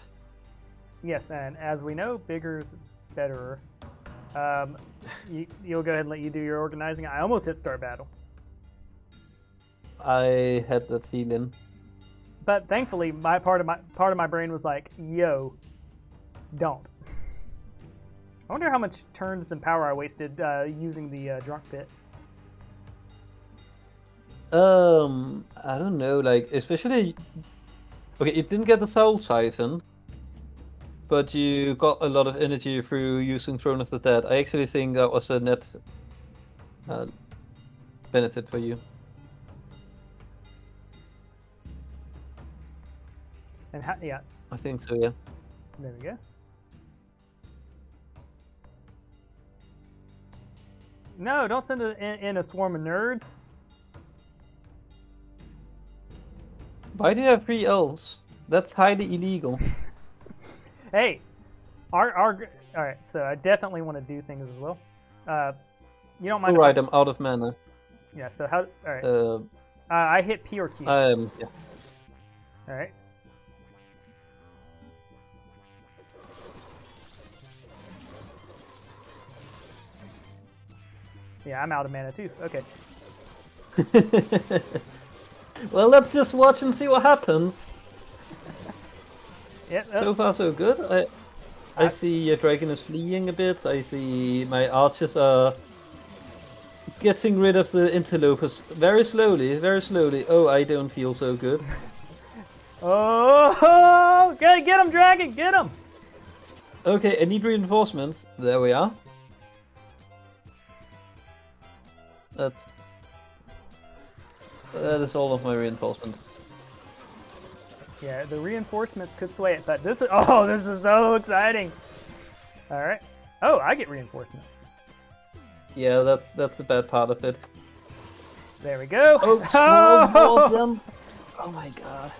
Yes, and as we know, bigger's betterer. You'll go ahead and let you do your organizing. I almost hit start battle. I had that heal in. But thankfully, part of my brain was like, "Yo, don't." I wonder how much turns and power I wasted using the drunk pit. I don't know. Like, especially, okay, it didn't get the Soul Titan, but you got a lot of energy through using Throne of the Dead. I actually think that was a net benefit for you. And yeah, I think so, yeah. there we go. No, don't send in a swarm of nerds. Why do you have 3 elves? That's highly illegal. Hey, all right. So I definitely want to do things as well. You don't mind? Alright, I'm out of mana. Yeah. So how? All right. I hit P or Q. Yeah. All right. Yeah, I'm out of mana too. Okay. Well, let's just watch and see what happens. Yeah. So far, so good. I see your dragon is fleeing a bit. I see my archers are getting rid of the interlopers very slowly, very slowly. Oh, I don't feel so good. Oh, get him, dragon, get him! Okay, I need reinforcements. There we are. That is all of my reinforcements. Yeah, the reinforcements could sway it, but this is oh, this is so exciting. All right. Oh, I get reinforcements. Yeah, that's the bad part of it. There we go. Oh, small of them. Oh my god.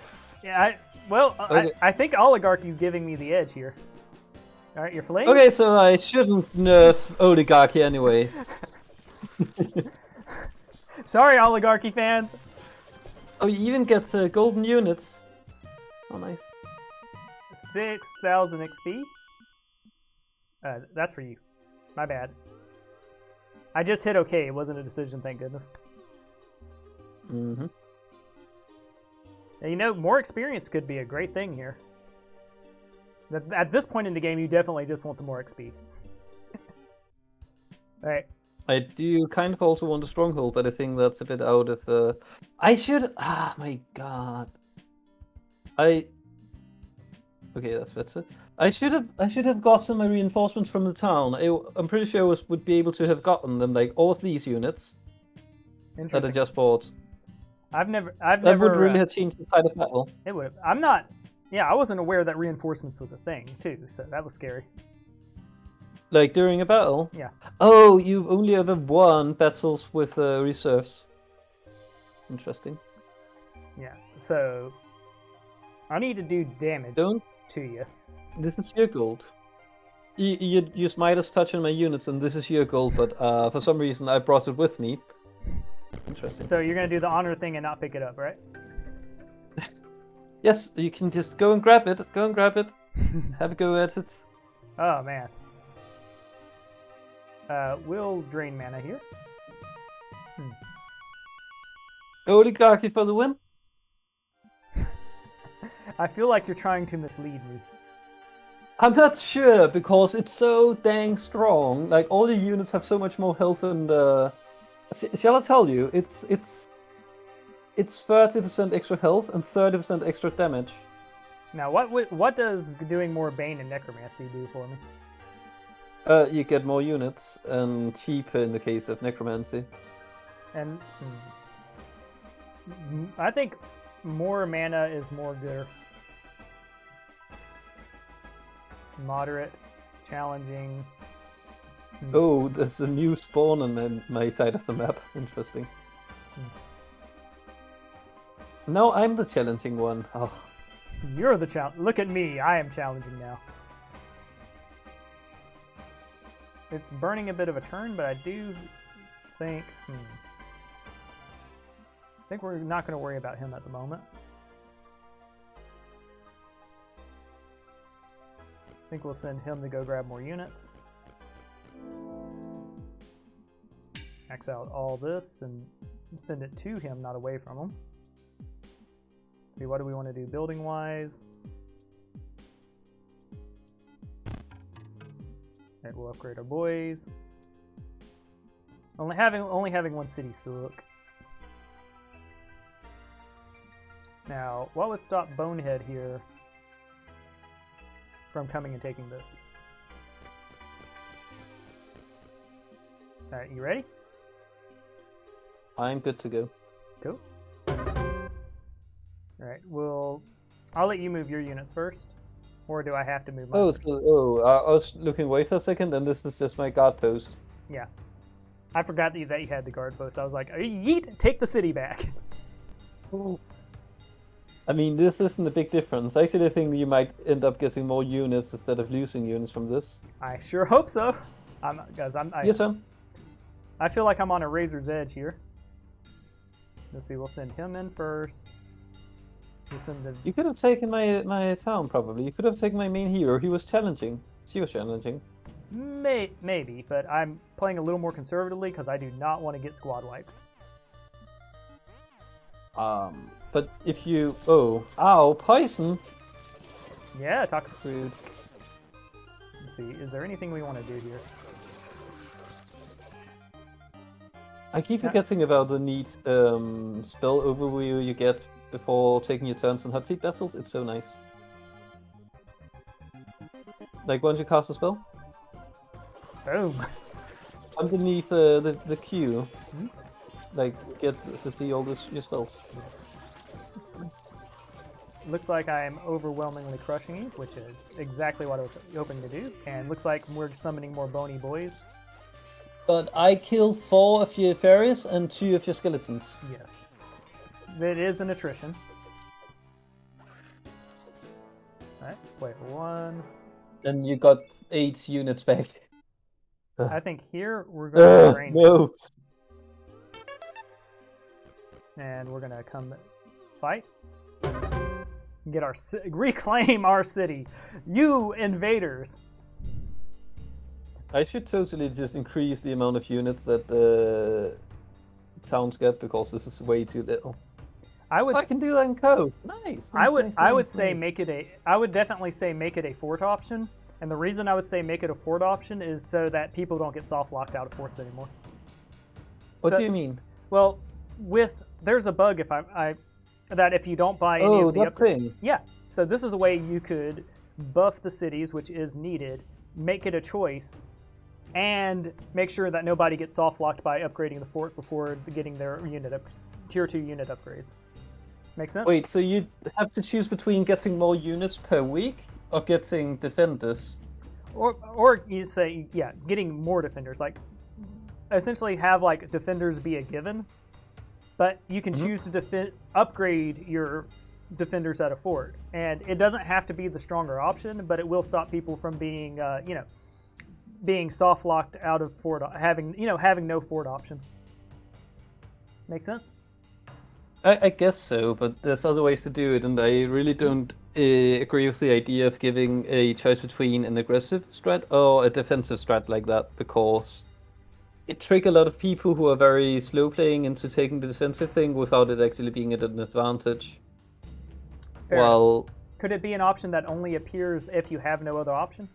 Yeah, Okay. I think Oligarchy's giving me the edge here. All right, you're fleeing? Okay, so I shouldn't nerf Oligarchy anyway. Sorry, Oligarchy fans. Oh, you even get golden units. Oh, nice. 6,000 XP. That's for you. My bad. I just hit OK. It wasn't a decision, thank goodness. Mm-hmm. And you know, more experience could be a great thing here. At this point in the game, you definitely just want the more XP. Alright. I do kind of also want a stronghold, but I think that's a bit out of I should. Ah, my god. Okay, that's better. I should have gotten my reinforcements from the town. I'm pretty sure I would be able to have gotten them, like all of these units that I just bought. I've never. That would really have changed the tide of battle. It would. I'm not. Yeah, I wasn't aware that reinforcements was a thing too, so that was scary. Like during a battle? Yeah. Oh, you've only ever won battles with reserves. Interesting. Yeah. So I need to do damage to you. This is your gold. You use Midas touch on my units, and this is your gold. But for some reason, I brought it with me. Interesting. So you're gonna do the honor thing and not pick it up, right? Yes, you can just go and grab it. Go and grab it. Have a go at it. Oh man. We'll drain mana here. Oligarchy for the win. I feel like you're trying to mislead me. I'm not sure because it's so dang strong. Like all the units have so much more health and. Shall I tell you? It's 30% extra health and 30% extra damage. Now, what does doing more Bane and Necromancy do for me? You get more units and cheaper in the case of Necromancy. And I think more mana is more good. Moderate, challenging. Oh, there's a new spawn on my side of the map. Interesting. No, I'm the challenging one. Oh. You're the challenge. Look at me. I am challenging now. It's burning a bit of a turn, but I do think... I think we're not going to worry about him at the moment. I think we'll send him to go grab more units. Max out all this and send it to him, not away from him. See, what do we want to do building wise? Alright, we'll upgrade our boys. Only having one city sook. Now, what would stop Bonehead here from coming and taking this? Alright, you ready? I'm good to go. Cool. Alright, I'll let you move your units first. Or do I have to move mine? I was looking away for a second, and this is just my guard post. Yeah. I forgot that you had the guard post. I was like, yeet, take the city back. Ooh. I mean, this isn't a big difference. Actually, I think you might end up getting more units instead of losing units from this. I sure hope so. Yes, sir. I feel like I'm on a razor's edge here. Let's see, we'll send him in first. We'll send the... You could have taken my town, probably. You could have taken my main hero. He was challenging. She was challenging. Maybe, but I'm playing a little more conservatively because I do not want to get squad wiped. But if you... Oh, ow, poison! Yeah, toxic. Rude. Let's see, is there anything we want to do here? I keep forgetting about the neat spell overview you get before taking your turns in hot seat battles. It's so nice. Like once you cast a spell. Boom. Underneath the queue. like get to see all your spells. Yes. That's nice. Looks like I'm overwhelmingly crushing you, which is exactly what I was hoping to do. And looks like we're summoning more bony boys. But I killed 4 of your fairies and 2 of your skeletons. Yes. It is an attrition. Alright, wait, 1. And you got 8 units back. I think here we're going to drain. No. And we're going to come fight. Get our reclaim our city. You invaders. I should totally just increase the amount of units that the towns get because this is way too little. I can do that in code. Nice. I would say make it a. I would definitely say make it a fort option. And the reason I would say make it a fort option is so that people don't get soft locked out of forts anymore. What do you mean? Well, there's a bug that if you don't buy any of the that thing. Yeah. So this is a way you could buff the cities, which is needed, make it a choice, and make sure that nobody gets soft locked by upgrading the fort before getting their tier 2 unit upgrades. Make sense? Wait, so you have to choose between getting more units per week or getting defenders? Or you say, yeah, getting more defenders. Like, essentially have, like, defenders be a given, but you can choose to upgrade your defenders at a fort. And it doesn't have to be the stronger option, but it will stop people from being, being soft locked out of fort, having no fort option. Make sense? I guess so, but there's other ways to do it, and I really don't agree with the idea of giving a choice between an aggressive strat or a defensive strat like that, because it tricks a lot of people who are very slow playing into taking the defensive thing without it actually being at an advantage. Fair. Well, could it be an option that only appears if you have no other option?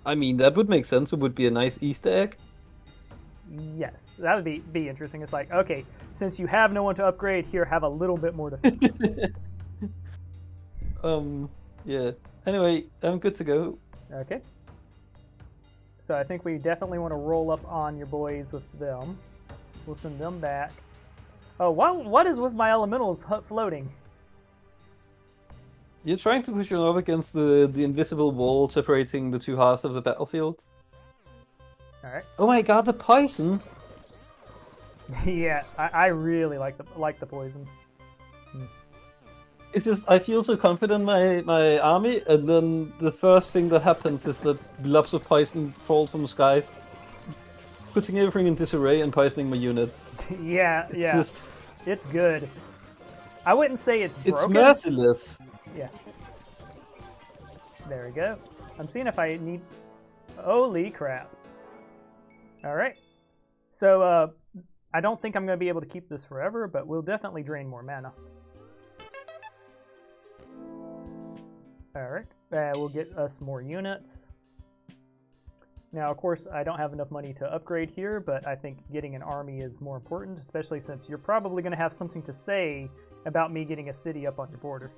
I mean, that would make sense. It would be a nice Easter egg. Yes, that would be interesting. It's like, okay, since you have no one to upgrade, here, have a little bit more defense. Yeah. Anyway, I'm good to go. Okay. So I think we definitely want to roll up on your boys with them. We'll send them back. Oh, what is with my elementals floating? You're trying to push them up against the invisible wall separating the two halves of the battlefield. All right. Oh my god, the poison! Yeah, I really like the poison. It's just, I feel so confident in my army, and then the first thing that happens is that blobs of poison fall from the skies, putting everything in disarray and poisoning my units. Yeah, it's good. I wouldn't say it's broken. It's merciless. Yeah. There we go. I'm seeing if I need... Holy crap. Alright. So, I don't think I'm going to be able to keep this forever, but we'll definitely drain more mana. Alright. We'll get us more units. Now, of course, I don't have enough money to upgrade here, but I think getting an army is more important, especially since you're probably going to have something to say about me getting a city up on your border.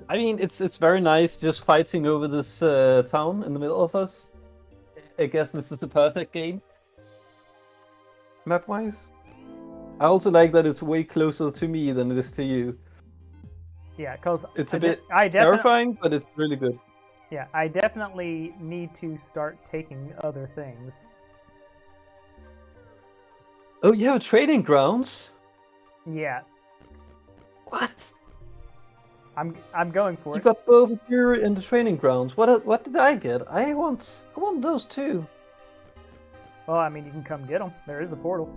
I mean, it's very nice just fighting over this town in the middle of us. I guess this is a perfect game, map-wise. I also like that it's way closer to me than it is to you. Yeah, because it's a bit terrifying, but it's really good. Yeah, I definitely need to start taking other things. Oh, you have trading grounds? Yeah. What? I'm going for it. You got both here in the training grounds. What did I get? I want those too. Well, I mean, you can come get them. There is a portal.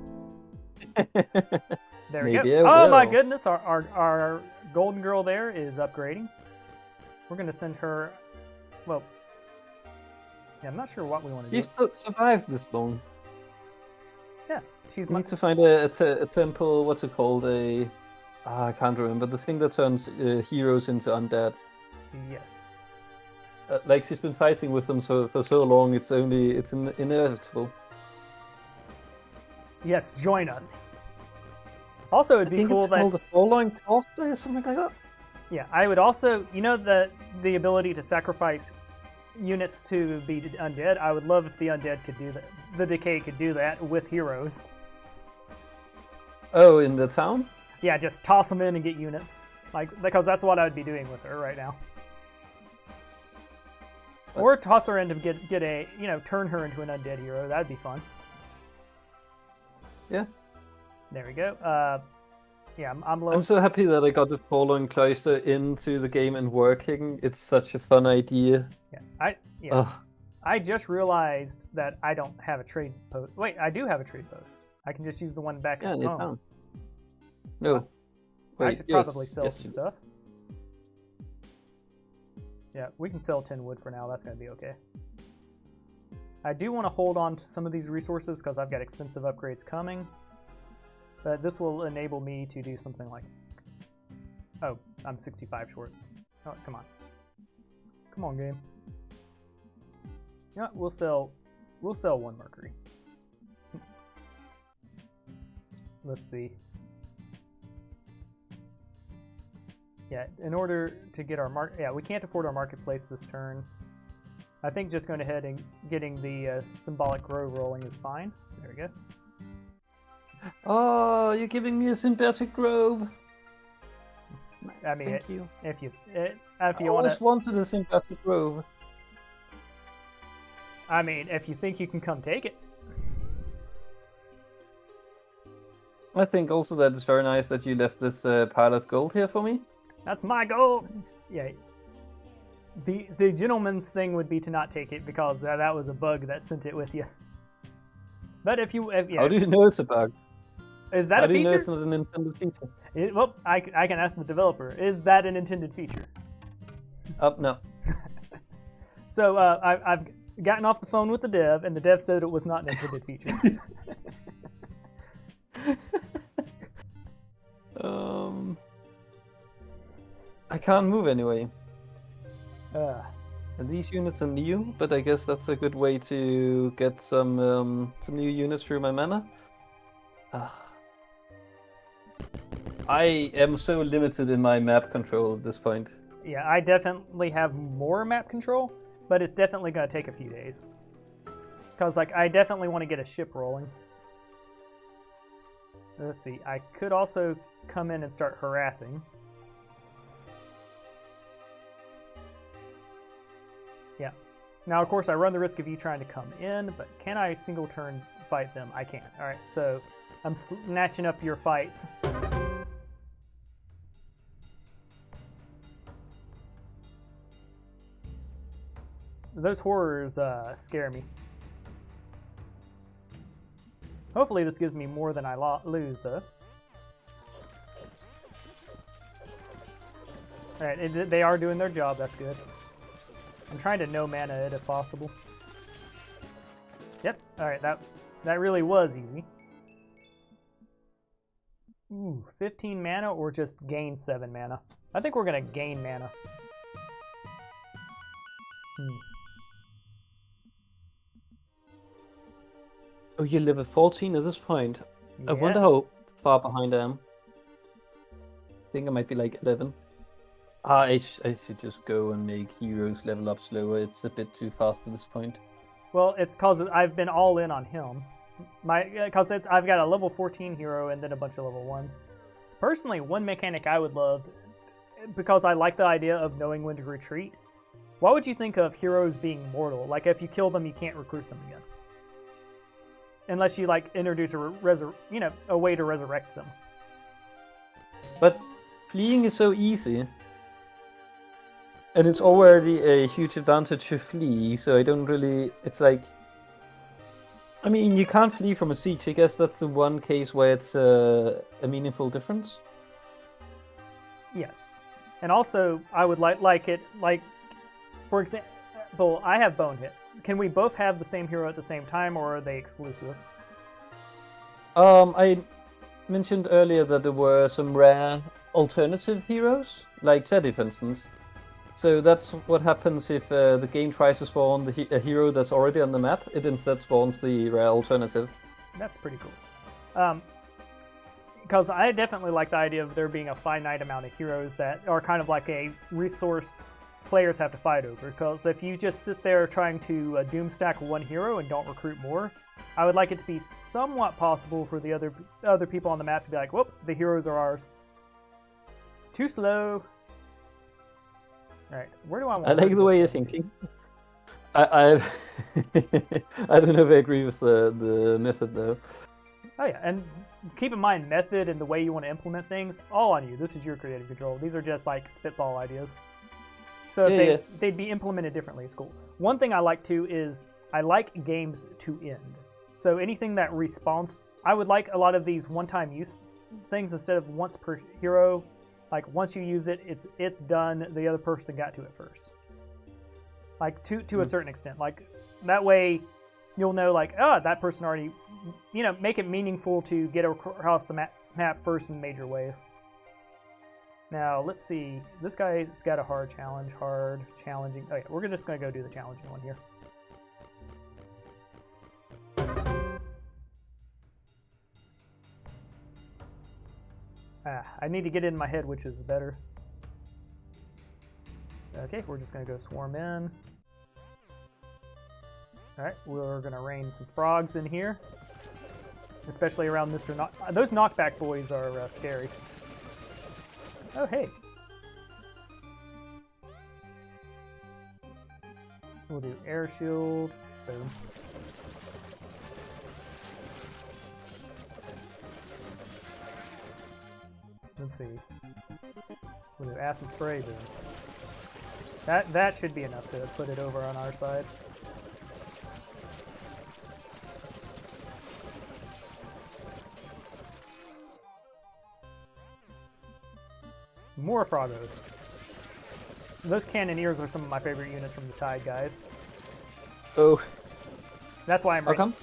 There we Maybe go. I will. My goodness, our golden girl there is upgrading. We're gonna send her. Well, yeah, I'm not sure what we want to do. You've survived this long. Yeah, she's. Need to find a temple. What's it called? I can't remember the thing that turns heroes into undead. Yes. Like she's been fighting with them for so long, it's inevitable. Yes, join us. Also, it'd be cool it's called a Forlorn Cloth or something like that. Yeah, I would also, the ability to sacrifice units to be undead. I would love if the undead could do that. The decay could do that with heroes. Oh, in the town? Yeah, just toss them in and get units. Because that's what I'd be doing with her right now. Or toss her in to get a, turn her into an undead hero. That'd be fun. Yeah. There we go. Yeah, I'm low. I'm so happy that I got the Fallen Cloister into the game and working. It's such a fun idea. Yeah, I just realized that I don't have a trade post. Wait, I do have a trade post. I can just use the one back at home. No. So Wait, I should probably sell some stuff. Yeah, we can sell 10 wood for now. That's going to be okay. I do want to hold on to some of these resources because I've got expensive upgrades coming. But this will enable me to do something like... Oh, I'm 65 short. Oh, come on. Come on, game. You know what? We'll sell 1 mercury. Let's see. Yeah, in order to get our we can't afford our marketplace this turn. I think just going ahead and getting the symbolic grove rolling is fine. There we go. Oh, you're giving me a symbiotic grove. I mean, Thank you. If you I always wanted a symbiotic grove. I mean, if you think you can come take it. I think also that it's very nice that you left this pile of gold here for me. That's my goal. Yeah. The gentleman's thing would be to not take it because that was a bug that sent it with you. But if yeah. How do you know it's a bug? Is that a feature? How do you know it's not an intended feature? Well, I can ask the developer. Is that an intended feature? No. So I've gotten off the phone with the dev, and the dev said it was not an intended feature. I can't move anyway. And these units are new, but I guess that's a good way to get some new units through my mana. I am so limited in my map control at this point. Yeah, I definitely have more map control, but it's definitely going to take a few days. Because, I definitely want to get a ship rolling. Let's see, I could also come in and start harassing. Yeah. Now, of course, I run the risk of you trying to come in, but can I single turn fight them? I can't. All right, so I'm snatching up your fights. Those horrors scare me. Hopefully this gives me more than I lose, though. Alright, they are doing their job, that's good. I'm trying to no mana it if possible. Yep, alright, that really was easy. Ooh, 15 mana or just gain 7 mana? I think we're gonna gain mana. Oh, you're level 14 at this point. Yeah. I wonder how far behind I am. I think I might be like 11. I should just go and make heroes level up slower. It's a bit too fast at this point. Well, it's because I've been all in on him. Because I've got a level 14 hero and then a bunch of level 1s. Personally, one mechanic I would love, because I like the idea of knowing when to retreat. What would you think of heroes being mortal? Like, if you kill them, you can't recruit them again. Unless you, introduce a way to resurrect them. But fleeing is so easy. And it's already a huge advantage to flee, so I don't really... It's like... I mean, you can't flee from a siege. I guess that's the one case where it's a meaningful difference. Yes. And also, I would like it, for example, I have Bone Hit. Can we both have the same hero at the same time, or are they exclusive? I mentioned earlier that there were some rare alternative heroes, like Teddy, for instance. So that's what happens if the game tries to spawn a hero that's already on the map. It instead spawns the rare alternative. That's pretty cool. Because I definitely like the idea of there being a finite amount of heroes that are kind of like a resource players have to fight over. Because if you just sit there trying to doom stack one hero and don't recruit more, I would like it to be somewhat possible for the other people on the map to be like, whoop, the heroes are ours. Too slow. Alright, where do I want to I like the way you're thinking. I I don't know if I agree with the method though. Oh yeah, and keep in mind, method and the way you want to implement things, all on you. This is your creative control. These are just like spitball ideas. So if they'd be implemented differently, it's cool. One thing I like too is I like games to end. So anything that respawns, I would like a lot of these one-time use things instead of once per hero. Like once you use it, it's done. The other person got to it first. Like to a certain extent. Like that way, you'll know like, oh, that person already, make it meaningful to get across the map first in major ways. Now let's see. This guy's got a hard challenging. Oh yeah, we're just gonna go do the challenging one here. I need to get it in my head which is better. Okay, we're just going to go swarm in. Alright, we're going to rain some frogs in here. Especially around Mr. Those knockback boys are scary. Oh, hey. We'll do air shield. Boom. Let's see. We'll do acid spray, boom. That should be enough to put it over on our side. More Froggos. Those Cannoneers are some of my favorite units from the Tide, guys. Oh. That's why I'm How come?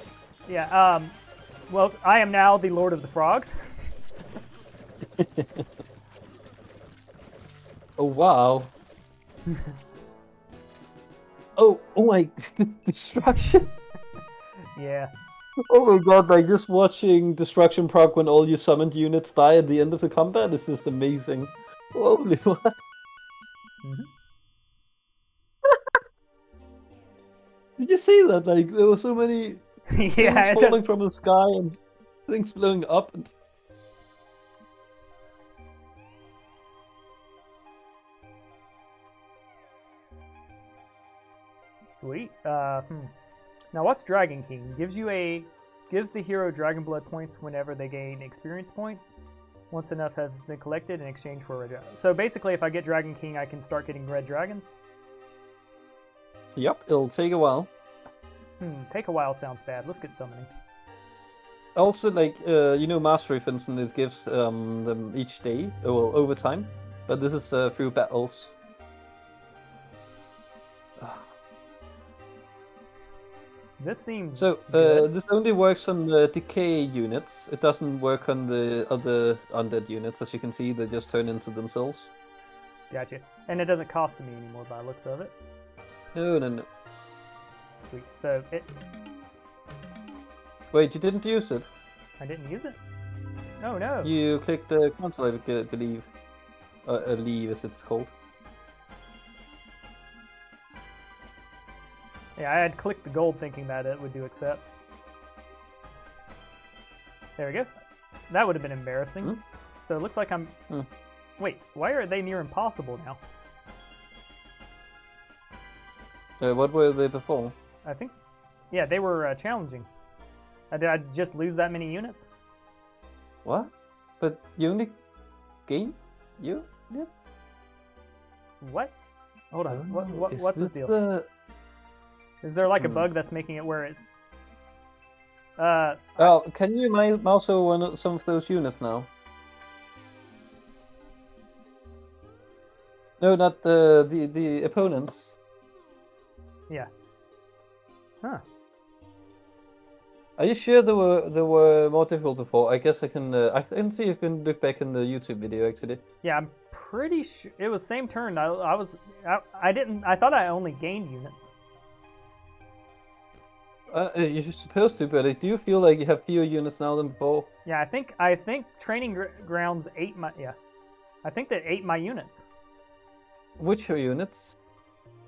Yeah, well, I am now the Lord of the Frogs. Oh, wow. oh my, destruction. Yeah. Oh my god, like just watching destruction proc when all your summoned units die at the end of the combat is just amazing. Holy what? Mm-hmm. Did you see that? Like there were so many yeah, things falling from the sky and things blowing up. And... Sweet. Now what's Dragon King? Gives the hero Dragon Blood points whenever they gain experience points. Once enough has been collected in exchange for a red dragon. So basically, if I get Dragon King, I can start getting red dragons. Yep, it'll take a while. Take a while sounds bad. Let's get summoning. Also, like Mastery, for instance, it gives them each day, well, over time. But this is through battles. This seems so. This only works on the decay units. It doesn't work on the other undead units. As you can see, they just turn into themselves. Gotcha. And it doesn't cost me anymore by the looks of it. No. Sweet. So it. Wait, you didn't use it? I didn't use it? Oh no. You clicked the console, I believe. Leave, as it's called. Yeah, I had clicked the gold thinking that it would do accept. There we go. That would have been embarrassing. So it looks like I'm... Wait, why are they near impossible now? What were they before? I think... Yeah, they were challenging. Did I just lose that many units? What? But you only gain units? What? Hold on. What's this deal? The... Is there like a bug that's making it where it... Oh, can you mouse over some of those units now? No, not the opponents. Yeah. Huh. Are you sure they were more difficult before? I guess I can see if you can look back in the YouTube video actually. Yeah, I'm pretty sure it was same turn. I thought I only gained units. You're supposed to, but I do feel like you have fewer units now than before. Yeah, I think training grounds ate my I think that ate my units. Which units?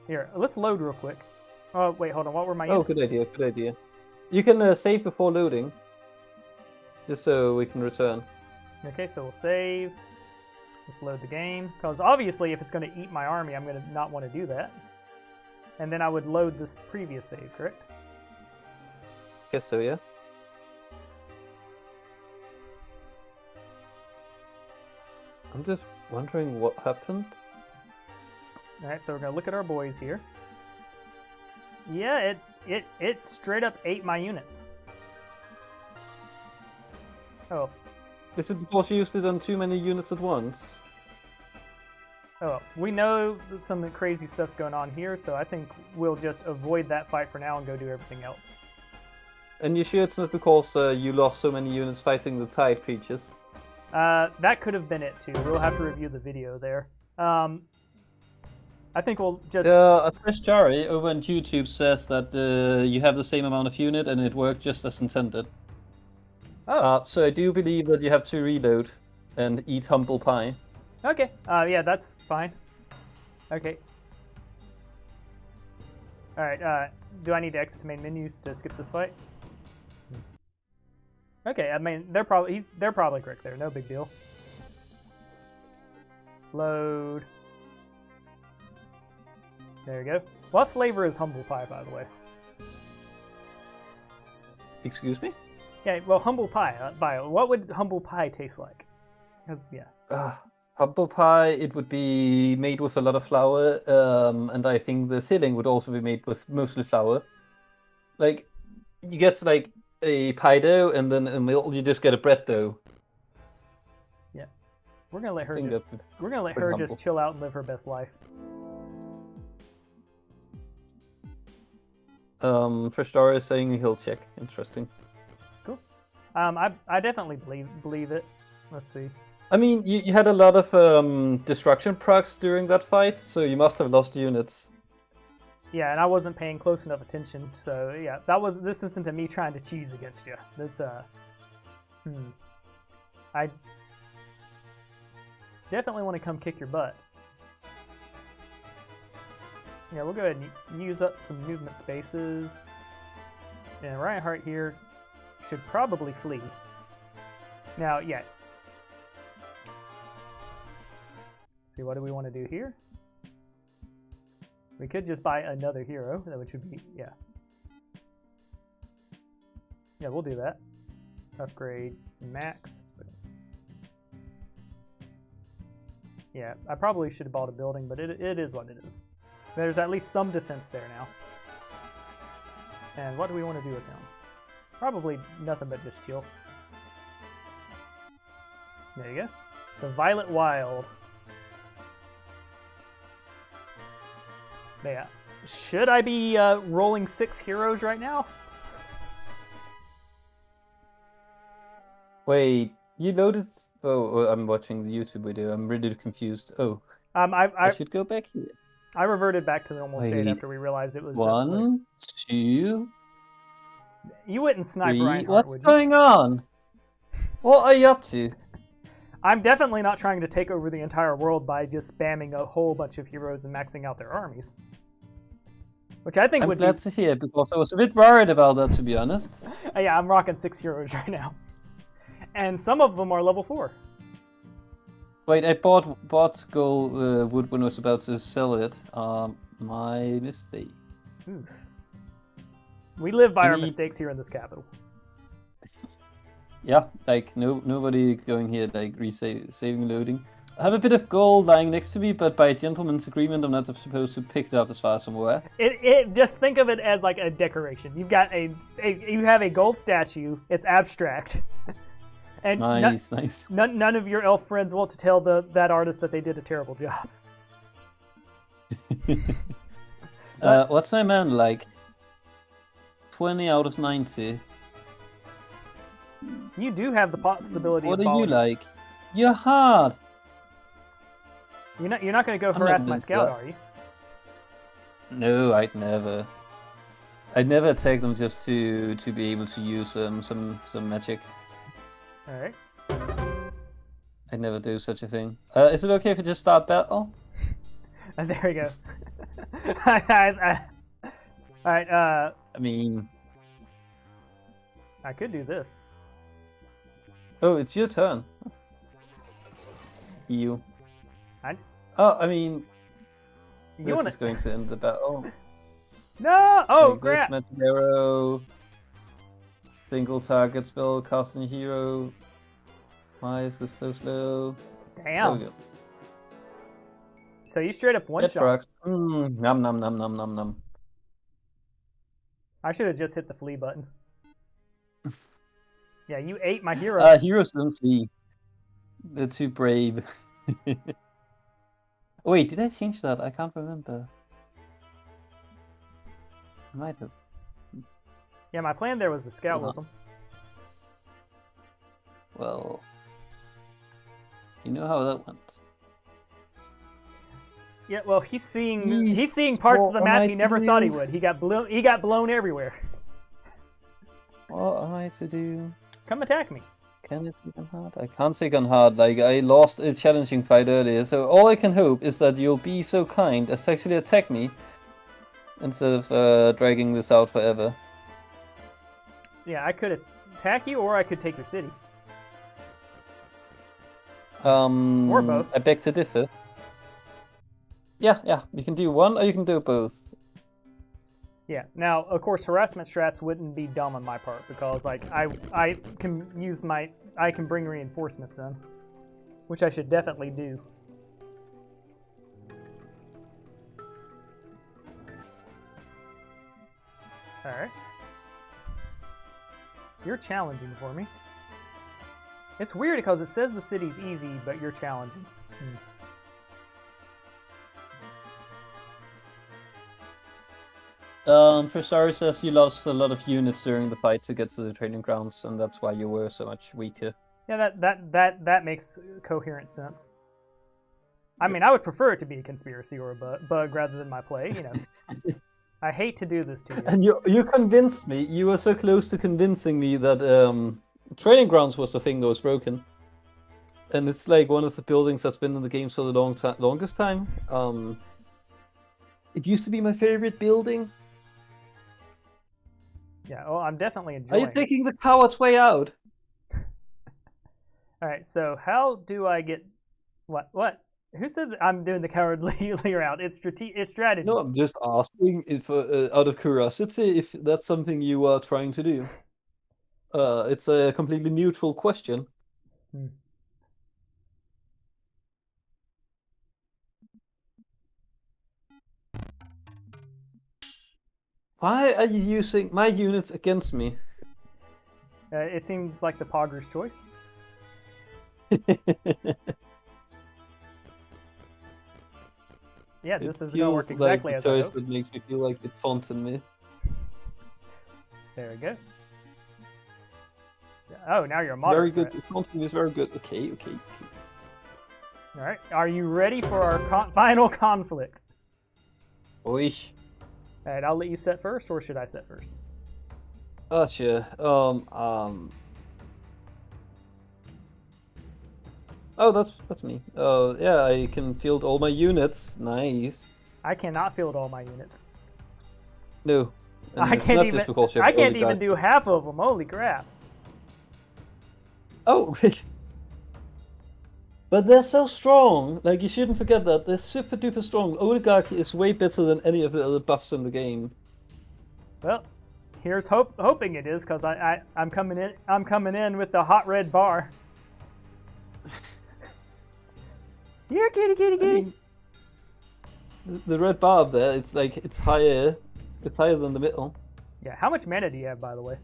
Here, let's load real quick. Oh, wait, hold on. What were my Oh, units? good idea, good idea. You can save before loading. Just so we can return. Okay, so we'll save. Let's load the game. Because obviously, if it's going to eat my army, I'm going to not want to do that. And then I would load this previous save, correct? Guess so, yeah. I'm just wondering what happened. Alright, so we're going to look at our boys here. Yeah, it straight up ate my units. Oh. Is it because you used it on too many units at once? Oh, we know that some crazy stuff's going on here, so I think we'll just avoid that fight for now and go do everything else. And you sure it's not because you lost so many units fighting the tide creatures? That could have been it too. We'll have to review the video there. I think we'll just... A Fresh Jari over on YouTube says that you have the same amount of unit and it worked just as intended. Oh. So I do believe that you have to reload and eat humble pie. Okay. Yeah, that's fine. Okay. Alright, do I need to exit to main menus to skip this fight? Okay, I mean, they're probably correct there. No big deal. Load. There you go. What flavor is humble pie, by the way? Excuse me? Yeah, well, humble pie. What would humble pie taste like? Yeah. Humble pie, it would be made with a lot of flour, and I think the filling would also be made with mostly flour. Like, you get like a pie dough, and then in the middle you just get a bread dough. Yeah, we're gonna let her just chill out and live her best life. Fresh Jari is saying he'll check. Interesting. Cool. I definitely believe it. Let's see. I mean, you had a lot of destruction procs during that fight, so you must have lost units. Yeah, and I wasn't paying close enough attention, so yeah, this isn't me trying to cheese against you. That's I definitely want to come kick your butt. Yeah, we'll go ahead and use up some movement spaces. And Reinhardt here should probably flee. Now, yeah. See, what do we want to do here? We could just buy another hero, which would be, yeah. Yeah, we'll do that. Upgrade max. Yeah, I probably should have bought a building, but it is what it is. There's at least some defense there now. And what do we want to do with him? Probably nothing but just chill. There you go. The Violet Wild. Yeah. Should I be rolling 6 heroes right now? Wait, you loaded? Oh, I'm watching the YouTube video. I'm really confused. Oh, I should go back here. I reverted back to the normal state after we realized it was... 1, 2... You wouldn't snipe 3. Reinhardt, What's would you? going on? What are you up to? I'm definitely not trying to take over the entire world by just spamming a whole bunch of heroes and maxing out their armies. Which I think I'm would glad to hear, because I was a bit worried about that, to be honest. Yeah, I'm rocking 6 heroes right now. And some of them are level 4. Wait, I bought gold wood when I was about to sell it. My mistake. Oof. We live by our mistakes here in this capital. Yeah, like nobody going here like saving loading. I have a bit of gold lying next to me, but by gentleman's agreement, I'm not supposed to pick it up as far as I'm aware. Just think of it as like a decoration. You've got you have a gold statue. It's abstract. And nice. None of your elf friends want to tell that artist that they did a terrible job. What's my man like? 20 out of 90. You do have the possibility What of are you following. like? You're hard. You're not going to go harass my scout, are you? No, I'd never. I'd never attack them just to be able to use some magic. All right. I'd never do such a thing. Is it okay if I just start battle? There we go. All right. I mean, I could do this. oh, it's your turn. You. Oh, I mean, this is going to end the battle. No! Oh, Like crap! this, magic arrow. Single target spell, casting hero. Why is this so slow? Damn. There we go. So you straight up one It shot. works. Nom nom nom nom nom nom. I should have just hit the flee button. Yeah, you ate my hero. Heroes don't flee. They're too brave. Wait, did I change that? I can't remember. I might have. Yeah, my plan there was to scout with them. Well, you know how that went. Yeah, well, he's seeing parts of the map he never thought he would. He got blown everywhere. What am I to do? Come attack me. Can it take on hard? I can't take on hard. Like, I lost a challenging fight earlier, so all I can hope is that you'll be so kind as to actually attack me instead of dragging this out forever. Yeah, I could attack you, or I could take your city. Or both. I beg to differ. Yeah, you can do one or you can do both. Yeah. Now, of course, harassment strats wouldn't be dumb on my part because, like, I can bring reinforcements in, which I should definitely do. All right. You're challenging for me. It's weird because it says the city's easy, but you're challenging. For Starry says you lost a lot of units during the fight to get to the training grounds, and that's why you were so much weaker. Yeah, that makes coherent sense. I mean, I would prefer it to be a conspiracy or a bug rather than my play, you know. I hate to do this to you. And you convinced me. You were so close to convincing me that training grounds was the thing that was broken. And it's like one of the buildings that's been in the games for the longest time. It used to be my favorite building. Yeah, well, I'm definitely enjoying it. Are you taking the coward's way out? All right, so how do I get... What? Who said that I'm doing the cowardly route? It's strategy. No, I'm just asking if, out of curiosity, if that's something you are trying to do. It's a completely neutral question. Why are you using my units against me? It seems like the Pogger's choice. Yeah, this is going to work exactly as I hoped. It feels like the choice that makes me feel like it's taunting me. There we go. Oh, now you're a moderate Very good. Taunting is very good. Okay. All right. Are you ready for our final conflict? Oish. All right, I'll let you set first, or should I set first? Sure. Oh, that's me. Yeah, I can field all my units. Nice. I cannot field all my units. No. I can't even do half of them. Holy crap. Oh, but they're so strong. Like, you shouldn't forget that. They're super duper strong. Oligarchy is way better than any of the other buffs in the game. Well, here's hoping it is, because I'm coming in with the hot red bar. Here, kitty. I mean, the red bar up there, it's like, it's higher than the middle. Yeah, how much mana do you have, by the way?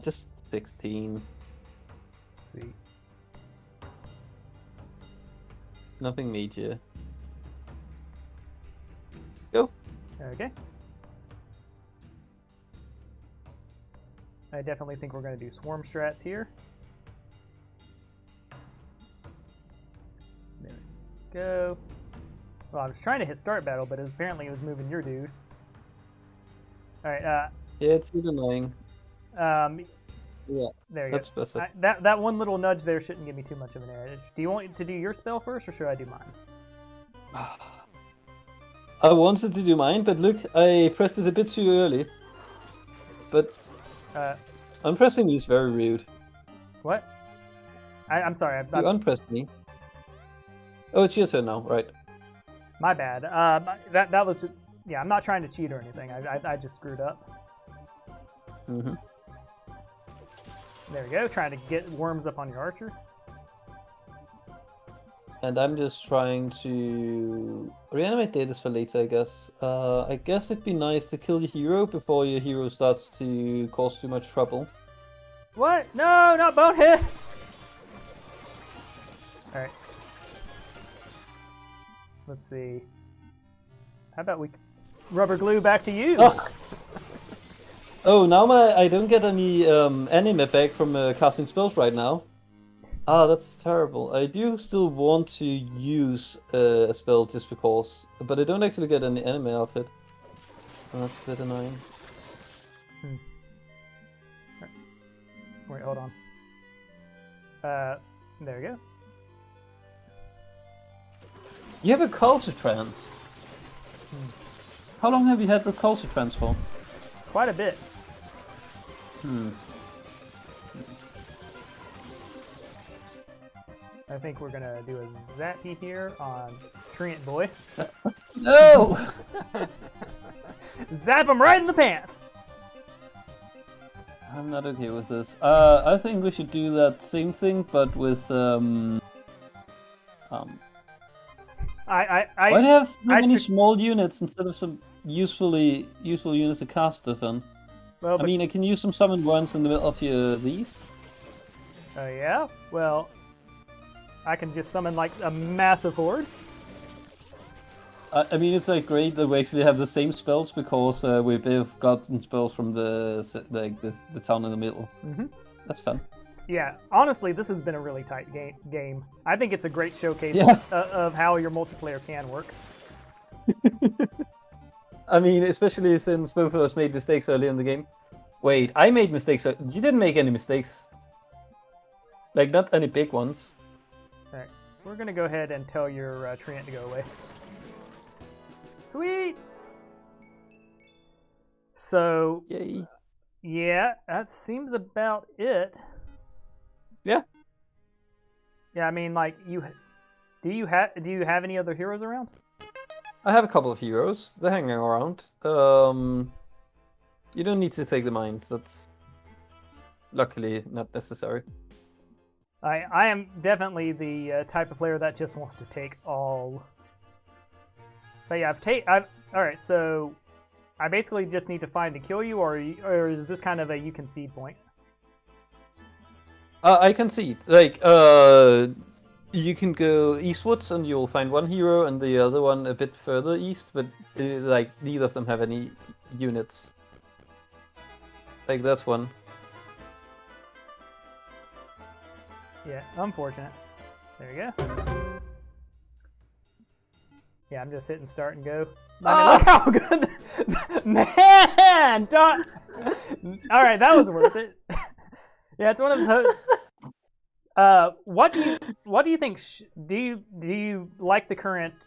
Just 16. Let's see. Nothing major. Go. Okay. I definitely think we're going to do swarm strats here. There we go. Well, I was trying to hit start battle, but apparently it was moving your dude. All right. Yeah, it's really annoying. Yeah, there you go. That one little nudge there shouldn't give me too much of an advantage. Do you want to do your spell first, or should I do mine? I wanted to do mine, but look, I pressed it a bit too early. But unpressing me is very rude. What? I'm sorry. You unpressed me. Oh, it's your turn now, right? My bad. That was just, yeah. I'm not trying to cheat or anything. I just screwed up. Mm-hmm. There we go. Trying to get worms up on your archer. And I'm just trying to reanimate data for later, I guess. I guess it'd be nice to kill your hero before your hero starts to cause too much trouble. What? No, not bonehead. All right. Let's see. How about we rubber glue back to you? Oh, now I don't get any anime back from casting spells right now. Ah, that's terrible. I do still want to use a spell just because, but I don't actually get any anime of it. Oh, that's a bit annoying. Wait, hold on. There we go. You have a recalcitrance. How long have you had recalcitrance for? Quite a bit. I think we're gonna do a zappy here on Treant Boy. No! Zap him right in the pants! I'm not okay with this. I think we should do that same thing, but with Why do you have so many small units instead of some useful units to cast stuff on? Well, I mean, I can use some summon ones in the middle of these. Oh yeah? Well, I can just summon like a massive horde. I mean, it's like great that we actually have the same spells because we've both gotten spells from the town in the middle. Mm-hmm. That's fun. Yeah, honestly, this has been a really tight game. I think it's a great showcase of how your multiplayer can work. I mean, especially since both of us made mistakes early in the game. Wait, I made mistakes. You didn't make any mistakes. Like, not any big ones. Alright, we're gonna go ahead and tell your Treant to go away. Sweet! So, yay. Yeah, that seems about it. Yeah. Yeah, I mean, like, do you have any other heroes around? I have a couple of heroes. They're hanging around. You don't need to take the mines. That's luckily not necessary. I am definitely the type of player that just wants to take all. But yeah, all right. So I basically just need to find to kill you, or is this kind of a you concede point? I concede. Like, you can go eastwards and you'll find one hero and the other one a bit further east, but like neither of them have any units. Like, that's one. Yeah, unfortunate. There you go. Yeah, I'm just hitting start and go. I mean, look how good, man! All right, that was worth it. Yeah, it's one of those. What do you think? Do you like the current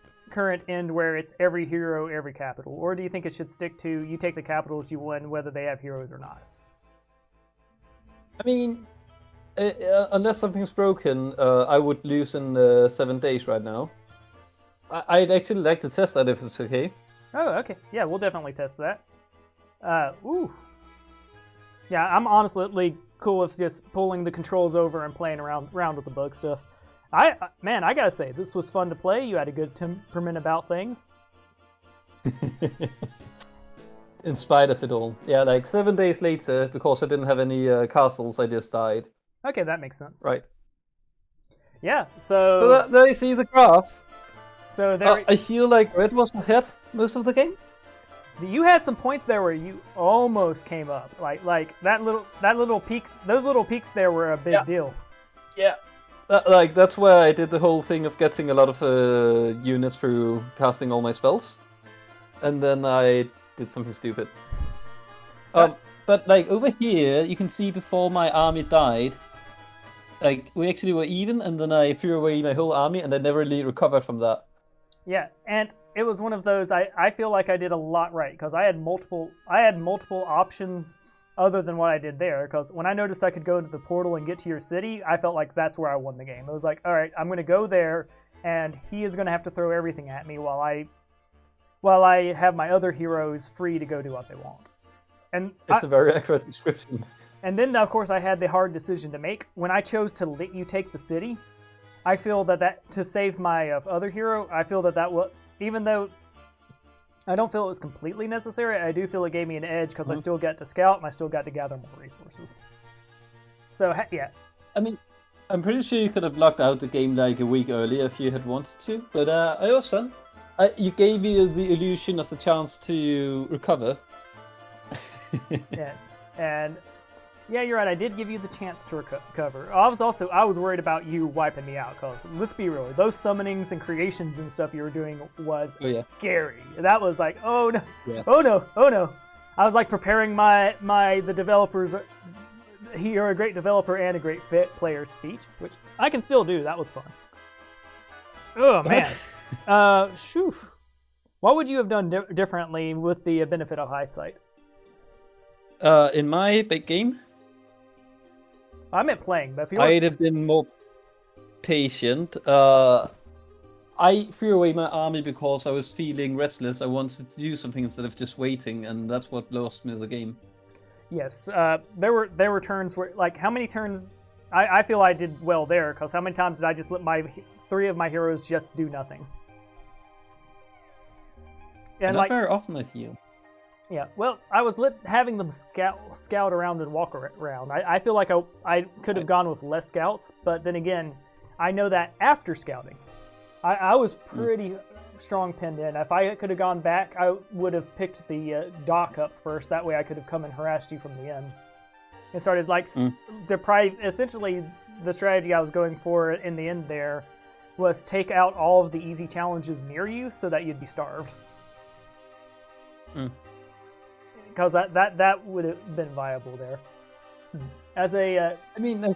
end where it's every hero, every capital, or do you think it should stick to you take the capitals you win whether they have heroes or not? I mean, unless something's broken, I would lose in 7 days right now. I'd actually like to test that if it's okay. Oh, okay. Yeah, we'll definitely test that. Ooh. Yeah, I'm honestly cool with just pulling the controls over and playing around with the bug stuff. Man, I gotta say, this was fun to play. You had a good temperament about things. In spite of it all. Yeah, like 7 days later, because I didn't have any castles, I just died. Okay, that makes sense. Right. Yeah, so there you see the graph. So there. I feel like red was ahead most of the game. You had some points there where you almost came up. Like that little peak. Those little peaks there were a big deal. Yeah. That's where I did the whole thing of getting a lot of units through casting all my spells, and then I did something stupid. But like over here, you can see before my army died, like we actually were even, and then I threw away my whole army, and I never really recovered from that. Yeah, and it was one of those. I feel like I did a lot right because I had multiple options other than what I did there. Because when I noticed I could go into the portal and get to your city, I felt like that's where I won the game. It was like, all right, I'm going to go there, and he is going to have to throw everything at me while I have my other heroes free to go do what they want. And it's a very accurate description. And then, of course, I had the hard decision to make. When I chose to let you take the city, I feel that to save my other hero, I feel that will, even though I don't feel it was completely necessary, I do feel it gave me an edge because I still got to scout and I still got to gather more resources. So, yeah. I mean, I'm pretty sure you could have locked out the game like a week earlier if you had wanted to, but it was fun. You gave me the illusion of the chance to recover. Yes, and yeah, you're right. I did give you the chance to recover. I was worried about you wiping me out because let's be real, those summonings and creations and stuff you were doing was scary. That was like, oh no, oh no, oh no. I was like preparing the developers. You're a great developer and a great player speech, which I can still do. That was fun. Oh man, shoo. What would you have done differently with the benefit of hindsight? In my big game, I meant playing, but if you I'd have been more patient. I threw away my army because I was feeling restless. I wanted to do something instead of just waiting, and that's what lost me the game. Yes, there were turns where, like, how many turns? I feel I did well there because how many times did I just let my 3 of my heroes just do nothing? And not very often with you. Yeah, well, I was having them scout around and walk around. I feel like I could have gone with less scouts, but then again, I know that after scouting, I was pretty strong pinned in. If I could have gone back, I would have picked the dock up first. That way I could have come and harassed you from the end. And started, like, essentially the strategy I was going for in the end there was take out all of the easy challenges near you so that you'd be starved. Because that would have been viable there. As a, I mean, I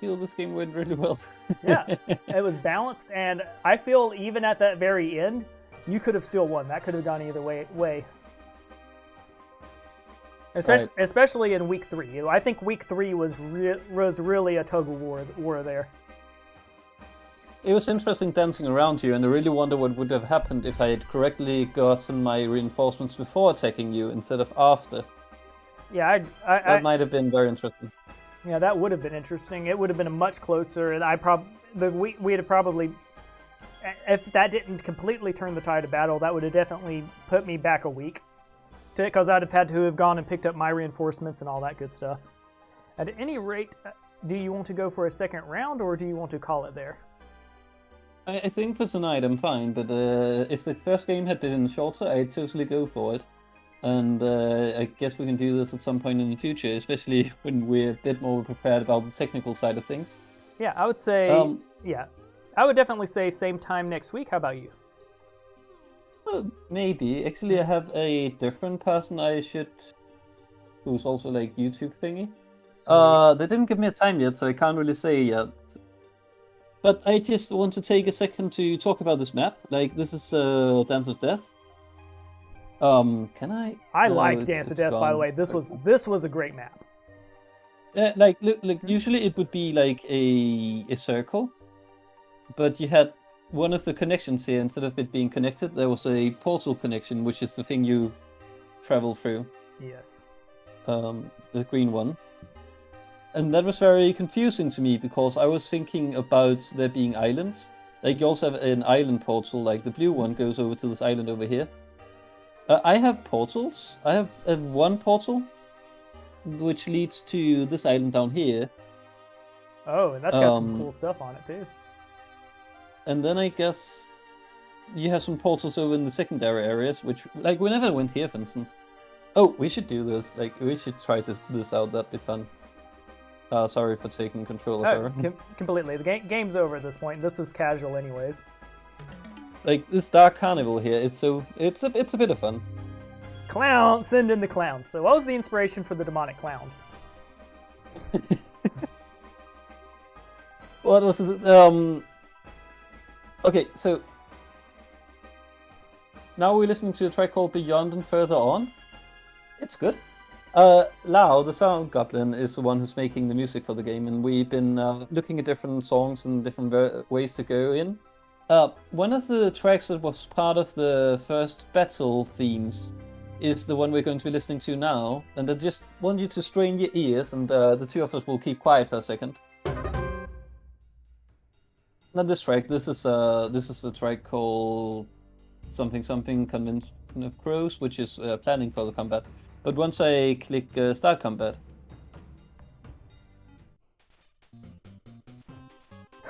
feel this game went really well. Yeah, it was balanced, and I feel even at that very end, you could have still won. That could have gone either way. Especially in week 3. I think week 3 was really a tug of war there. It was interesting dancing around you, and I really wonder what would have happened if I had correctly gotten my reinforcements before attacking you instead of after. Yeah, that might have been very interesting. Yeah, that would have been interesting. It would have been a much closer, and we'd have probably, if that didn't completely turn the tide of battle, that would have definitely put me back a week, because I'd have had to have gone and picked up my reinforcements and all that good stuff. At any rate, do you want to go for a second round, or do you want to call it there? I think for tonight I'm fine, but if the first game had been shorter, I'd totally go for it. And I guess we can do this at some point in the future, especially when we're a bit more prepared about the technical side of things. Yeah, I would say, I would definitely say same time next week. How about you? Maybe. Actually, I have a different person who's also like YouTube thingy. They didn't give me a time yet, so I can't really say yet. But I just want to take a second to talk about this map. Like, this is Dance of Death. Can I? I like Dance of Death, by the way. This was a great map. Look, usually it would be like a circle, but you had one of the connections here. Instead of it being connected, there was a portal connection, which is the thing you travel through. Yes. The green one. And that was very confusing to me because I was thinking about there being islands. Like, you also have an island portal, like the blue one goes over to this island over here. I have portals. I have one portal, which leads to this island down here. Oh, and that's got some cool stuff on it, too. And then I guess you have some portals over in the secondary areas, which, like, we never went here, for instance. Oh, we should do this. Like, we should try this out. That'd be fun. Sorry for taking control of her. Completely. The game's over at this point. This is casual anyways. Like, this Dark Carnival here, it's a bit of fun. Clown! Send in the clowns. So what was the inspiration for the demonic clowns? What was it? Okay, so now we're listening to a track called Beyond and Further On. It's good. Lau, the sound goblin, is the one who's making the music for the game, and we've been looking at different songs and different ways to go in. One of the tracks that was part of the first battle themes is the one we're going to be listening to now, and I just want you to strain your ears, and the two of us will keep quiet for a second. Not this track. This is a track called something Convention of Crows, which is planning for the combat. But once I click start combat,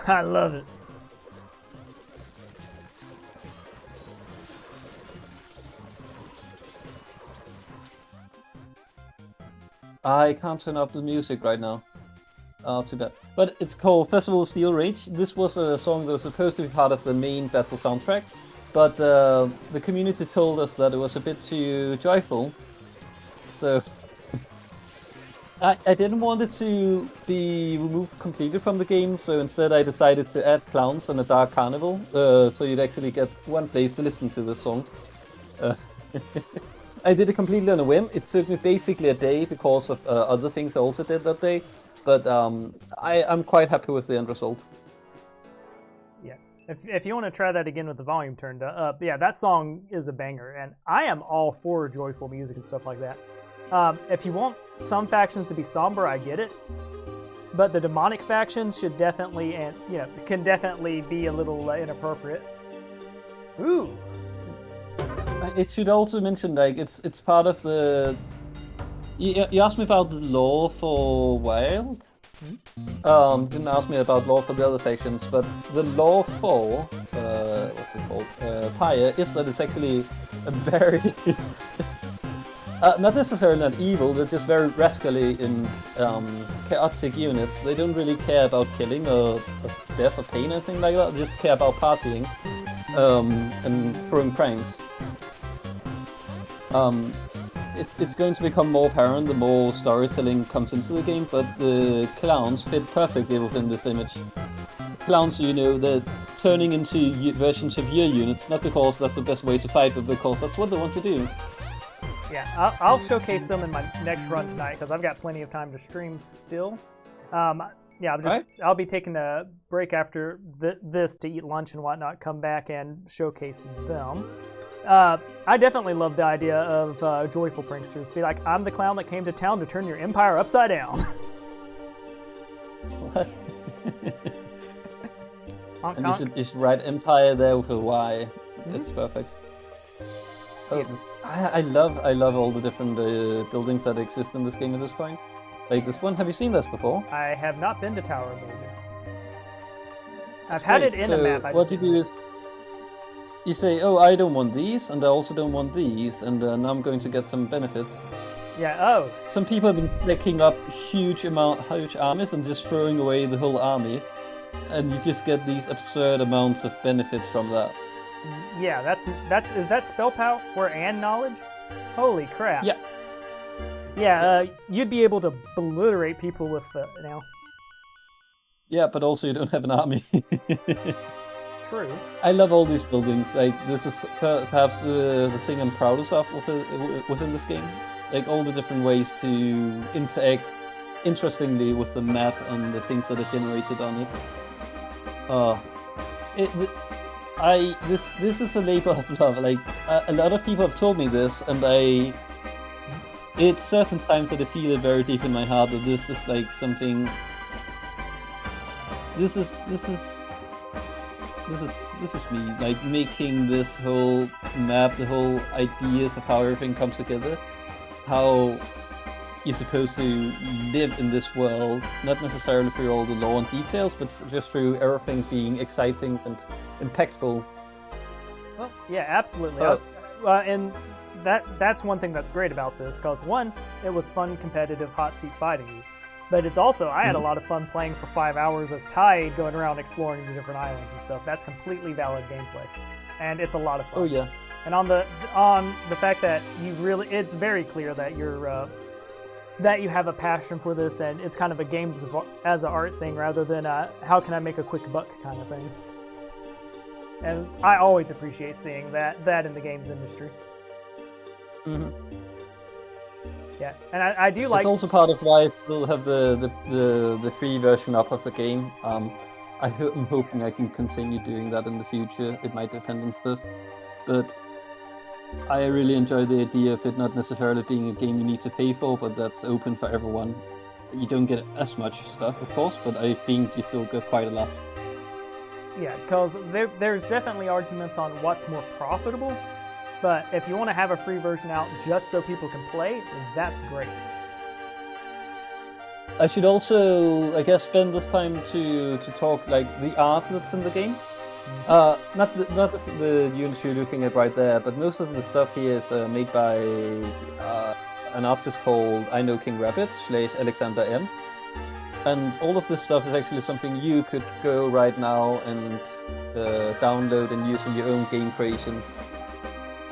I love it. I can't turn up the music right now. Oh, too bad. But it's called Festival of Steel Rage. This was a song that was supposed to be part of the main battle soundtrack, but the community told us that it was a bit too joyful. So I didn't want it to be removed completely from the game, so instead I decided to add clowns and a dark carnival, so you'd actually get one place to listen to this song. I did it completely on a whim. It took me basically a day because of other things I also did that day, but I'm quite happy with the end result. Yeah. If you want to try that again with the volume turned up, yeah, that song is a banger, and I am all for joyful music and stuff like that. If you want some factions to be somber, I get it, but the demonic faction should definitely, and can definitely be a little inappropriate. Ooh. It should also mention, like, it's part of the. You asked me about the lore for Wild. Didn't ask me about lore for the other factions, but the lore for what's it called? Pyre is that it's actually a very not necessarily an evil, they're just very rascally and chaotic units. They don't really care about killing or death or pain or anything like that. They just care about partying and throwing pranks. It's going to become more apparent the more storytelling comes into the game, but the clowns fit perfectly within this image. Clowns, they're turning into versions of your units, not because that's the best way to fight, but because that's what they want to do. Yeah, I'll showcase them in my next run tonight because I've got plenty of time to stream still. I'll be taking a break after this to eat lunch and whatnot, come back and showcase them. I definitely love the idea of joyful pranksters. Be like, I'm the clown that came to town to turn your empire upside down. What? And you should just write empire there with a Y. It's perfect. Oh, yeah. I love all the different buildings that exist in this game at this point. Like this one, have you seen this before? I have not been to Tower of Ages. I've had it in a map. What you do is you say, oh, I don't want these, and I also don't want these, and now I'm going to get some benefits. Yeah, oh. Some people have been stacking up huge armies and just throwing away the whole army, and you just get these absurd amounts of benefits from that. Yeah, is that spell power and knowledge? Holy crap. Yeah. Yeah, you'd be able to obliterate people with now. Yeah, but also you don't have an army. True. I love all these buildings. Like, this is perhaps the thing I'm proudest of within this game. Like, all the different ways to interact interestingly with the map and the things that are generated on it. This is a labor of love. Like, a lot of people have told me this, and it's certain times that I feel it very deep in my heart that this is like something. This is me, like making this whole map, the whole ideas of how everything comes together, how you're supposed to live in this world, not necessarily through all the lore and details, but just through everything being exciting and impactful. Well, yeah, absolutely. And that's one thing that's great about this, because one, it was fun, competitive, hot seat fighting. But it's also, I had a lot of fun playing for 5 hours as Tide, going around exploring the different islands and stuff. That's completely valid gameplay, and it's a lot of fun. Oh yeah. And on the fact that it's very clear that that you have a passion for this, and it's kind of a games as an art thing rather than how can I make a quick buck kind of thing. And I always appreciate seeing that in the games industry. Mm-hmm. Yeah, and I do like. It's also part of why I still have the free version up of the game. I'm hoping I can continue doing that in the future. It might depend on stuff, but I really enjoy the idea of it not necessarily being a game you need to pay for, but that's open for everyone. You don't get as much stuff, of course, but I think you still get quite a lot. Yeah, because there's definitely arguments on what's more profitable, but if you want to have a free version out just so people can play, that's great. I should also, I guess, spend this time to talk like the art that's in the game. Not the units you're looking at right there, but most of the stuff here is made by an artist called I Know King Rabbit / Alexander M. And all of this stuff is actually something you could go right now and download and use in your own game creations.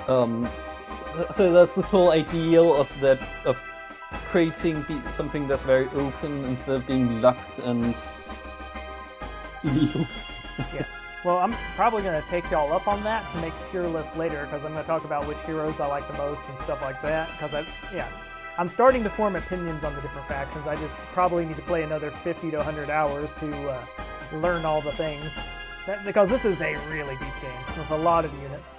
So that's this whole ideal of creating something that's very open instead of being locked and illegal. Yeah. Well, I'm probably going to take y'all up on that to make a tier list later, because I'm going to talk about which heroes I like the most and stuff like that. Because I'm starting to form opinions on the different factions. I just probably need to play another 50 to 100 hours to learn all the things. Because this is a really deep game with a lot of units.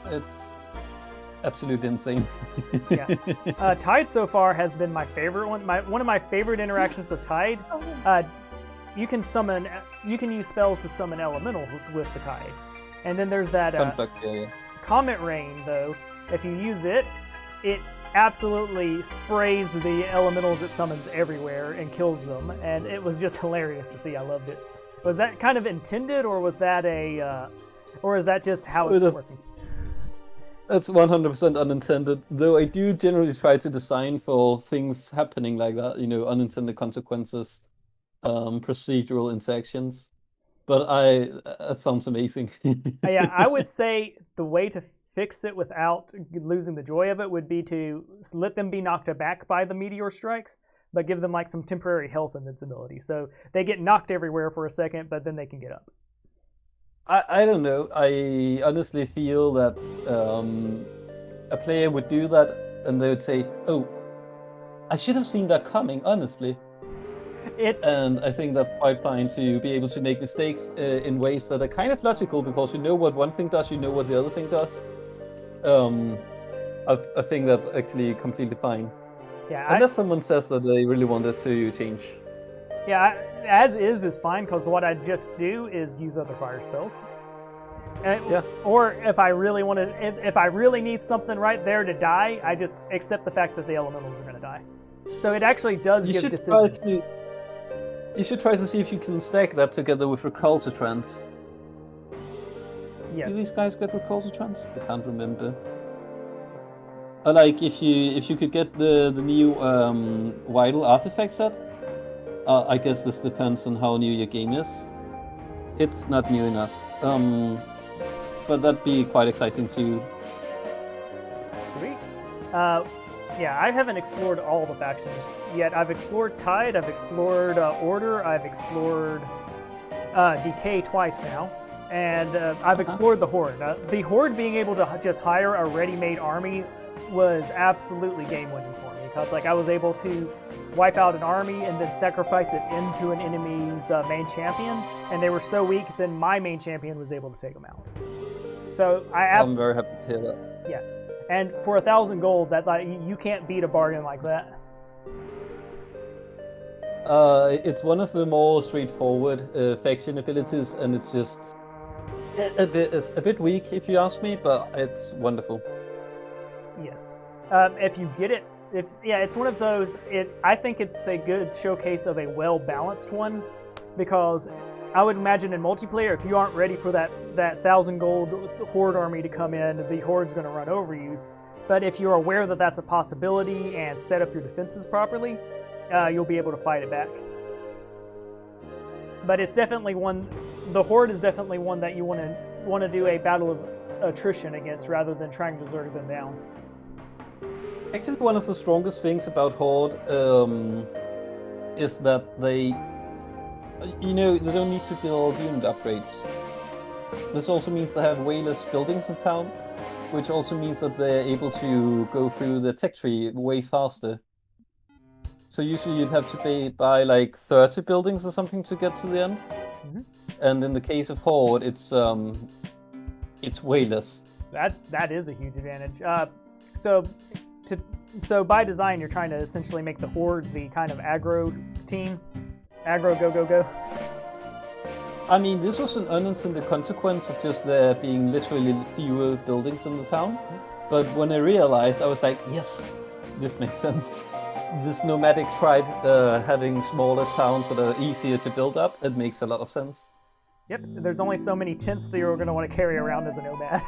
It's absolutely insane. Yeah. Tide so far has been my favorite one. One of my favorite interactions with Tide. You can use spells to summon elementals with the Tide. And then there's that Comet Rain, though. If you use it, it absolutely sprays the elementals it summons everywhere and kills them. And it was just hilarious to see. I loved it. Was that kind of intended, or was that or is that just how it's working? That's 100% unintended, though I do generally try to design for things happening like that, unintended consequences, procedural intersections. But that sounds amazing. Yeah, I would say the way to fix it without losing the joy of it would be to let them be knocked aback by the meteor strikes, but give them like some temporary health invincibility. So they get knocked everywhere for a second, but then they can get up. I don't know. I honestly feel that a player would do that and they would say, "Oh, I should have seen that coming," honestly. And I think that's quite fine to be able to make mistakes in ways that are kind of logical, because you know what one thing does, you know what the other thing does. I think that's actually completely fine. Yeah. Unless someone says that they really wanted to change. Yeah, as is fine, because what I just do is use other fire spells. Or if I really need something right there to die, I just accept the fact that the elementals are going to die. So it actually does give decisions. You should try to see if you can stack that together with recalcitrance. Yes. Do these guys get recalcitrance? I can't remember. Like if you could get the new vital artifact set. I guess this depends on how new your game is. It's not new enough. But that'd be quite exciting too. Sweet. Yeah, I haven't explored all the factions yet. I've explored Tide, I've explored Order, I've explored Decay twice now, and I've explored the Horde. The Horde being able to just hire a ready-made army was absolutely game-winning for me, because I was able to wipe out an army and then sacrifice it into an enemy's main champion, and they were so weak, then my main champion was able to take them out. So I'm very happy to hear that. Yeah. And for 1,000 gold, you can't beat a bargain like that. It's one of the more straightforward faction abilities, and it's just a bit weak if you ask me, but it's wonderful. Yes. If you get it, it's one of those. I think it's a good showcase of a well-balanced one, because I would imagine in multiplayer, if you aren't ready for that 1,000 gold Horde army to come in, the Horde's going to run over you. But if you're aware that that's a possibility and set up your defenses properly, you'll be able to fight it back. But it's definitely the Horde is definitely one that you want to do a battle of attrition against, rather than trying to zerg them down. Actually, one of the strongest things about Horde is that they don't need to build unit upgrades. This also means they have way less buildings in town, which also means that they're able to go through the tech tree way faster. So usually you'd have to buy like 30 buildings or something to get to the end. Mhm. And in the case of Horde, it's way less. That is a huge advantage. So by design, you're trying to essentially make the Horde the kind of aggro team. Aggro, go, go, go. I mean, this was an unintended consequence of just there being literally fewer buildings in the town. But when I realized, I was like, yes, this makes sense. This nomadic tribe having smaller towns that are easier to build up, it makes a lot of sense. Yep, there's only so many tents that you're going to want to carry around as a nomad.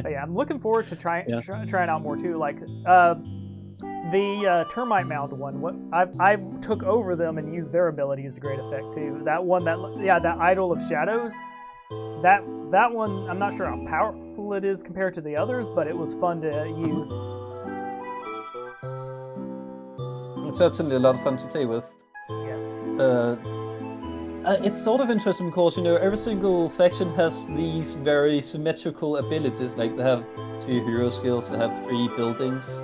But yeah, I'm looking forward to trying out more too. Like the termite mound one. I took over them and used their abilities to great effect too. That one, that Idol of Shadows. That one, I'm not sure how powerful it is compared to the others, but it was fun to use. It's certainly a lot of fun to play with. Yes. It's sort of interesting because, every single faction has these very symmetrical abilities. Like they have 2 hero skills, they have 3 buildings.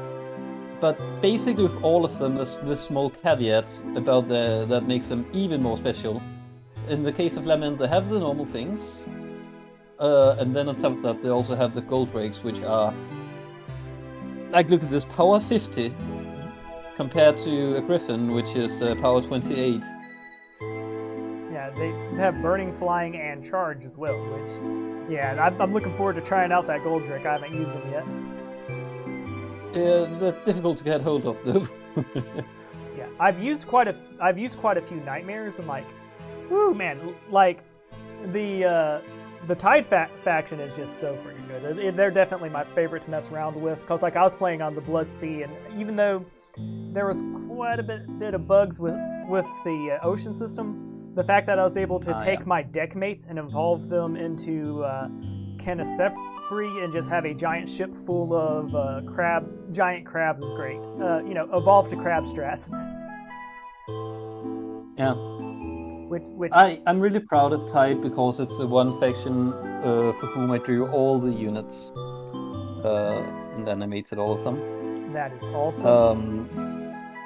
But basically with all of them, there's this small caveat about that makes them even more special. In the case of Lament, they have the normal things. And then on top of that, they also have the gold breaks, which are... Like, look at this, power 50 compared to a Griffin, which is power 28. Yeah, they have burning, flying, and charge as well, which, yeah, I'm looking forward to trying out that gold trick. I haven't used them yet. They're difficult to get hold of, though. Yeah, I've used quite a few nightmares, and like, whoo, man, like the Tide faction is just so freaking good. They're definitely my favorite to mess around with, because like I was playing on the Blood Sea, and even though there was quite a bit of bugs with the ocean system, the fact that I was able to take my deck mates and evolve them into Kenesepri and just have a giant ship full of giant crabs is great. Evolve to crab strats. Yeah. Which I'm really proud of Tide because it's the one faction for whom I drew all the units and animated all of them. That is awesome.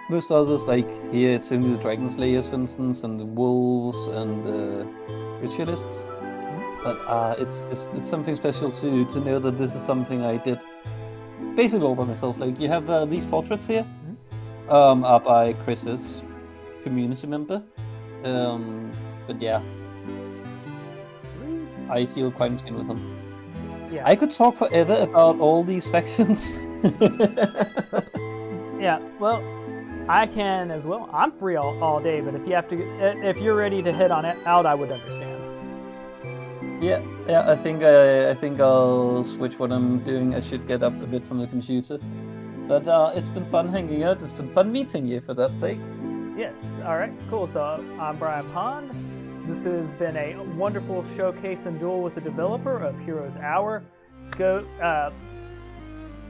Most others, like here, it's only the Dragon Slayers, for instance, and the Wolves and the Ritualists. But it's something special to know that this is something I did basically all by myself. Like you have these portraits here, are by Chris's community member. But yeah, Sweet. I feel quite in tune with them. Yeah. I could talk forever about all these factions. Yeah, well, I can as well. I'm free all day, but if you're ready to head on out, I would understand. Yeah. I think I'll switch what I'm doing. I should get up a bit from the computer. But it's been fun hanging out. It's been fun meeting you, for that sake. Yes. All right. Cool. So I'm Brian Pond. This has been a wonderful showcase and duel with the developer of Heroes Hour.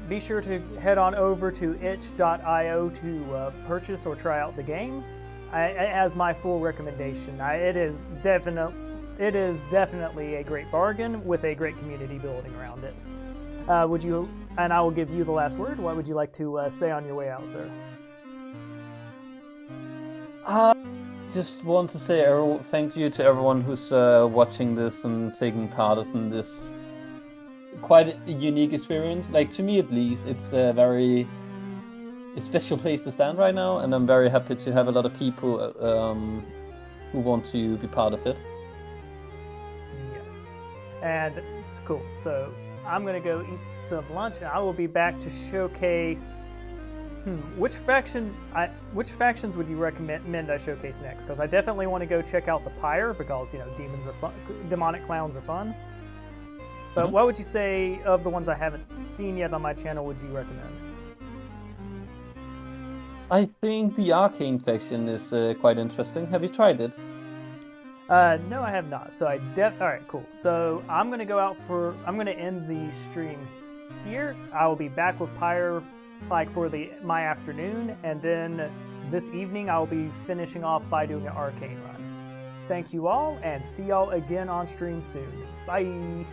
Be sure to head on over to itch.io to purchase or try out the game. It has my full recommendation. It is definitely a great bargain with a great community building around it. And I will give you the last word. What would you like to say on your way out, sir? I just want to say thank you to everyone who's watching this and taking part in this quite a unique experience. Like, to me at least, it's a very special place to stand right now, and I'm very happy to have a lot of people who want to be part of it. Yes. And it's cool. So I'm going to go eat some lunch, and I will be back to showcase... Which factions would you recommend I showcase next? Because I definitely want to go check out the Pyre, because, demons are fun, demonic clowns are fun. But what would you say of the ones I haven't seen yet on my channel would you recommend? I think the Arcane faction is quite interesting. Have you tried it? No, I have not. So alright, cool. So I'm going to end the stream here. I will be back with Pyre for my afternoon, and then this evening I'll be finishing off by doing an Arcane run. Thank you all, and see y'all again on stream soon. Bye!